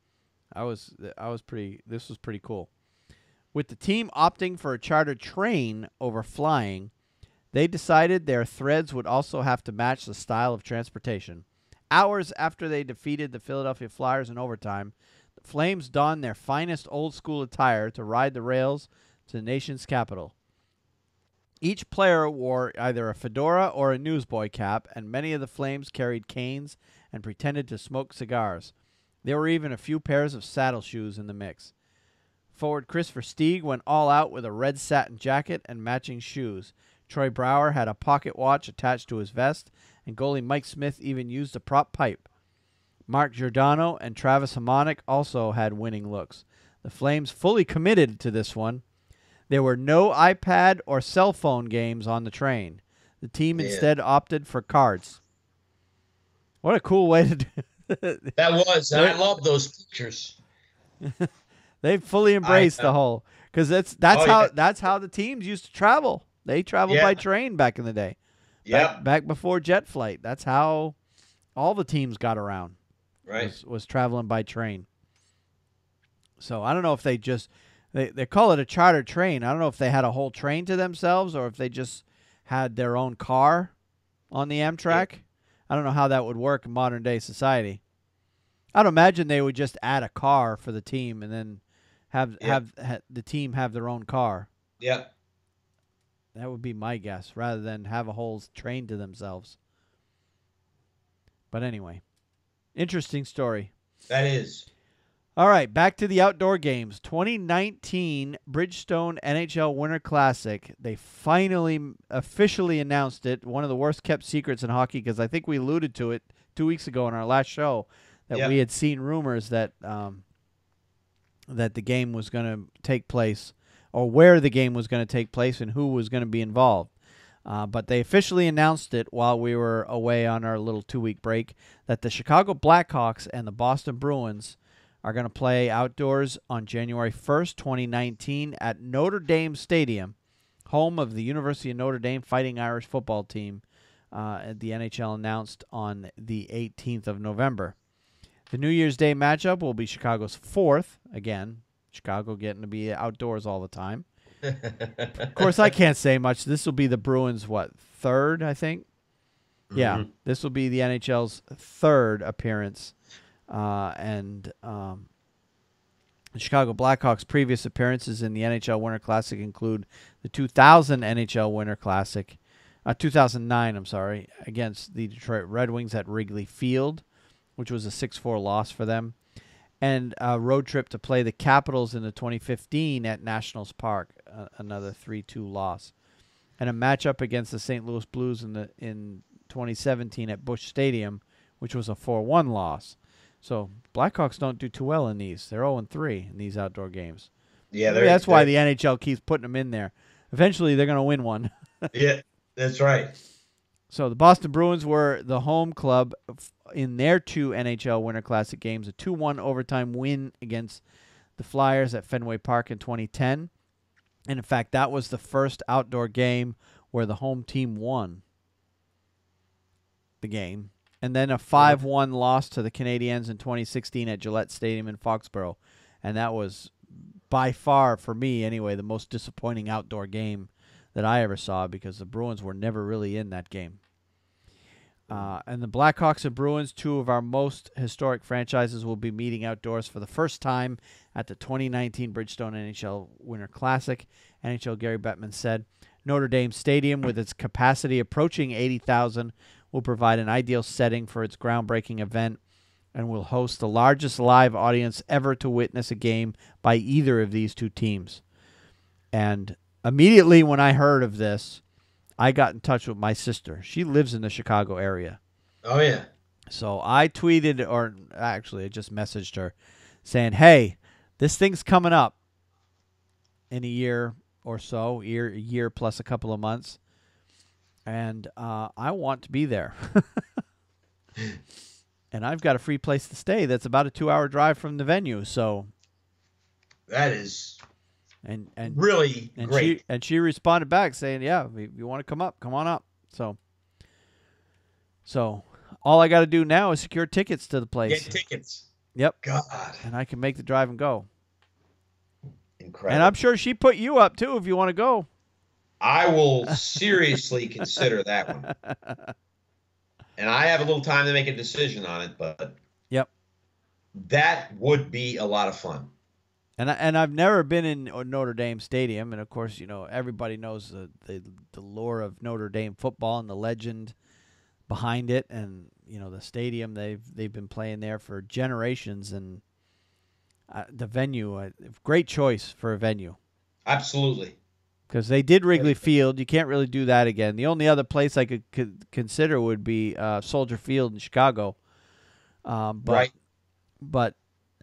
This was pretty cool. With the team opting for a chartered train over flying, they decided their threads would also have to match the style of transportation. Hours after they defeated the Philadelphia Flyers in overtime, the Flames donned their finest old-school attire to ride the rails to the nation's capital. Each player wore either a fedora or a newsboy cap, and many of the Flames carried canes and pretended to smoke cigars. There were even a few pairs of saddle shoes in the mix. Forward Chris Versteeg went all out with a red satin jacket and matching shoes. Troy Brouwer had a pocket watch attached to his vest, and goalie Mike Smith even used a prop pipe. Mark Giordano and Travis Hamonic also had winning looks. The Flames fully committed to this one. There were no iPad or cell phone games on the train. The team instead opted for cards. What a cool way to do it. That was. And I love those pictures. They fully embraced the whole, because that's how the teams used to travel. They traveled by train back in the day. Yeah. Back before jet flight. That's how all the teams got around. Right. Was traveling by train. So I don't know if they just they call it a charter train. I don't know if they had a whole train to themselves or if they just had their own car on the Amtrak. Yeah. I don't know how that would work in modern day society. I'd imagine they would just add a car for the team and then have the team have their own car. Yeah. That would be my guess, rather than have a whole train to themselves. But anyway, interesting story. That is. All right, back to the outdoor games. 2019 Bridgestone NHL Winter Classic. They finally officially announced it. One of the worst kept secrets in hockey, because I think we alluded to it 2 weeks ago in our last show that we had seen rumors that that the game was going to take place, or where the game was going to take place and who was going to be involved. But they officially announced it while we were away on our little 2-week break that the Chicago Blackhawks and the Boston Bruins are going to play outdoors on January 1st, 2019 at Notre Dame Stadium, home of the University of Notre Dame Fighting Irish football team, The NHL announced on the 18th of November. The New Year's Day matchup will be Chicago's 4th. Again, Chicago getting to be outdoors all the time. Of course, I can't say much. This will be the Bruins, 3rd, I think? Mm-hmm. Yeah, this will be the NHL's 3rd appearance. The Chicago Blackhawks' previous appearances in the NHL Winter Classic include the 2000 NHL Winter Classic, 2009, I'm sorry, against the Detroit Red Wings at Wrigley Field, which was a 6-4 loss for them, and a road trip to play the Capitals in the 2015 at Nationals Park, another 3-2 loss, and a matchup against the St. Louis Blues in 2017 at Busch Stadium, which was a 4-1 loss. So Blackhawks don't do too well in these. They're 0-3 in these outdoor games. Yeah, maybe that's why the NHL keeps putting them in there. Eventually, they're going to win one. Yeah, that's right. So the Boston Bruins were the home club in their 2 NHL Winter Classic games, a 2-1 overtime win against the Flyers at Fenway Park in 2010. And, in fact, that was the first outdoor game where the home team won the game. And then a 5-1 loss to the Canadiens in 2016 at Gillette Stadium in Foxborough. And that was, by far, for me anyway, the most disappointing outdoor game that I ever saw because the Bruins were never really in that game. And the Blackhawks and Bruins, 2 of our most historic franchises, will be meeting outdoors for the first time at the 2019 Bridgestone NHL Winter Classic. NHL Gary Bettman said, Notre Dame Stadium, with its capacity approaching 80,000, will provide an ideal setting for its groundbreaking event and will host the largest live audience ever to witness a game by either of these 2 teams. And immediately when I heard of this, I got in touch with my sister. She lives in the Chicago area. Oh, yeah. So I tweeted, or actually I just messaged her saying, hey, this thing's coming up in a year or so, a year plus a couple of months. And I want to be there. And I've got a free place to stay that's about a 2-hour drive from the venue. So that is and really great. She responded back saying, yeah, if you want to come up, come on up. So all I got to do now is secure tickets to the place. Get tickets. Yep. God. And I can make the drive and go. Incredible. And I'm sure she put you up, too, if you want to go. I will seriously consider that one. And I have a little time to make a decision on it, but yep, that would be a lot of fun. And I've never been in Notre Dame Stadium, and of course, everybody knows the lore of Notre Dame football and the legend behind it, and the stadium they've been playing there for generations, and the venue, great choice for a venue. Absolutely. Because they did Wrigley Field. You can't really do that again. The only other place I could consider would be Soldier Field in Chicago. Right. But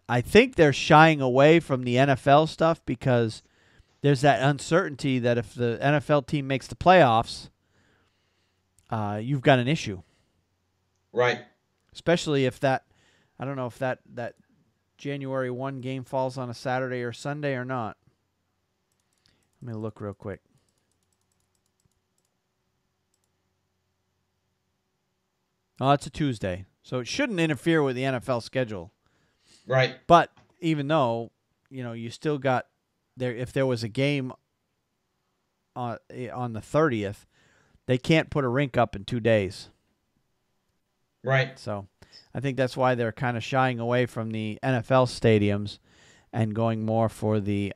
I think they're shying away from the NFL stuff because there's that uncertainty that if the NFL team makes the playoffs, you've got an issue. Right. Especially if I don't know if that January 1 game falls on a Saturday or Sunday or not. Let me look real quick. Oh, it's a Tuesday, so it shouldn't interfere with the NFL schedule. Right. But even though, you still got there. If there was a game on the 30th, they can't put a rink up in 2 days. Right. So I think that's why they're kind of shying away from the NFL stadiums and going more for the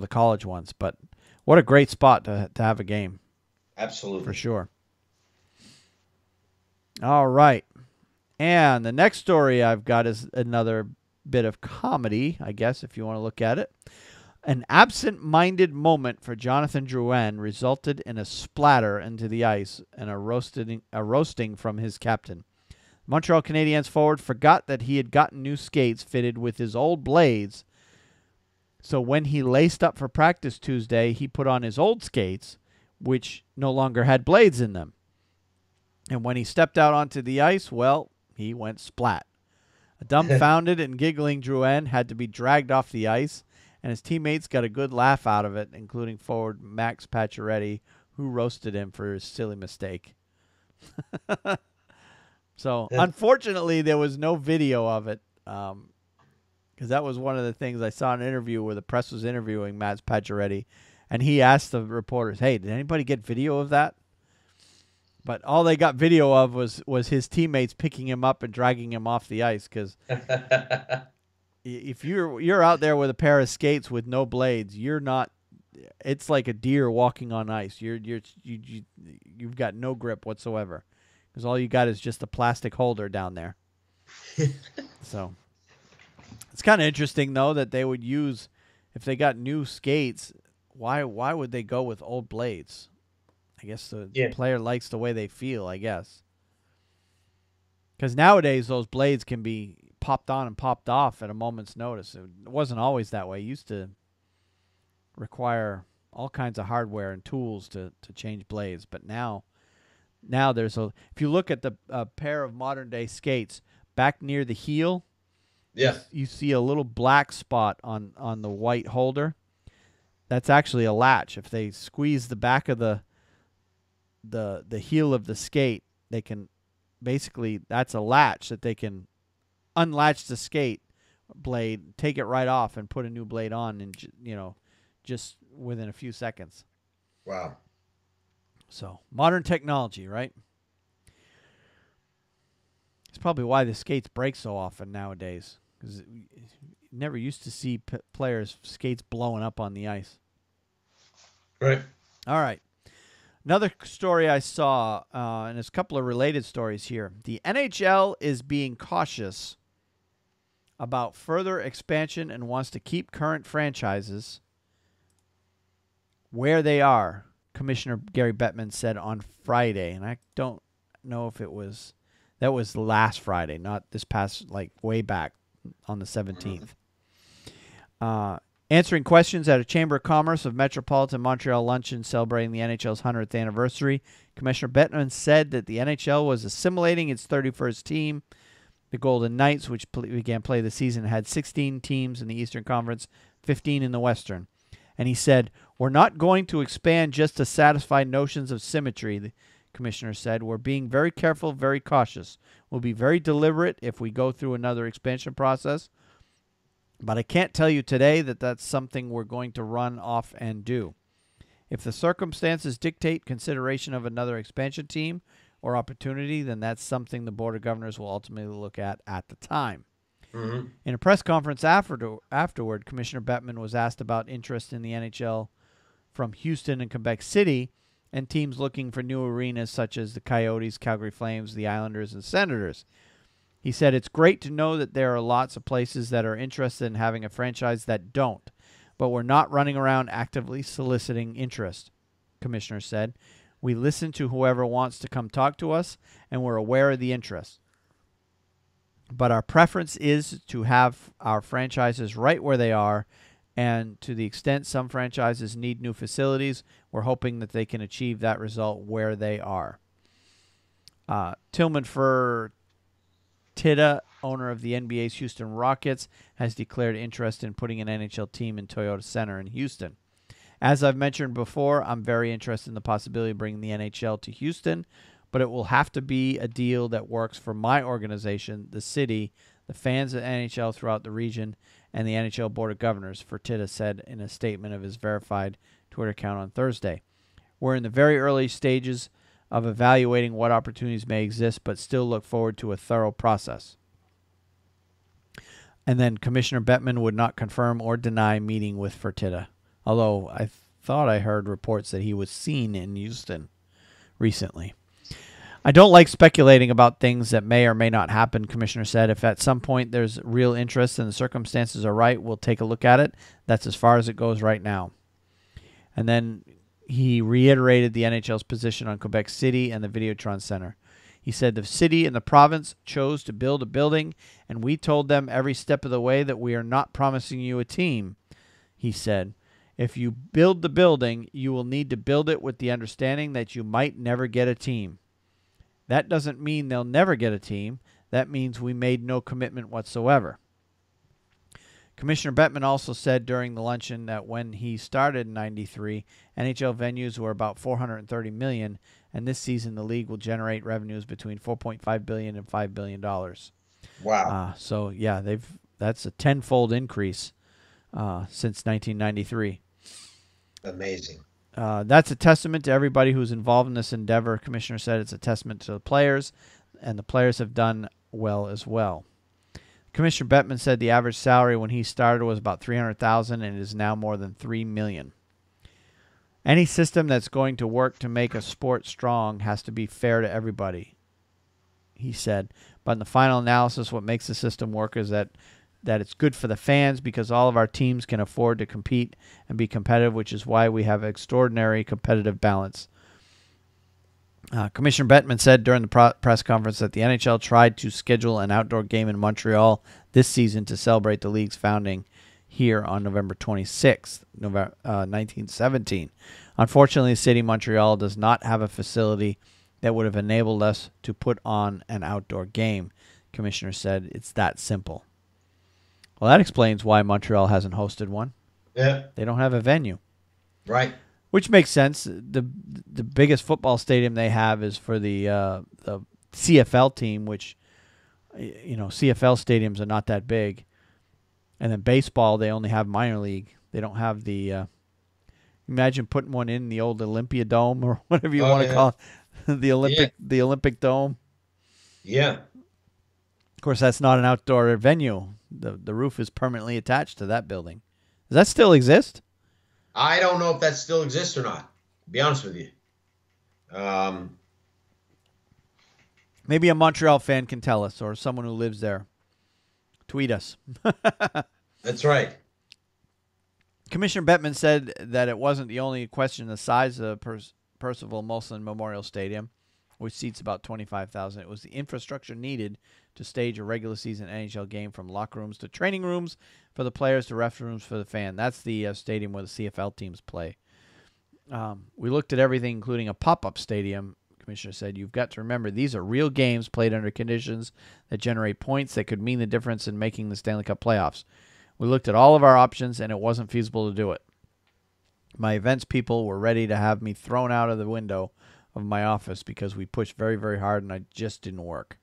college ones. But what a great spot to have a game. Absolutely. For sure. All right. And the next story I've got is another bit of comedy, I guess, if you want to look at it. An absent-minded moment for Jonathan Drouin resulted in a splatter into the ice and a roasting from his captain. Montreal Canadiens forward forgot that he had gotten new skates fitted with his old blades. So when he laced up for practice Tuesday, he put on his old skates, which no longer had blades in them. And when he stepped out onto the ice, well, he went splat. A dumbfounded and giggling Drouin had to be dragged off the ice, and his teammates got a good laugh out of it, including forward Max Pacioretty, who roasted him for his silly mistake. So, unfortunately, there was no video of it, because that was one of the things I saw in an interview where the press was interviewing Matt Pacioretty, and he asked the reporters, "Hey, did anybody get video of that?" But all they got video of was his teammates picking him up and dragging him off the ice. Because if you're out there with a pair of skates with no blades, you're not. It's like a deer walking on ice. You've got no grip whatsoever, because all you got is just a plastic holder down there. So it's kind of interesting though that they would use, if they got new skates, why would they go with old blades? I guess the player likes the way they feel, I guess. Because nowadays those blades can be popped on and popped off at a moment's notice. It wasn't always that way. It used to require all kinds of hardware and tools to change blades. But now there's a, if you look at the pair of modern day skates, back near the heel, you see a little black spot on the white holder. That's actually a latch. If they squeeze the back of the heel of the skate, they can basically, that's a latch that they can unlatch the skate blade, take it right off, and put a new blade on, and just within a few seconds. Wow. So modern technology, right? It's probably why the skates break so often nowadays, because you never used to see players' skates blowing up on the ice. Right. All right. Another story I saw, and there's a couple of related stories here. The NHL is being cautious about further expansion and wants to keep current franchises where they are, Commissioner Gary Bettman said on Friday. And I don't know if that was last Friday, not this past, like way back on the 17th. Answering questions at a Chamber of Commerce of Metropolitan Montreal luncheon celebrating the NHL's 100th anniversary, Commissioner Bettman said that the NHL was assimilating its 31st team. The Golden Knights, which began play the season, had 16 teams in the Eastern Conference, 15 in the Western. And he said, "We're not going to expand just to satisfy notions of symmetry," the commissioner said. "We're being very careful, very cautious. We'll be very deliberate if we go through another expansion process. But I can't tell you today that that's something we're going to run off and do. If the circumstances dictate consideration of another expansion team or opportunity, then that's something the Board of Governors will ultimately look at the time." Mm-hmm. In a press conference afterward, Commissioner Bettman was asked about interest in the NHL from Houston and Quebec City and teams looking for new arenas such as the Coyotes, Calgary Flames, the Islanders, and Senators. He said, "It's great to know that there are lots of places that are interested in having a franchise that don't, but we're not running around actively soliciting interest," Commissioner said. "We listen to whoever wants to come talk to us, and we're aware of the interest. But our preference is to have our franchises right where they are, and to the extent some franchises need new facilities, we're hoping that they can achieve that result where they are." Tillman Fertitta, owner of the NBA's Houston Rockets, has declared interest in putting an NHL team in Toyota Center in Houston. "As I've mentioned before, I'm very interested in the possibility of bringing the NHL to Houston, but it will have to be a deal that works for my organization, the city, the fans of NHL throughout the region, and the NHL Board of Governors," Fertitta said in a statement of his verified Twitter account on Thursday. "We're in the very early stages of evaluating what opportunities may exist, but still look forward to a thorough process." And then Commissioner Bettman would not confirm or deny meeting with Fertitta, although I thought I heard reports that he was seen in Houston recently. "I don't like speculating about things that may or may not happen," Commissioner said. "If at some point there's real interest and the circumstances are right, we'll take a look at it. That's as far as it goes right now." And then he reiterated the NHL's position on Quebec City and the Videotron Center. He said, "The city and the province chose to build a building, and we told them every step of the way that we are not promising you a team," he said. "If you build the building, you will need to build it with the understanding that you might never get a team. That doesn't mean they'll never get a team. That means we made no commitment whatsoever." Commissioner Bettman also said during the luncheon that when he started in '93, NHL venues were about $430 million, and this season the league will generate revenues between $4.5 billion and $5 billion. Wow. So yeah, that's a tenfold increase since 1993. Amazing. That's a testament to everybody who's involved in this endeavor. Commissioner said it's a testament to the players, and the players have done well as well. Commissioner Bettman said the average salary when he started was about $300,000 and it is now more than $3 million. Any system that's going to work to make a sport strong has to be fair to everybody, he said. But in the final analysis, what makes the system work is that it's good for the fans because all of our teams can afford to compete and be competitive, which is why we have extraordinary competitive balance. Commissioner Bettman said during the press conference that the NHL tried to schedule an outdoor game in Montreal this season to celebrate the league's founding here on November 26th, 1917. Unfortunately, the city of Montreal does not have a facility that would have enabled us to put on an outdoor game. Commissioner said it's that simple. Well, that explains why Montreal hasn't hosted one. Yeah. They don't have a venue. Right. Which makes sense. The biggest football stadium they have is for the CFL team, which, CFL stadiums are not that big. And then baseball, they only have minor league. They don't have the imagine putting one in the old Olympia Dome or whatever you want to call it, the Olympic Dome. Yeah. Of course, that's not an outdoor venue. The roof is permanently attached to that building. Does that still exist? I don't know if that still exists or not, to be honest with you. Maybe a Montreal fan can tell us, or someone who lives there. Tweet us. That's right. Commissioner Bettman said that it wasn't the only question the size of Percival Molson Memorial Stadium, which seats about 25,000. It was the infrastructure needed to stage a regular season NHL game, from locker rooms to training rooms for the players to restrooms for the fan. That's the stadium where the CFL teams play. We looked at everything, including a pop-up stadium. Commissioner said, you've got to remember, these are real games played under conditions that generate points that could mean the difference in making the Stanley Cup playoffs. We looked at all of our options, and it wasn't feasible to do it. My events people were ready to have me thrown out of the window of my office because we pushed very, very hard, and it just didn't work.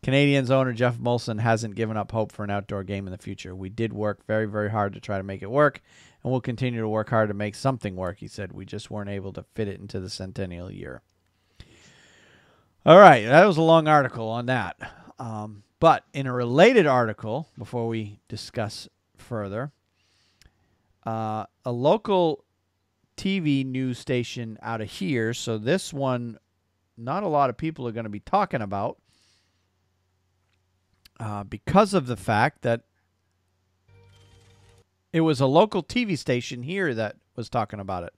Canadiens owner Jeff Molson hasn't given up hope for an outdoor game in the future. We did work very, very hard to try to make it work, and we'll continue to work hard to make something work, he said. We just weren't able to fit it into the centennial year. All right, that was a long article on that. But in a related article, before we discuss further, a local TV news station out of here, so this one not a lot of people are going to be talking about because of the fact that it was a local TV station here that was talking about it.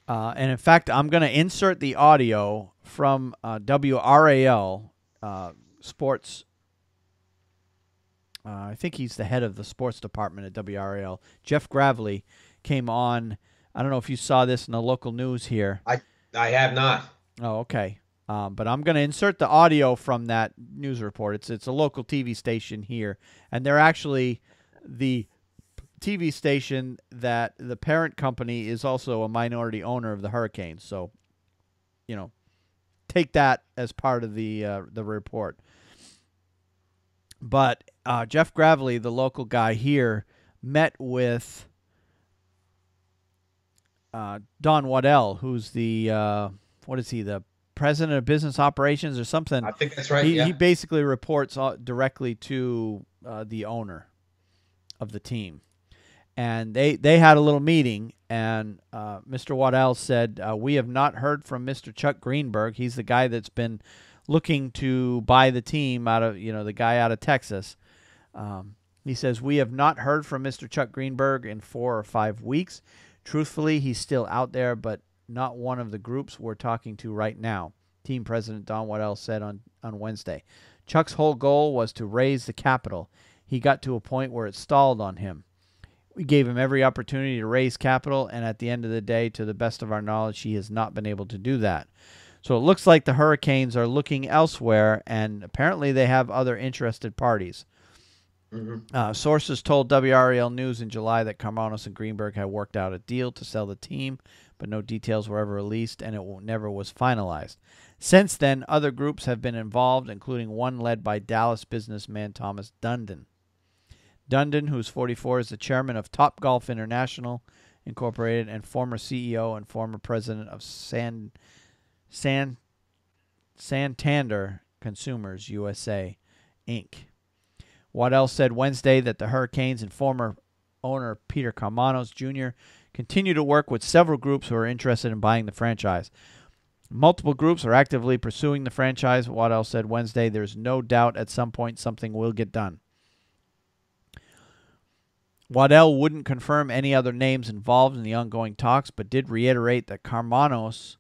And in fact, I'm going to insert the audio from WRAL Sports. I think he's the head of the sports department at WRAL. Jeff Gravely came on. I don't know if you saw this in the local news here. I have not. Oh, okay. But I'm going to insert the audio from that news report. It's a local TV station here, and they're actually the TV station that the parent company is also a minority owner of the Hurricanes. So, take that as part of the report. But Jeff Gravely, the local guy here, met with Don Waddell, who's the the president of business operations or something. I think that's right. He basically reports directly to the owner of the team, and they had a little meeting. And Mr. Waddell said, "We have not heard from Mr. Chuck Greenberg. He's the guy that's been looking to buy the team out of the guy out of Texas." He says, "We have not heard from Mr. Chuck Greenberg in 4 or 5 weeks. Truthfully, he's still out there, but not one of the groups we're talking to right now," team president Don Waddell said on Wednesday. Chuck's whole goal was to raise the capital. He got to a point where it stalled on him. We gave him every opportunity to raise capital, and at the end of the day, to the best of our knowledge, he has not been able to do that. So it looks like the Hurricanes are looking elsewhere, and apparently they have other interested parties. Sources told WRAL News in July that Karmanos and Greenberg had worked out a deal to sell the team, but no details were ever released, and it never was finalized. Since then, other groups have been involved, including one led by Dallas businessman Thomas Dundon. Dundon, who's 44, is the chairman of Topgolf International Incorporated and former CEO and former president of Santander Consumers USA, Inc. Waddell said Wednesday that the Hurricanes and former owner Peter Karmanos Jr. continue to work with several groups who are interested in buying the franchise. Multiple groups are actively pursuing the franchise, Waddell said Wednesday. There's no doubt at some point something will get done. Waddell wouldn't confirm any other names involved in the ongoing talks, but did reiterate that Karmanos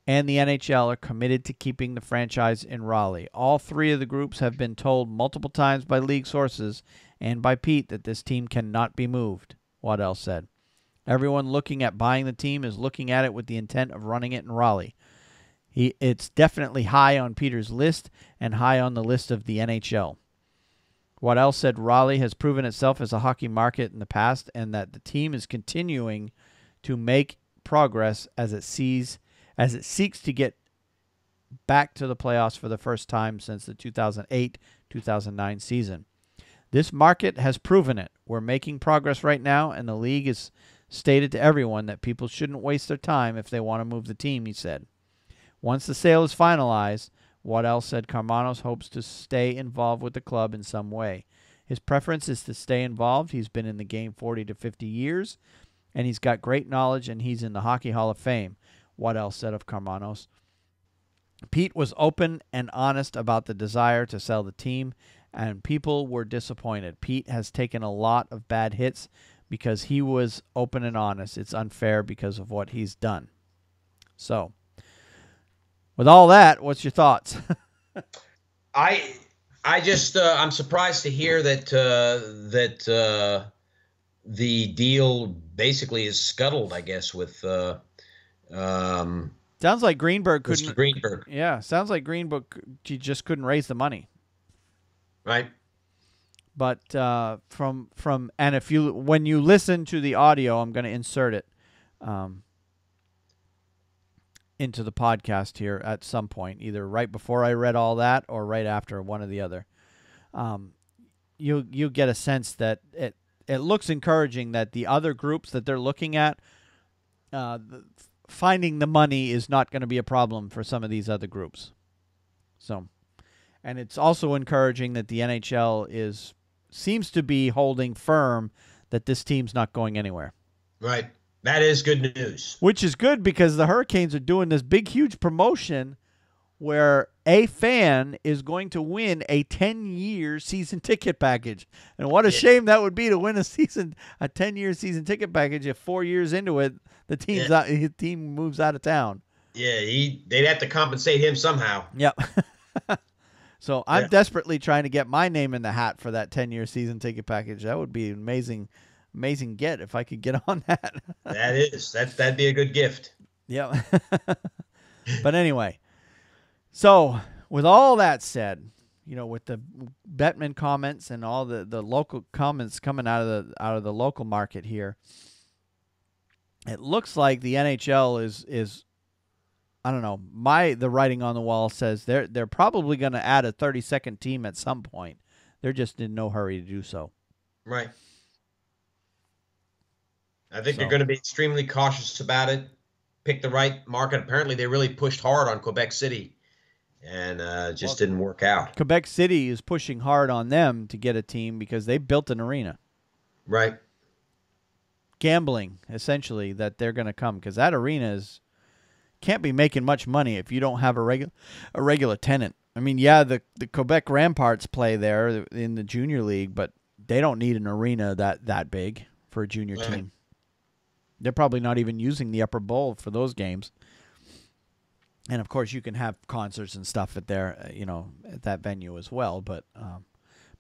and the NHL are committed to keeping the franchise in Raleigh. All three of the groups have been told multiple times by league sources and by Pete that this team cannot be moved, Waddell said. Everyone looking at buying the team is looking at it with the intent of running it in Raleigh. It's definitely high on Peter's list and high on the list of the NHL. Waddell said Raleigh has proven itself as a hockey market in the past and that the team is continuing to make progress as it seeks to get back to the playoffs for the first time since the 2008-2009 season. This market has proven it. We're making progress right now, and the league has stated to everyone that people shouldn't waste their time if they want to move the team, he said. Once the sale is finalized, Waddell said Karmanos hopes to stay involved with the club in some way. His preference is to stay involved. He's been in the game 40 to 50 years, and he's got great knowledge, and he's in the Hockey Hall of Fame, Waddell said of Karmanos. Pete was open and honest about the desire to sell the team, and people were disappointed. Pete has taken a lot of bad hits because he was open and honest. It's unfair because of what he's done. So, with all that, what's your thoughts? I just I'm surprised to hear that the deal basically is scuttled, I guess, with sounds like Greenberg couldn't. Mr. Greenberg. Yeah, sounds like Greenberg he just couldn't raise the money. Right. But and if you when you listen to the audio, I'm going to insert it into the podcast here at some point, either right before I read all that or right after, one or the other. You get a sense that it looks encouraging that the other groups that they're looking at, finding the money is not going to be a problem for some of these other groups. So, and it's also encouraging that the NHL seems to be holding firm that this team's not going anywhere. Right. That is good news. Which is good because the Hurricanes are doing this big, huge promotion where a fan is going to win a 10-year season ticket package. And what a shame that would be to win a 10-year season ticket package if 4 years into it, the team moves out of town. Yeah, they'd have to compensate him somehow. Yep. So I'm desperately trying to get my name in the hat for that 10-year season ticket package. That would be an amazing get if I could get on that. That'd be a good gift. Yeah. But anyway, so with all that said, with the Bettman comments and all the local comments coming out of the local market here, it looks like the NHL is I don't know. The writing on the wall says they're probably going to add a 32nd team at some point. They're just in no hurry to do so. Right. I think they're going to be extremely cautious about it. Pick the right market. Apparently, they really pushed hard on Quebec City, and didn't work out. Quebec City is pushing hard on them to get a team because they built an arena. Right. Gambling, essentially, that they're going to come because that arena can't be making much money if you don't have a regular tenant. I mean, the Quebec Ramparts play there in the junior league, but they don't need an arena that big for a junior team. They're probably not even using the upper bowl for those games. And of course, you can have concerts and stuff at that venue as well. But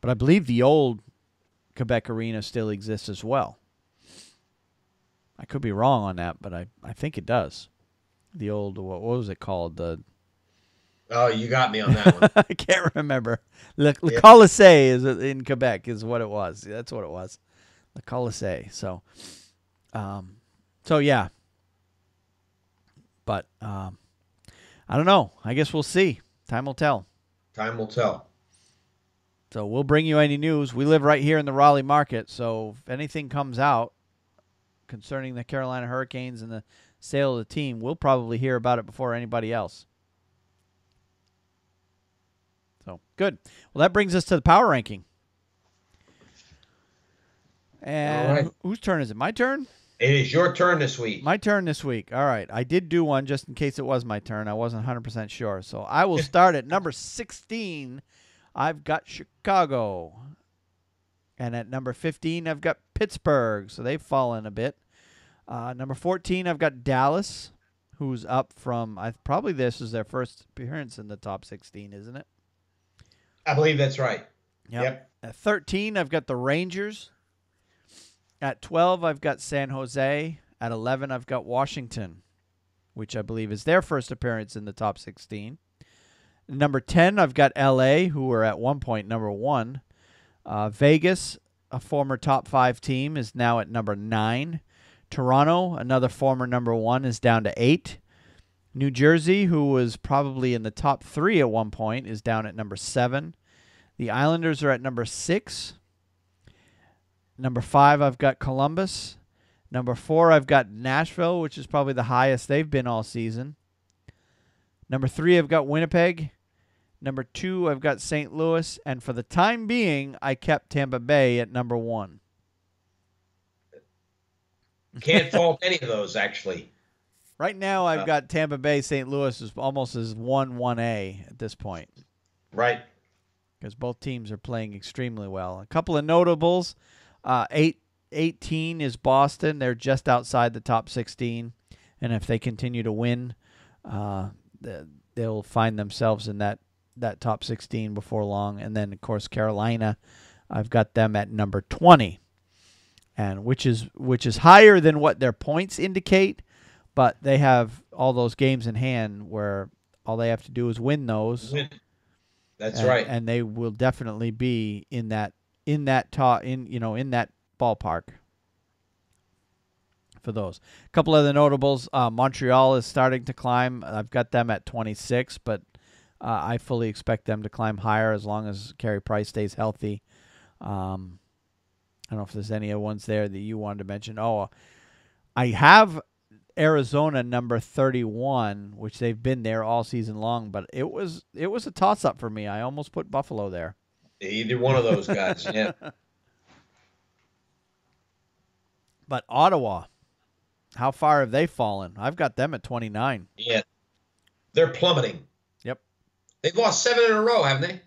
I believe the old Quebec Arena still exists as well. I could be wrong on that, but I think it does. The old, what was it called? Oh, you got me on that one. I can't remember. Le Yeah. Colisée is in Quebec is what it was. That's what it was. Le Colisée. So yeah. But I don't know. I guess we'll see. Time will tell. Time will tell. So we'll bring you any news. We live right here in the Raleigh market, so if anything comes out concerning the Carolina Hurricanes and the sale of the team, we'll probably hear about it before anybody else. So, good. Well, that brings us to the power ranking. And All right. whose turn is it? My turn? It is your turn this week. My turn this week. All right. I did do one just in case it was my turn. I wasn't 100% sure. So, I will start at number 16. I've got Chicago. And at number 15, I've got Pittsburgh. So, they've fallen a bit. Number 14, I've got Dallas, who's up from, probably this is their first appearance in the top 16, isn't it? I believe that's right. Yep. At 13, I've got the Rangers. At 12, I've got San Jose. At 11, I've got Washington, which I believe is their first appearance in the top 16. Number 10, I've got LA, who were at one point number 1. Vegas, a former top 5 team, is now at number 9. Toronto, another former number 1, is down to 8. New Jersey, who was probably in the top 3 at one point, is down at number 7. The Islanders are at number 6. Number 5, I've got Columbus. Number 4, I've got Nashville, which is probably the highest they've been all season. Number 3, I've got Winnipeg. Number 2, I've got St. Louis. And for the time being, I kept Tampa Bay at number 1. Can't fault any of those, actually. Right now, I've got Tampa Bay, St. Louis is almost as 1-1A at this point. Right. Because both teams are playing extremely well. A couple of notables. 18 is Boston. They're just outside the top 16. And if they continue to win, they'll find themselves in that top 16 before long. And then, of course, Carolina, I've got them at number 20. And which is higher than what their points indicate, but they have all those games in hand where all they have to do is win those. That's right. And they will definitely be in that ballpark for those. A couple of the notables, Montreal is starting to climb. I've got them at 26, but I fully expect them to climb higher as long as Carey Price stays healthy. I don't know if there's any other ones there that you wanted to mention. Oh, I have Arizona number 31, which they've been there all season long, but it was a toss-up for me. I almost put Buffalo there. Either one of those guys, yeah. But Ottawa, how far have they fallen? I've got them at 29. Yeah. They're plummeting. Yep. They've lost 7 in a row, haven't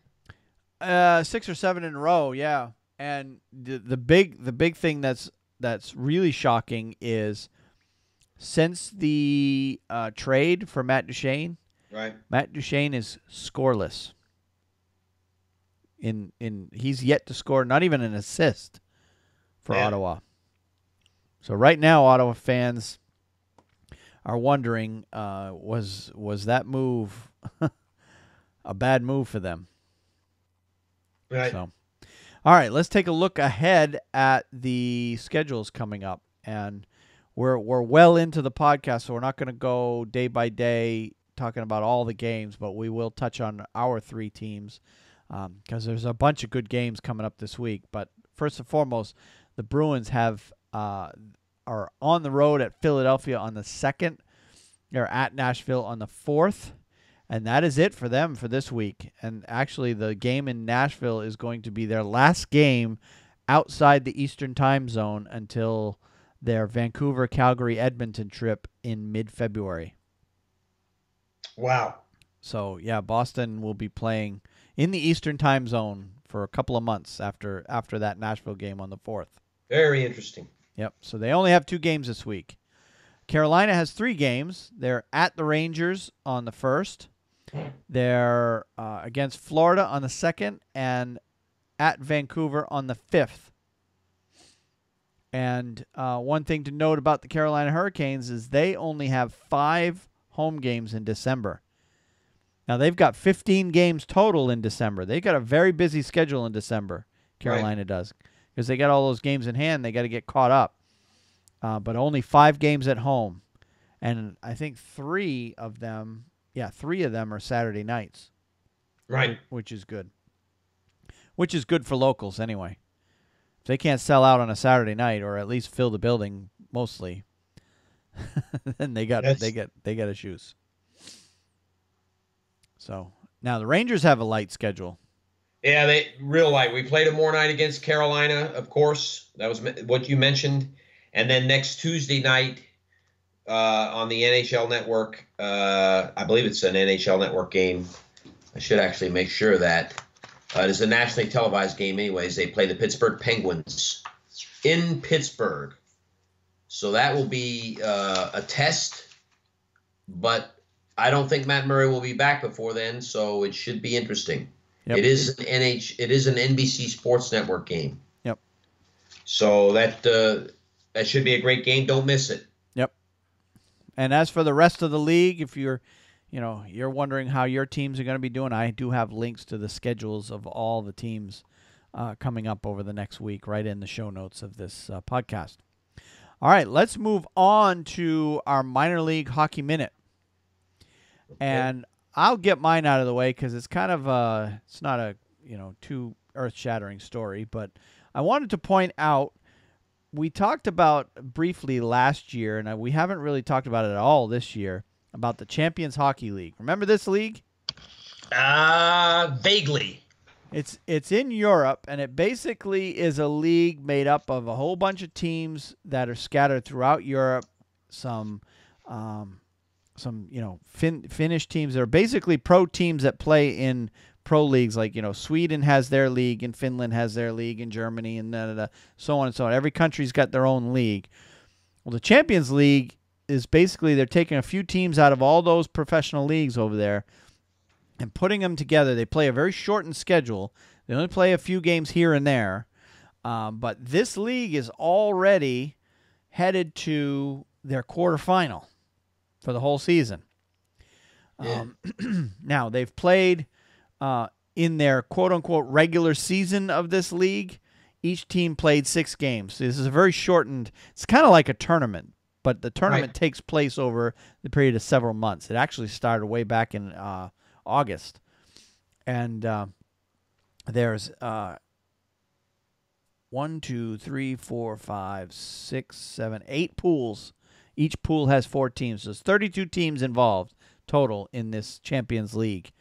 they? 6 or 7 in a row, yeah. And the big thing that's really shocking is since the trade for Matt Duchene, right? Matt Duchene is scoreless. He's yet to score not even an assist for Ottawa. So right now, Ottawa fans are wondering, was that move a bad move for them? Right. So. All right, let's take a look ahead at the schedules coming up. And we're well into the podcast, so we're not going to go day by day talking about all the games, but we will touch on our 3 teams because there's a bunch of good games coming up this week. But first and foremost, the Bruins are on the road at Philadelphia on the 2nd. They're at Nashville on the 4th. And that is it for them for this week. And actually, the game in Nashville is going to be their last game outside the Eastern time zone until their Vancouver, Calgary, Edmonton trip in mid-February. Wow. So, yeah, Boston will be playing in the Eastern time zone for a couple of months after that Nashville game on the 4th. Very interesting. Yep. So they only have 2 games this week. Carolina has 3 games. They're at the Rangers on the 1st. They're against Florida on the 2nd and at Vancouver on the 5th. And one thing to note about the Carolina Hurricanes is they only have 5 home games in December. Now, they've got 15 games total in December. They got a very busy schedule in December, Carolina does, because they got all those games in hand. They got to get caught up. But only 5 games at home. And I think 3 of them are Saturday nights. Right. Which is good. Which is good for locals anyway. If they can't sell out on a Saturday night, or at least fill the building mostly, then they got issues. So now the Rangers have a light schedule. Yeah, they real light. We played tomorrow night against Carolina, of course. That was what you mentioned. And then next Tuesday night on the NHL Network, I believe it's an NHL Network game. I should actually make sure of that. It is a nationally televised game anyways. They play the Pittsburgh Penguins in Pittsburgh. So that will be a test, but I don't think Matt Murray will be back before then, so it should be interesting. Yep. It is an NBC Sports Network game. Yep. So that should be a great game. Don't miss it. Yep. And as for the rest of the league, if you're wondering how your teams are going to be doing, I do have links to the schedules of all the teams coming up over the next week right in the show notes of this podcast. All right, let's move on to our minor league hockey minute. Okay. And I'll get mine out of the way because it's kind of it's not a too earth-shattering story, but I wanted to point out we talked about briefly last year, and we haven't really talked about it at all this year, about the Champions Hockey League. Remember this league? Vaguely. It's in Europe, and it basically is a league made up of a whole bunch of teams that are scattered throughout Europe. Some Finnish teams that are basically pro teams that play in pro leagues. Like Sweden has their league, and Finland has their league, and Germany, and so on and so on. Every country's got their own league. Well, the Champions League is basically they're taking a few teams out of all those professional leagues over there and putting them together. They play a very shortened schedule. They only play a few games here and there. But this league is already headed to their quarterfinal for the whole season. Yeah. Now, they've played in their quote-unquote regular season of this league. Each team played 6 games. So this is a very shortened, it's kind of like a tournament. But the tournament takes place over the period of several months. It actually started way back in August. And there's 1, 2, 3, 4, 5, 6, 7, 8 pools. Each pool has 4 teams. So there's 32 teams involved total in this Champions League.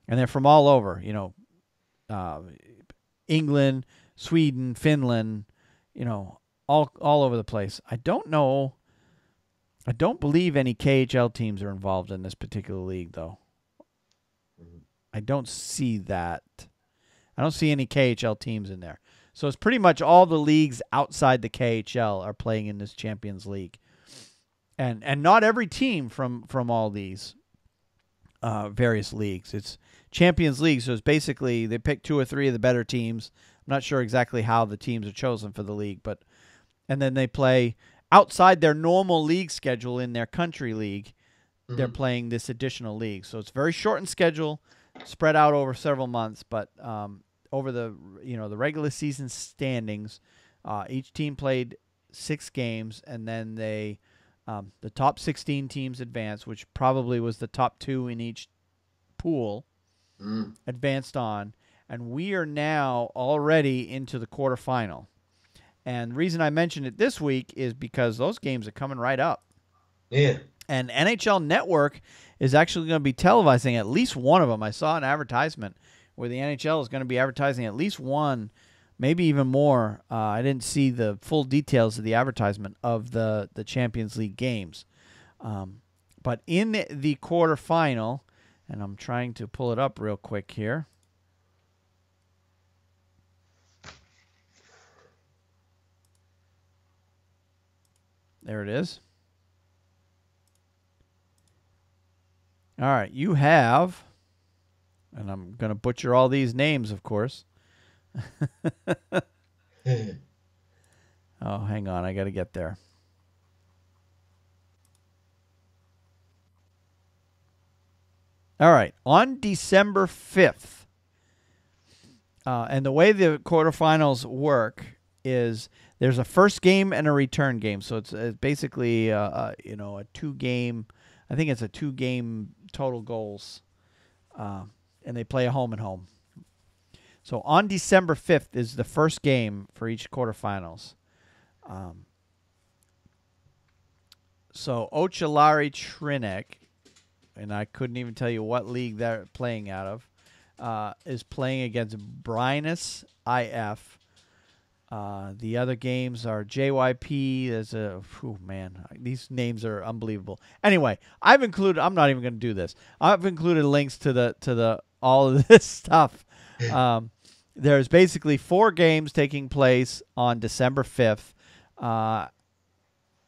And they're from all over, England, Sweden, Finland, all over the place. I don't believe any KHL teams are involved in this particular league, though. I don't see that. I don't see any KHL teams in there. So it's pretty much all the leagues outside the KHL are playing in this Champions League. And not every team from all these various leagues. It's Champions League, so it's basically they pick 2 or 3 of the better teams. I'm not sure exactly how the teams are chosen for the league, and then they play outside their normal league schedule in their country league. Mm-hmm. They're playing this additional league. So it's a very shortened schedule, spread out over several months, but over the the regular season standings, each team played 6 games, and then they the top 16 teams advanced, which probably was the top 2 in each pool, advanced on, and we are now already into the quarterfinal. And the reason I mentioned it this week is because those games are coming right up. Yeah. And NHL Network is actually going to be televising at least one of them. I saw an advertisement where the NHL is going to be advertising at least one, maybe even more. I didn't see the full details of the advertisement of the Champions League games. But in the quarterfinal, and I'm trying to pull it up real quick here. There it is. All right, you have, and I'm going to butcher all these names, of course. Oh, hang on. I got to get there. All right. On December 5th, and the way the quarterfinals work is there's a first game and a return game. So it's basically, a 2-game, I think it's a 2-game total goals. And they play a home and home. So on December 5th is the first game for each quarterfinals. So Ochelari Trinek, and I couldn't even tell you what league they're playing out of, is playing against Brynäs IF. The other games are JYP. There's these names are unbelievable. Anyway, I'm not even going to do this. I've included links to the all of this stuff. There's basically 4 games taking place on December 5th.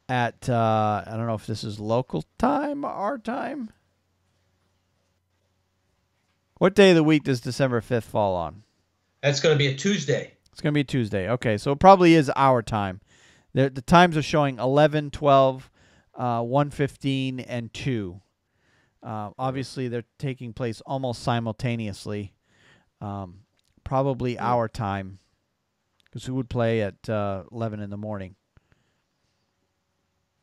At I don't know if this is local time, our time. What day of the week does December 5th fall on? That's going to be a Tuesday. It's going to be a Tuesday. Okay, so it probably is our time. The times are showing 11, 12, 1:15, and 2. Obviously, they're taking place almost simultaneously. Probably our time, because we would play at 11 in the morning.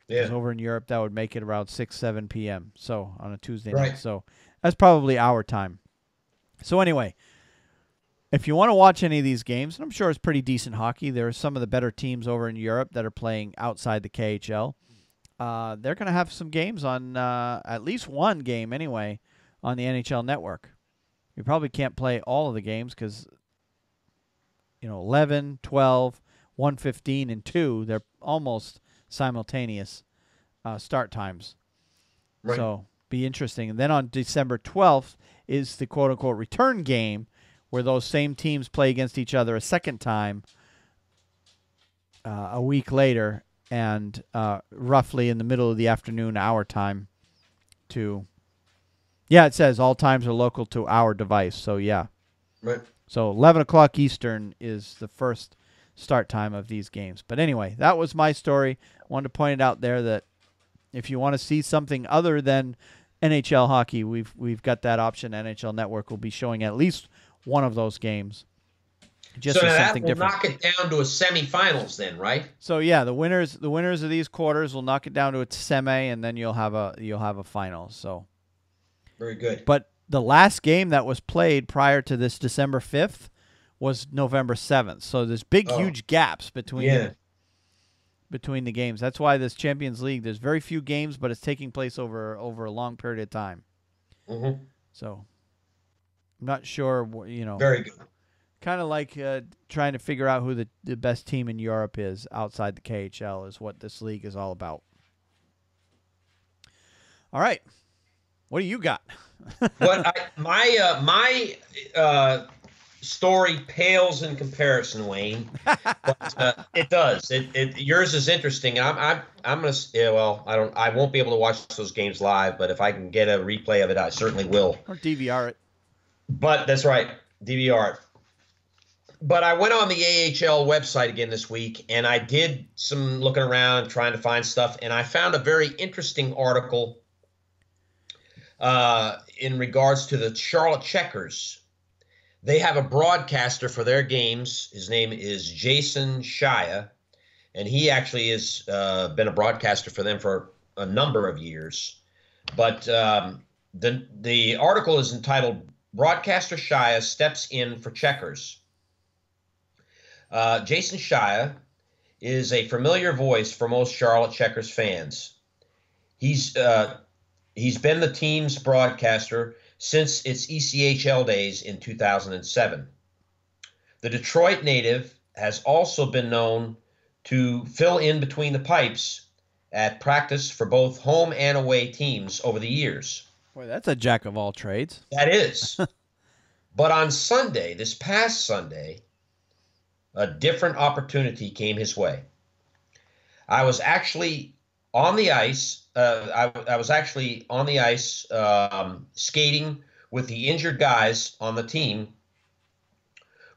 Yeah. Because over in Europe, that would make it around 6, 7 p.m. So on a Tuesday Right. night. So that's probably our time. So anyway, if you want to watch any of these games, and I'm sure it's pretty decent hockey, there are some of the better teams over in Europe that are playing outside the KHL. They're going to have some games on, at least one game anyway, on the NHL Network. You probably can't play all of the games because, 11, 12, 1:15, and 2, they're almost simultaneous start times. Right. So be interesting. And then on December 12th is the quote-unquote return game where those same teams play against each other a second time a week later and roughly in the middle of the afternoon, our time to... Yeah, it says all times are local to our device. So, yeah. Right. So 11 o'clock Eastern is the first start time of these games. But anyway, that was my story. I wanted to point it out there that if you want to see something other than NHL hockey, we've got that option. NHL Network will be showing at least one of those games. Just so as that something will different. knock it down to a semifinals then, right? So yeah, the winners of these quarters will knock it down to a semi, and then you'll have a final. So very good. But the last game that was played prior to this December 5th was November 7th. So there's huge gaps between the games. That's why this Champions League, there's very few games, but it's taking place over a long period of time. Mm-hmm. So I'm not sure, Very good. Kind of like trying to figure out who the best team in Europe is outside the KHL is what this league is all about. All right. What do you got? My story pales in comparison, Wayne. But, it does. Yours is interesting. I'm gonna. Yeah, well, I won't be able to watch those games live, but if I can get a replay of it, I certainly will. Or DVR it. But that's right, DVR it. But I went on the AHL website again this week, and I did some looking around, trying to find stuff, and I found a very interesting article in regards to the Charlotte Checkers. They have a broadcaster for their games. His name is Jason Shia, and he actually has been a broadcaster for them for a number of years. But the article is entitled "Broadcaster Shia Steps In for Checkers." Jason Shia is a familiar voice for most Charlotte Checkers fans. He's been the team's broadcaster since its ECHL days in 2007. The Detroit native has also been known to fill in between the pipes at practice for both home and away teams over the years. Boy, that's a jack of all trades. That is. But on Sunday, this past Sunday, a different opportunity came his way. I was actually on the ice. I was actually on the ice skating with the injured guys on the team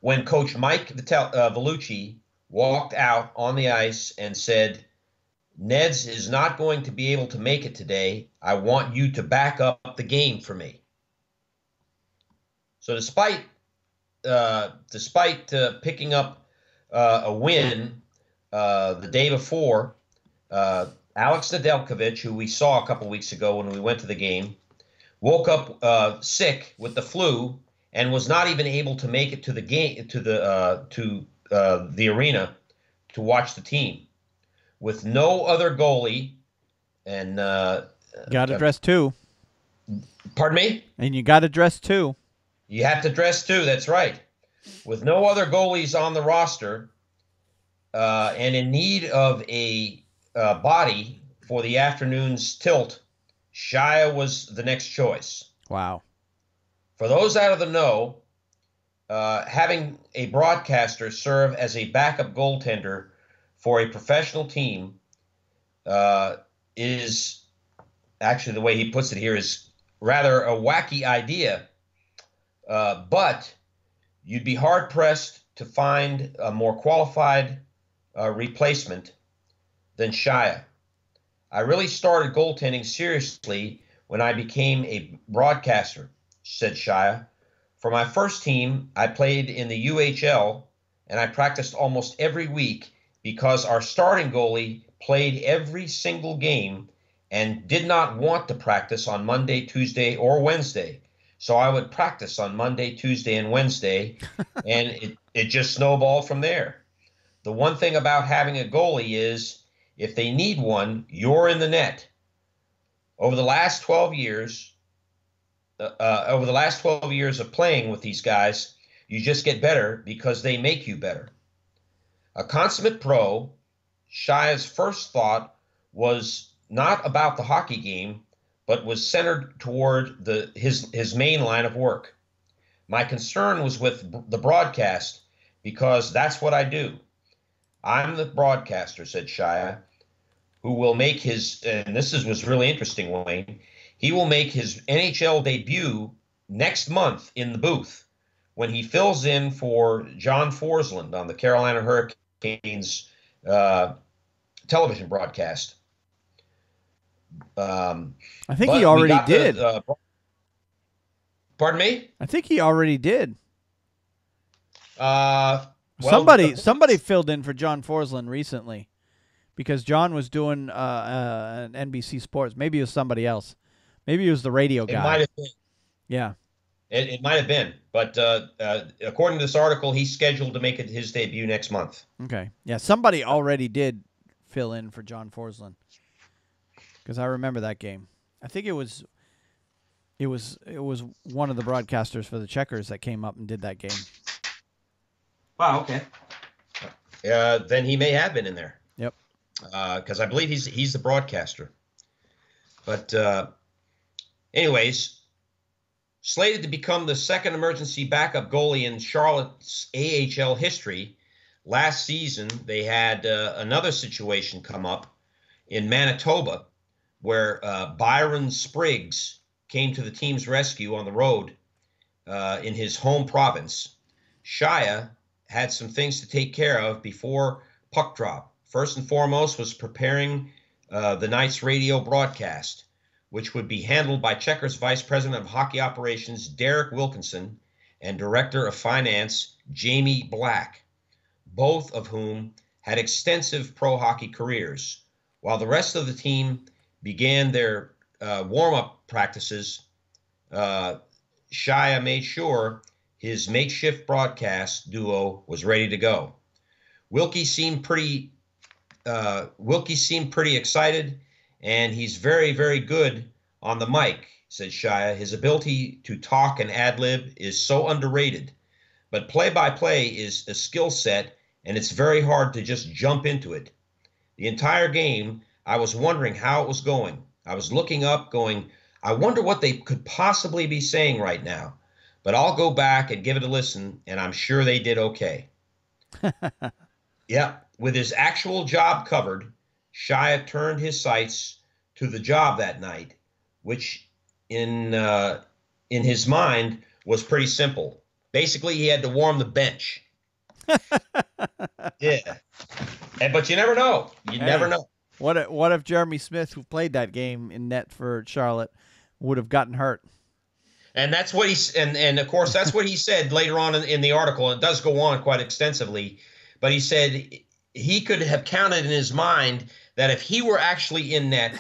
when Coach Mike Vellucci walked out on the ice and said, "Neds is not going to be able to make it today. I want you to back up the game for me." So despite picking up a win the day before, Alex Nedeljkovic, who we saw a couple weeks ago when we went to the game, woke up sick with the flu and was not even able to make it to the game to the arena to watch the team with no other goalie. And got to dress two. Pardon me? And you got to dress two. You have to dress too. That's right. With no other goalies on the roster, and in need of a body for the afternoon's tilt, Shia was the next choice. Wow. For those out of the know, having a broadcaster serve as a backup goaltender for a professional team is actually, the way he puts it here, is rather a wacky idea. But you'd be hard-pressed to find a more qualified replacement than Shia. I really started goaltending seriously when I became a broadcaster, said Shia. For my first team, I played in the UHL, and I practiced almost every week because our starting goalie played every single game and did not want to practice on Monday, Tuesday, or Wednesday. So I would practice on Monday, Tuesday, and Wednesday, and it just snowballed from there. The one thing about having a goalie is if they need one, you're in the net. Over the last 12 years of playing with these guys, you just get better because they make you better. A consummate pro, Shia's first thought was not about the hockey game, but was centered toward his main line of work. My concern was with the broadcast because that's what I do. I'm the broadcaster, said Shia, who will make his, and was really interesting, Wayne, he will make his NHL debut next month in the booth when he fills in for John Forsland on the Carolina Hurricanes television broadcast. I think he already did. Pardon me? I think he already did. Well, somebody filled in for John Forsland recently because John was doing an NBC Sports. Maybe it was somebody else. Maybe it was the radio guy. It might have been. Yeah. It might have been. But according to this article, he's scheduled to make his debut next month. Okay. Yeah, somebody already did fill in for John Forsland because I remember that game. I think it was one of the broadcasters for the Checkers that came up and did that game. Wow, okay. Then he may have been in there. Yep. Because I believe he's the broadcaster. But anyways, slated to become the second emergency backup goalie in Charlotte's AHL history, last season they had another situation come up in Manitoba where Byron Spriggs came to the team's rescue on the road in his home province. Shia had some things to take care of before puck drop. First and foremost was preparing the night's radio broadcast, which would be handled by Checkers Vice President of Hockey Operations Derek Wilkinson and Director of Finance Jamie Black, both of whom had extensive pro hockey careers. While the rest of the team began their warm-up practices, Shia made sure his makeshift broadcast duo was ready to go. Wilkie seemed pretty excited, and he's very, very good on the mic, said Shia. His ability to talk and ad-lib is so underrated, but play-by-play is a skill set, and it's very hard to just jump into it. The entire game, I was wondering how it was going. I was looking up, going, I wonder what they could possibly be saying right now. But I'll go back and give it a listen, and I'm sure they did okay. Yeah, with his actual job covered, Shia turned his sights to the job that night, which in his mind was pretty simple. Basically, he had to warm the bench. Yeah. But you never know. You never know. What if Jeremy Smith, who played that game in net for Charlotte, would have gotten hurt? And that's what and of course that's what he said later on in the article. It does go on quite extensively, but he said he could have counted in his mind that if he were actually in net,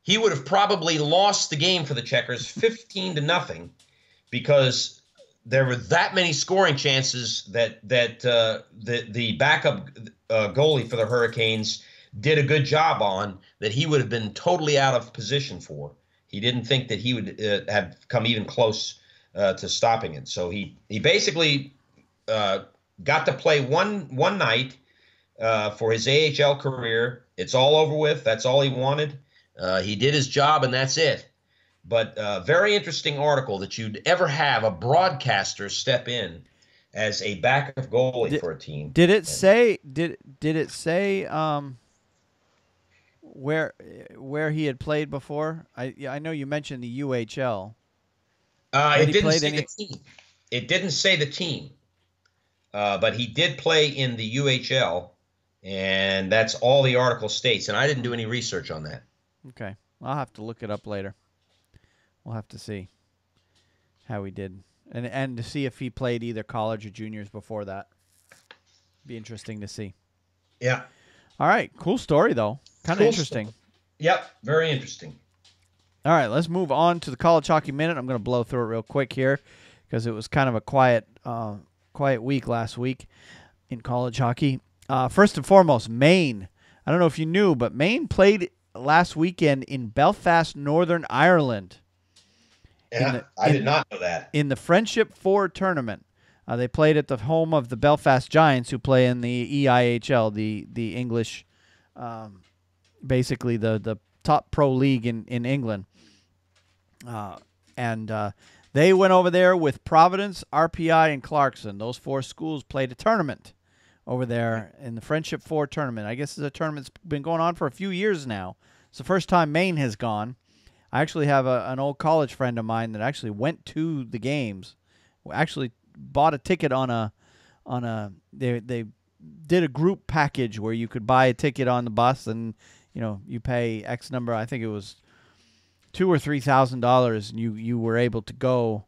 he would have probably lost the game for the Checkers 15-0, because there were that many scoring chances that the backup goalie for the Hurricanes did a good job on, that he would have been totally out of position for. He didn't think that he would have come even close to stopping it. So he basically got to play one night for his AHL career. It's all over with. That's all he wanted. He did his job, and that's it. But very interesting article that you'd ever have a broadcaster step in as a backup goalie for a team. Did it say? Did it say? Where he had played before? I know you mentioned the UHL. It didn't say the team. It didn't say the team, but he did play in the UHL, and that's all the article states. And I didn't do any research on that. Okay, I'll have to look it up later. We'll have to see how he did, and to see if he played either college or juniors before that. Be interesting to see. Yeah. All right, cool story though. Kind of interesting. Yep, very interesting. All right, let's move on to the College Hockey Minute. I'm going to blow through it real quick here because it was kind of a quiet week last week in college hockey. First and foremost, Maine. I don't know if you knew, but Maine played last weekend in Belfast, Northern Ireland. Yeah, I did not know that. In the Friendship 4 tournament. They played at the home of the Belfast Giants, who play in the EIHL, the English, basically the top pro league in England. And they went over there with Providence, RPI, and Clarkson. Those 4 schools played a tournament over there in the Friendship 4 tournament. I guess the tournament's been going on for a few years now. It's the first time Maine has gone. I actually have an old college friend of mine that actually went to the games. Actually bought a ticket they did a group package where you could buy a ticket on the bus, and you pay X number. I think it was $2,000 or $3,000, and you were able to go.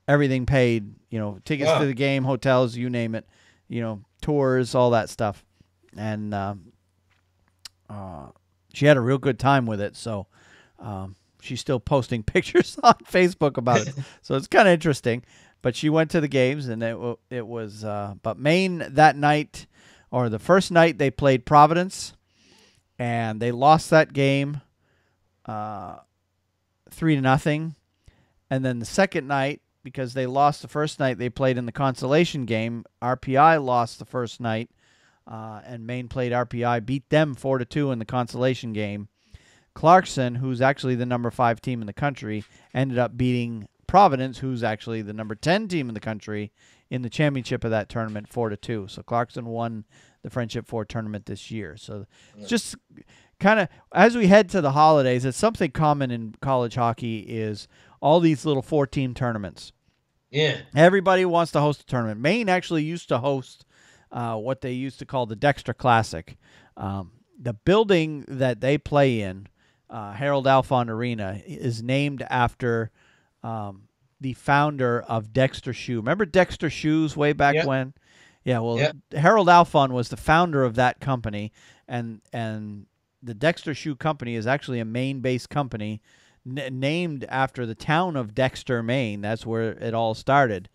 Everything paid. Tickets to the game, hotels, you name it. Tours, all that stuff, and she had a real good time with it. So she's still posting pictures on Facebook about it. So it's kind of interesting. But she went to the games, and it was. But Maine that night, or the first night, they played Providence, and they lost that game 3-0. And then the second night, because they lost the first night, they played in the consolation game. RPI lost the first night, and Maine played RPI, beat them 4-2 in the consolation game. Clarkson, who's actually the number 5 team in the country, ended up beating Providence, who's actually the number 10 team in the country, in the championship of that tournament, 4-2. So Clarkson won the Friendship 4 tournament this year. So it's just kind of, as we head to the holidays, it's something common in college hockey is all these little 4-team tournaments. Yeah. Everybody wants to host a tournament. Maine actually used to host what they used to call the Dexter Classic. The building that they play in, Harold Alfond Arena, is named after the founder of Dexter Shoe. Remember Dexter Shoes way back when? Yeah, well, Harold Alfond was the founder of that company, and the Dexter Shoe Company is actually a Maine-based company named after the town of Dexter, Maine. That's where it all started.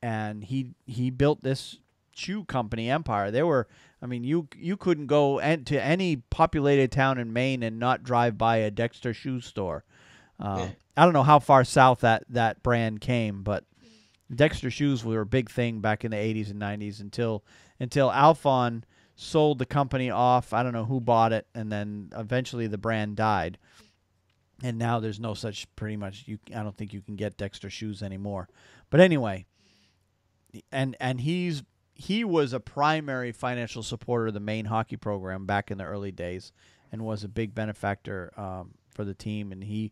And he built this shoe company empire. You couldn't go to any populated town in Maine and not drive by a Dexter shoe store. I don't know how far south that brand came, but Dexter shoes were a big thing back in the 80s and 90s until Alfond sold the company off. I don't know who bought it, and then eventually the brand died. And now there's no such, pretty much, I don't think you can get Dexter shoes anymore. But anyway, and he was a primary financial supporter of the Maine hockey program back in the early days, and was a big benefactor for the team. And he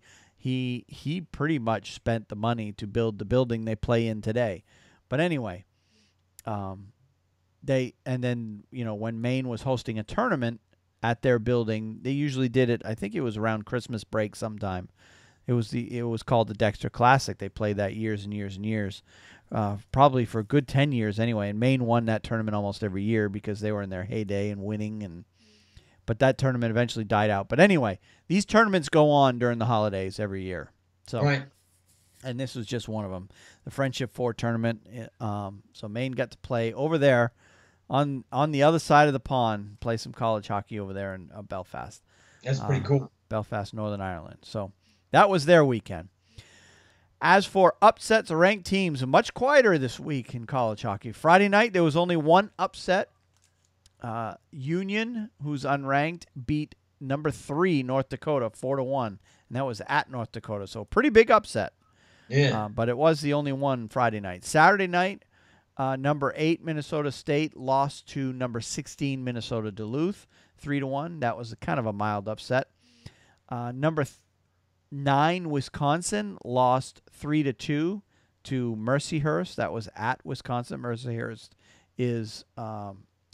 pretty much spent the money to build the building they play in today. But anyway, when Maine was hosting a tournament at their building, they usually did it, I think it was around Christmas break sometime. It was called the Dexter Classic. They played that years and years and years, probably for a good 10 years anyway. And Maine won that tournament almost every year because they were in their heyday and winning. But that tournament eventually died out. But anyway, these tournaments go on during the holidays every year. So, Right. And this was just one of them, the Friendship 4 tournament. So Maine got to play over there on the other side of the pond, play some college hockey over there in Belfast. That's pretty cool. Belfast, Northern Ireland. So that was their weekend. As for upsets, ranked teams, much quieter this week in college hockey. Friday night, there was only one upset. Union, who's unranked, beat number 3 North Dakota 4-1, and that was at North Dakota. So pretty big upset. Yeah. But it was the only one Friday night. Saturday night, number 8 Minnesota State lost to number 16 Minnesota Duluth 3-1. That was kind of a mild upset. Number 9 Wisconsin lost 3-2 to Mercyhurst. That was at Wisconsin. Mercyhurst is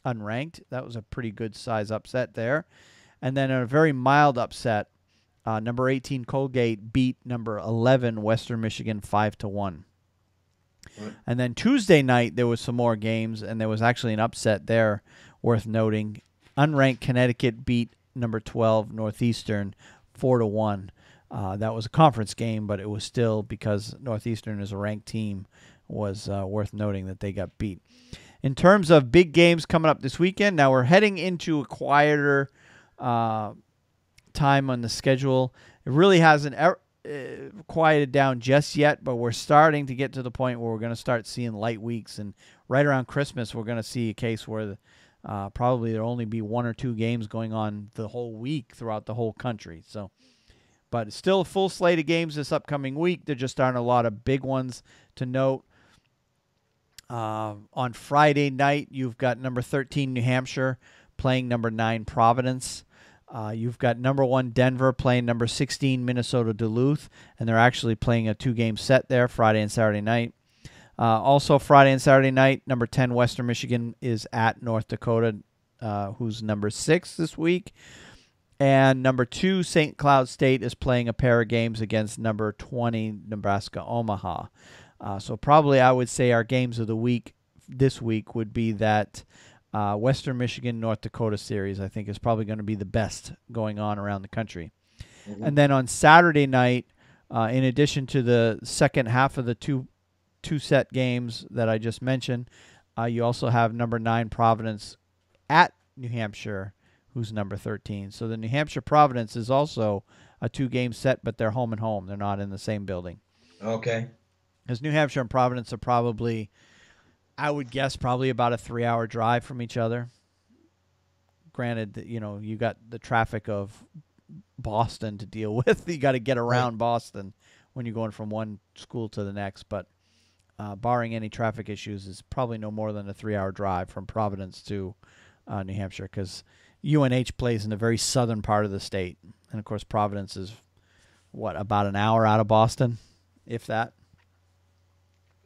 unranked. That was a pretty good size upset there. And then a very mild upset. Number 18 Colgate beat number 11 Western Michigan 5-1. Right. And then Tuesday night there was some more games, and there was actually an upset there worth noting. Unranked Connecticut beat number 12 Northeastern 4-1. That was a conference game, but it was still, because Northeastern is a ranked team, was worth noting that they got beat. In terms of big games coming up this weekend, now we're heading into a quieter time on the schedule. It really hasn't quieted down just yet, but we're starting to get to the point where we're going to start seeing light weeks. And right around Christmas, we're going to see a case where probably there'll only be 1 or 2 games going on the whole week throughout the whole country. So, but it's still a full slate of games this upcoming week. There just aren't a lot of big ones to note. On Friday night, you've got number 13 New Hampshire playing number 9 Providence. You've got number 1 Denver playing number 16 Minnesota Duluth, and they're actually playing a 2-game set there, Friday and Saturday night. Also Friday and Saturday night, number 10 Western Michigan is at North Dakota, who's number 6 this week. And number 2 St. Cloud State is playing a pair of games against number 20 Nebraska Omaha. So probably I would say our games of the week this week would be that Western Michigan, North Dakota series. I think is probably going to be the best going on around the country. Mm-hmm. And then on Saturday night, in addition to the second half of the two-set games that I just mentioned, you also have number 9 Providence at New Hampshire, who's number 13. So the New Hampshire Providence is also a 2-game set, but they're home and home. They're not in the same building. Okay. Because New Hampshire and Providence are probably, I would guess, probably about a 3-hour drive from each other. Granted, that you got the traffic of Boston to deal with. You got to get around right. Boston when you're going from one school to the next. But barring any traffic issues, it's probably no more than a 3-hour drive from Providence to New Hampshire, because UNH plays in the very southern part of the state. And, of course, Providence is, about an hour out of Boston, if that?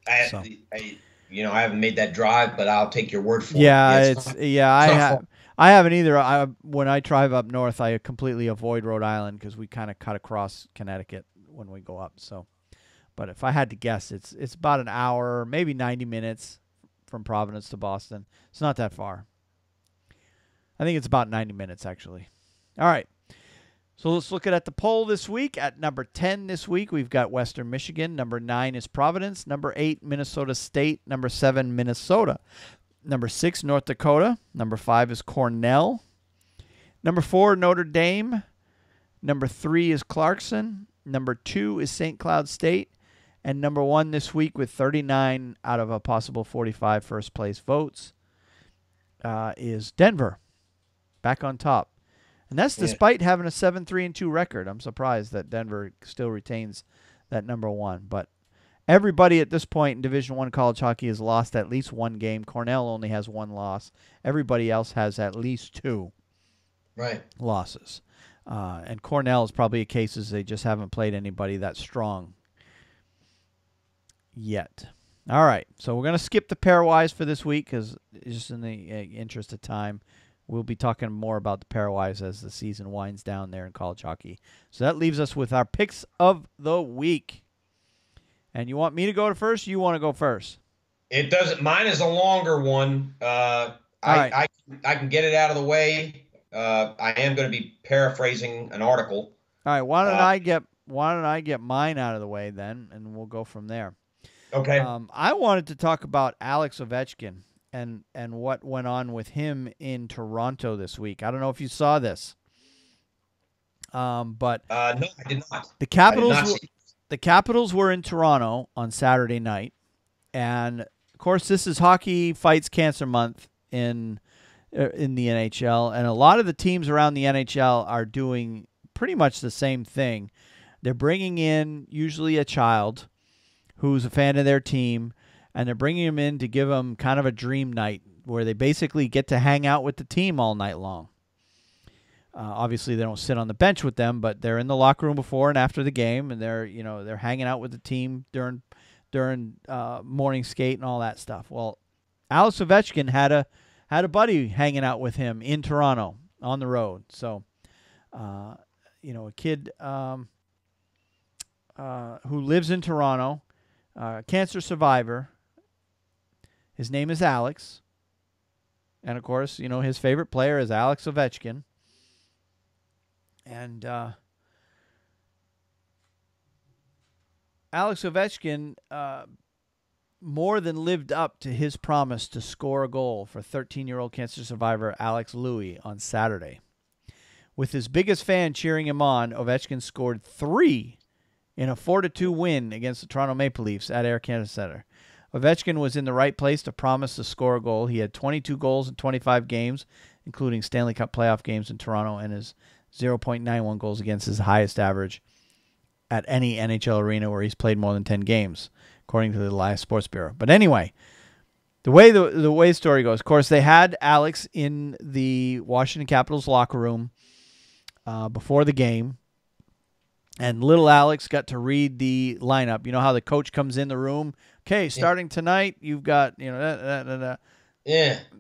I haven't made that drive, but I'll take your word for it. I haven't either. When I drive up north, I completely avoid Rhode Island because we kind of cut across Connecticut when we go up. So, but if I had to guess, it's about an hour, maybe 90 minutes from Providence to Boston. It's not that far. I think it's about 90 minutes actually. All right. So let's look at the poll this week. At number 10 this week, we've got Western Michigan. Number 9 is Providence. Number 8, Minnesota State. Number 7, Minnesota. Number 6, North Dakota. Number 5 is Cornell. Number 4, Notre Dame. Number 3 is Clarkson. Number 2 is St. Cloud State. And number 1 this week with 39 out of a possible 45 first place votes is Denver. Back on top. And that's despite having a 7-3-2 record. I'm surprised that Denver still retains that number 1. But everybody at this point in Division I college hockey has lost at least one game. Cornell only has 1 loss. Everybody else has at least 2 losses. And Cornell is probably a case as they just haven't played anybody that strong yet. All right, so we're going to skip the pairwise for this week because just in the interest of time. we'll be talking more about the pairwise as the season winds down there in college hockey. So that leaves us with our picks of the week. And you want me to go first? You want to go first? It doesn't. Mine is a longer one. right. I can get it out of the way. I am going to be paraphrasing an article. All right. Why don't I get mine out of the way then, and we'll go from there. Okay. I wanted to talk about Alex Ovechkin and what went on with him in Toronto this week. I don't know if you saw this. But no, I did not. The Capitals were in Toronto on Saturday night, and of course this is Hockey Fights Cancer Month in the NHL, and a lot of the teams around the NHL are doing pretty much the same thing. They're bringing in usually a child who's a fan of their team, and they're bringing him in to give them kind of a dream night where they basically get to hang out with the team all night long. Obviously, they don't sit on the bench with them, but they're in the locker room before and after the game, and they're hanging out with the team during morning skate and all that stuff. Well, Alex Ovechkin had a buddy hanging out with him in Toronto on the road. So, a kid who lives in Toronto, cancer survivor. His name is Alex, and of course, his favorite player is Alex Ovechkin. And Alex Ovechkin more than lived up to his promise to score a goal for 13-year-old cancer survivor Alex Louis on Saturday. With his biggest fan cheering him on, Ovechkin scored 3 in a 4-2 win against the Toronto Maple Leafs at Air Canada Centre. Ovechkin was in the right place to promise to score a goal. He had 22 goals in 25 games, including Stanley Cup playoff games in Toronto, and his 0.91 goals against his highest average at any NHL arena where he's played more than 10 games, according to the Elias Sports Bureau. But anyway, the way the story goes, of course, they had Alex in the Washington Capitals locker room before the game, and little Alex got to read the lineup. You know how the coach comes in the room? Okay, starting tonight, you've got, Yeah.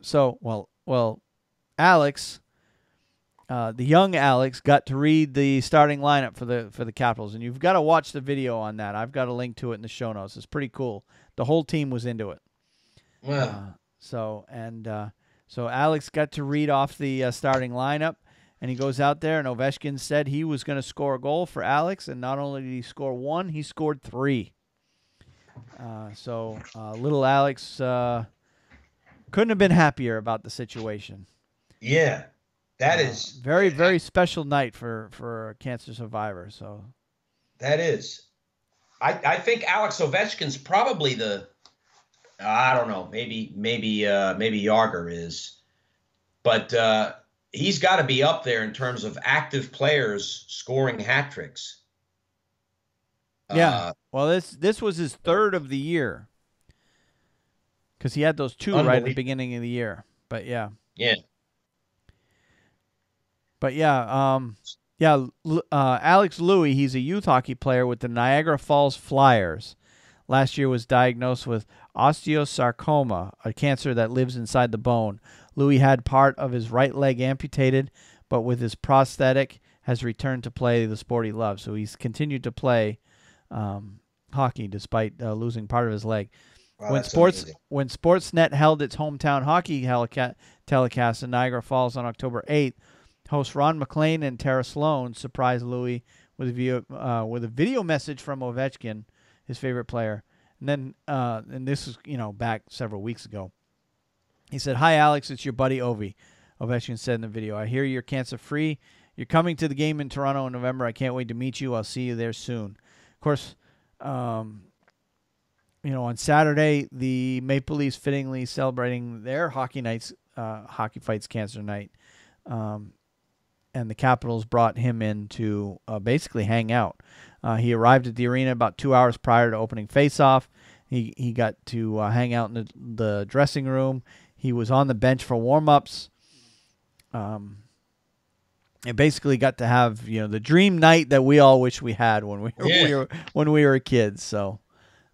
So, well, Alex... the young Alex got to read the starting lineup for the Capitals, and you've got to watch the video on that. I've got a link to it in the show notes. It's pretty cool. The whole team was into it. Wow. So Alex got to read off the starting lineup, and he goes out there, and Ovechkin said he was going to score a goal for Alex, and not only did he score 1, he scored 3. Little Alex couldn't have been happier about the situation. Yeah. That is very, very special night for a cancer survivor. So that is. I think Alex Ovechkin's probably I don't know, maybe Yager is, but he's got to be up there in terms of active players scoring hat tricks. Yeah. Well, this was his 3rd of the year, because he had those 2 right at the beginning of the year. But yeah. Yeah. But Alex Louis, he's a youth hockey player with the Niagara Falls Flyers. Last year was diagnosed with osteosarcoma, a cancer that lives inside the bone. Louis had part of his right leg amputated, but with his prosthetic has returned to play the sport he loves. So he's continued to play hockey despite losing part of his leg. Wow, when Sportsnet held its hometown hockey telecast in Niagara Falls on October 8th, host Ron McLean and Tara Sloan surprised Louis with a video message from Ovechkin, his favorite player. And then, and this is back several weeks ago. He said, "Hi Alex, it's your buddy Ovi." Ovechkin said in the video, "I hear you're cancer free. You're coming to the game in Toronto in November. I can't wait to meet you. I'll see you there soon." Of course, on Saturday, the Maple Leafs fittingly celebrating their hockey nights, Hockey Fights Cancer Night. And the Capitals brought him in to basically hang out. He arrived at the arena about 2 hours prior to opening face-off. He got to hang out in the dressing room. He was on the bench for warm-ups. And basically got to have the dream night that we all wish we had when we were kids. So,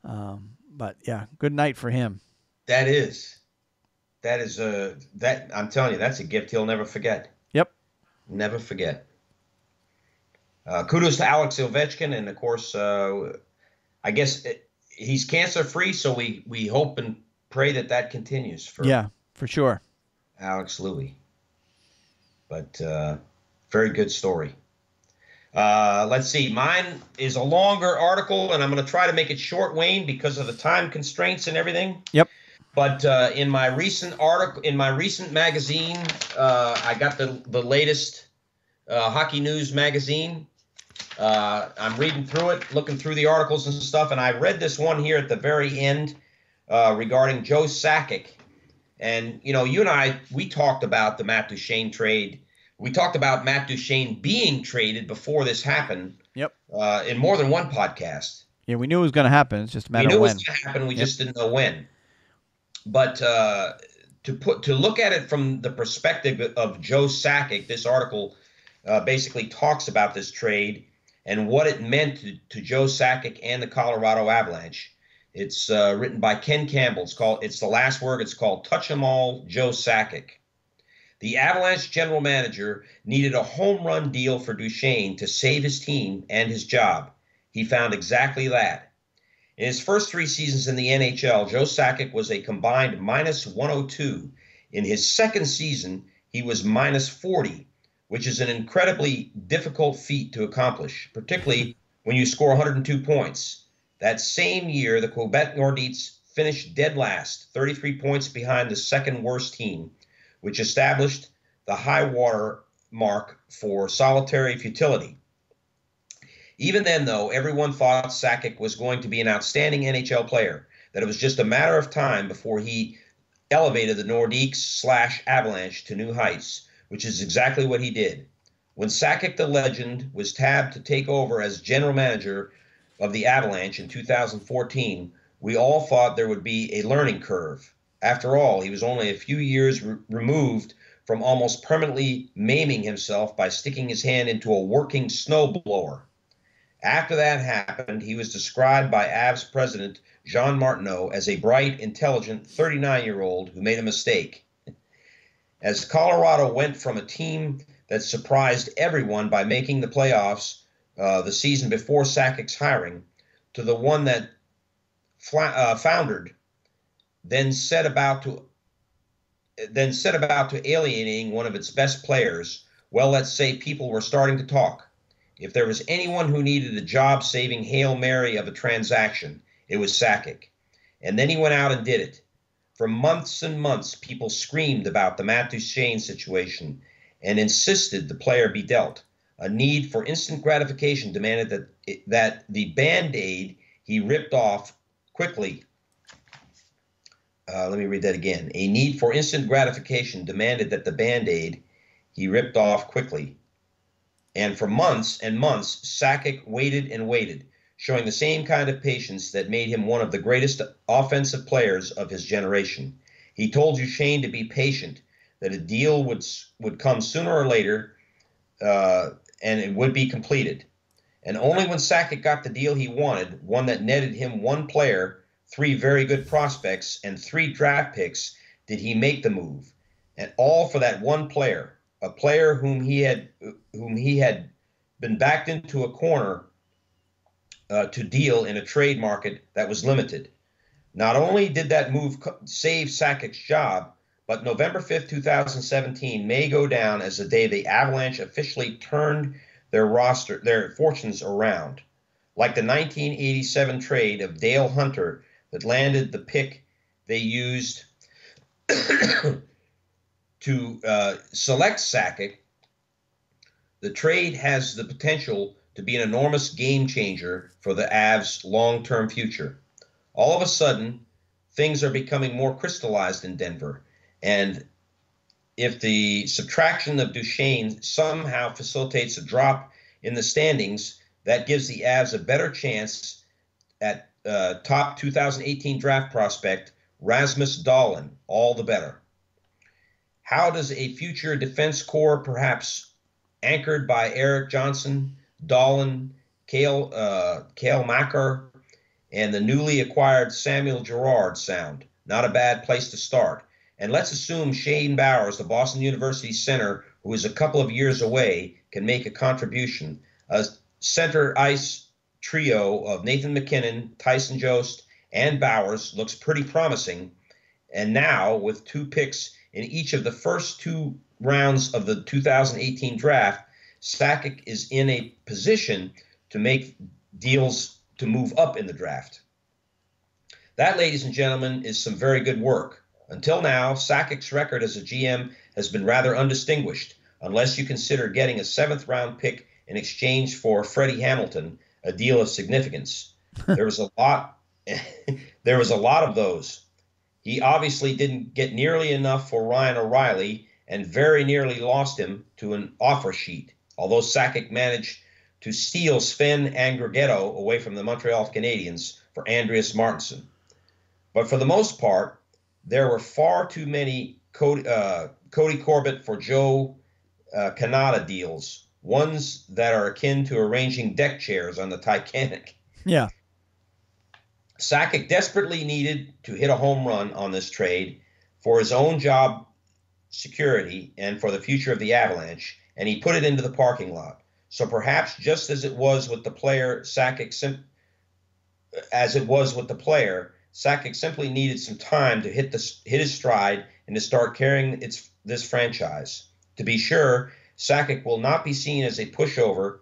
but yeah, good night for him. That is that is that I'm telling you, that's a gift he'll never forget. Yep. Never forget. Kudos to Alex Ovechkin, and of course, I guess he's cancer free, so we hope and pray that continues for for sure. Alex Louis. But very good story. Let's see. Mine is a longer article, and I'm going to try to make it short, Wayne, because of the time constraints and everything. Yep. But in my recent article, in my recent magazine, I got the latest Hockey News magazine. I'm reading through it, looking through the articles and stuff, and I read this one here at the very end regarding Joe Sakic. And, you and I, we talked about the Matt Duchene trade. We talked about Matt Duchene being traded before this happened. Yep. In more than one podcast. Yeah, we knew it was going to happen. It's just a matter of when. We knew it was going to happen. We just didn't know when. But to look at it from the perspective of Joe Sakic, this article basically talks about this trade and what it meant to Joe Sakic and the Colorado Avalanche. It's written by Ken Campbell. It's the last word. It's called Touch 'Em All, Joe Sakic. The Avalanche general manager needed a home run deal for Duchene to save his team and his job. He found exactly that. In his first 3 seasons in the NHL, Joe Sakic was a combined minus 102. In his second season, he was minus 40, which is an incredibly difficult feat to accomplish, particularly when you score 102 points. That same year, the Quebec Nordiques finished dead last, 33 points behind the second worst team, which established the high water mark for solitary futility. Even then, though, everyone thought Sakic was going to be an outstanding NHL player, that it was just a matter of time before he elevated the Nordiques/Avalanche to new heights, which is exactly what he did. When Sakic the legend was tabbed to take over as general manager of the Avalanche in 2014, we all thought there would be a learning curve. After all, he was only a few years removed from almost permanently maiming himself by sticking his hand into a working snowblower. After that happened, he was described by Avs president Jean Martineau as a bright, intelligent 39-year-old who made a mistake. As Colorado went from a team that surprised everyone by making the playoffs the season before Sakic's hiring to the one that foundered, then set about to alienating one of its best players, well, let's say people were starting to talk. If there was anyone who needed a job-saving Hail Mary of a transaction, it was Sakic. And then he went out and did it. For months and months, people screamed about the Matt Duchene situation and insisted the player be dealt. A need for instant gratification demanded that the Band-Aid he ripped off quickly. Let me read that again. A need for instant gratification demanded that the Band-Aid he ripped off quickly. And for months and months, Sakic waited and waited, showing the same kind of patience that made him one of the greatest offensive players of his generation. He told Duchene to be patient, that a deal would come sooner or later, and it would be completed. And only when Sakic got the deal he wanted, one that netted him one player, 3 very good prospects, and 3 draft picks, did he make the move. And all for that one player. A player whom he had been backed into a corner to deal in a trade market that was limited. Not only did that move save Sakic's job, but November 5th, 2017 may go down as the day the Avalanche officially turned their fortunes around. Like the 1987 trade of Dale Hunter that landed the pick they used to select Sakic, the trade has the potential to be an enormous game changer for the Avs' long-term future. All of a sudden, things are becoming more crystallized in Denver, and if the subtraction of Duchene somehow facilitates a drop in the standings, that gives the Avs a better chance at top 2018 draft prospect Rasmus Dahlin, all the better. How does a future defense core, perhaps anchored by Eric Johnson, Dahlin, Cale Makar, and the newly acquired Samuel Girard sound? Not a bad place to start. And let's assume Shane Bowers, the Boston University center, who is a couple of years away, can make a contribution. A center ice trio of Nathan McKinnon, Tyson Jost, and Bowers looks pretty promising. And now, with 2 picks in each of the first 2 rounds of the 2018 draft, Sakic is in a position to make deals to move up in the draft. That, ladies and gentlemen, is some very good work. Until now, Sakic's record as a GM has been rather undistinguished, unless you consider getting a 7th-round pick in exchange for Freddie Hamilton, a deal of significance. There was a lot of those. He obviously didn't get nearly enough for Ryan O'Reilly and very nearly lost him to an offer sheet, although Sakic managed to steal Sven Andrighetto away from the Montreal Canadiens for Andreas Martinson. But for the most part, there were far too many Cody Corbett for Joe Canada deals, ones that are akin to arranging deck chairs on the Titanic. Yeah. Sakic desperately needed to hit a home run on this trade for his own job security and for the future of the Avalanche, and he put it into the parking lot. So perhaps just as it was with the player, Sakic simply needed some time to hit his stride and to start carrying this franchise. To be sure, Sakic will not be seen as a pushover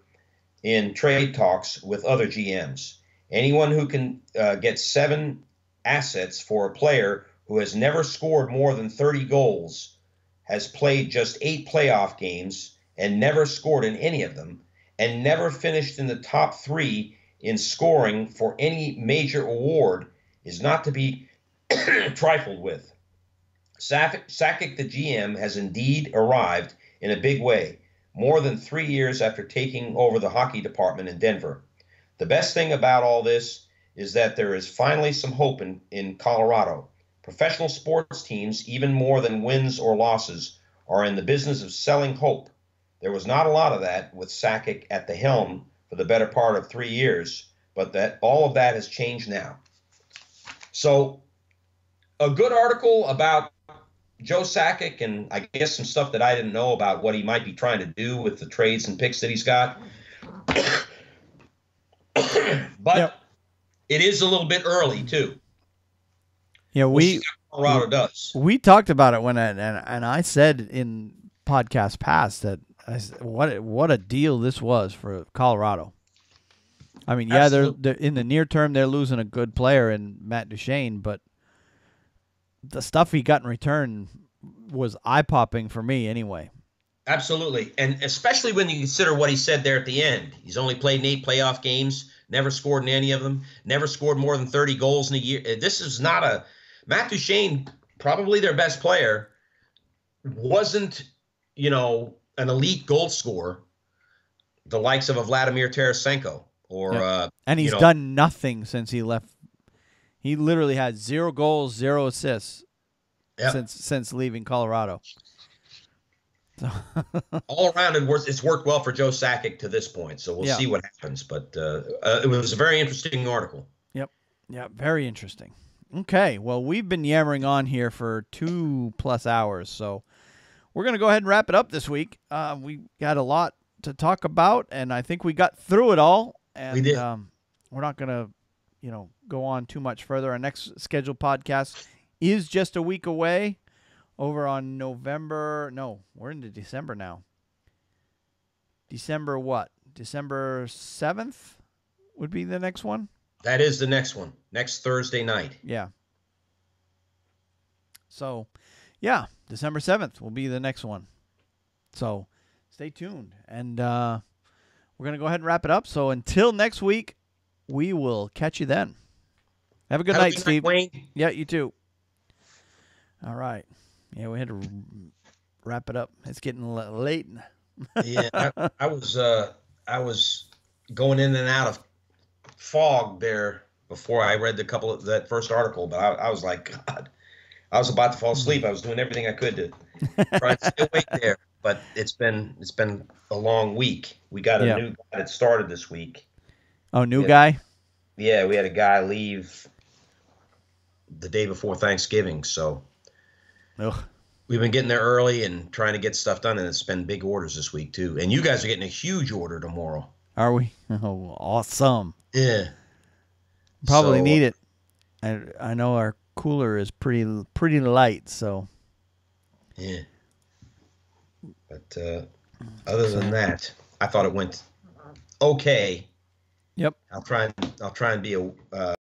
in trade talks with other GMs. Anyone who can get 7 assets for a player who has never scored more than 30 goals, has played just 8 playoff games and never scored in any of them, and never finished in the top 3 in scoring for any major award is not to be trifled with. Sakic, the GM, has indeed arrived in a big way, more than 3 years after taking over the hockey department in Denver. The best thing about all this is that there is finally some hope in Colorado. Professional sports teams, even more than wins or losses, are in the business of selling hope. There was not a lot of that with Sakic at the helm for the better part of 3 years, but that all of that has changed now. So, a good article about Joe Sakic, and I guess some stuff that I didn't know about what he might be trying to do with the trades and picks that he's got. But Yep. It is a little bit early too. Yeah, We'll see how Colorado does. We talked about it when I said in podcast past that what a deal this was for Colorado. I mean, yeah, they're in the near term they're losing a good player in Matt Duchene, but the stuff he got in return was eye-popping for me anyway. Absolutely, and especially when you consider what he said there at the end. He's only played in 8 playoff games, never scored in any of them, never scored more than 30 goals in a year. This is not a – Matt Duchene, probably their best player, wasn't, an elite goal scorer, the likes of a Vladimir Tarasenko or and he's done nothing since he left. He literally had 0 goals, 0 assists since leaving Colorado. So all around, it's worked well for Joe Sakic to this point. So we'll see what happens. But it was a very interesting article. Yep. Yeah, very interesting. Okay, well, we've been yammering on here for 2+ hours, so we're going to go ahead and wrap it up this week. We got a lot to talk about, and I think we got through it all. And we did. We're not going to, go on too much further. Our next scheduled podcast is just a week away over on November. No, we're into December now. December what? December 7th would be the next one? That is the next one. Next Thursday night. Yeah. So, yeah, December 7th will be the next one. So, stay tuned. And we're going to go ahead and wrap it up. So, until next week, we will catch you then. Have a good night, Steve. Wayne. Yeah, you too. All right. Yeah, we had to wrap it up. It's getting late. Yeah, I was going in and out of fog there before I read that first article, but I was like, God, I was about to fall asleep. I was doing everything I could to try to stay awake there, but it's been a long week. We got a new guy that started this week. Oh, new guy? Yeah, we had a guy leave the day before Thanksgiving, so Ugh. We've been getting there early and trying to get stuff done, and it's been big orders this week too. And you guys are getting a huge order tomorrow. Are we? Oh, awesome. Yeah. Probably So, need it. I know our cooler is pretty light, so. Yeah. But other than that, I thought it went okay. Yep. I'll try and be a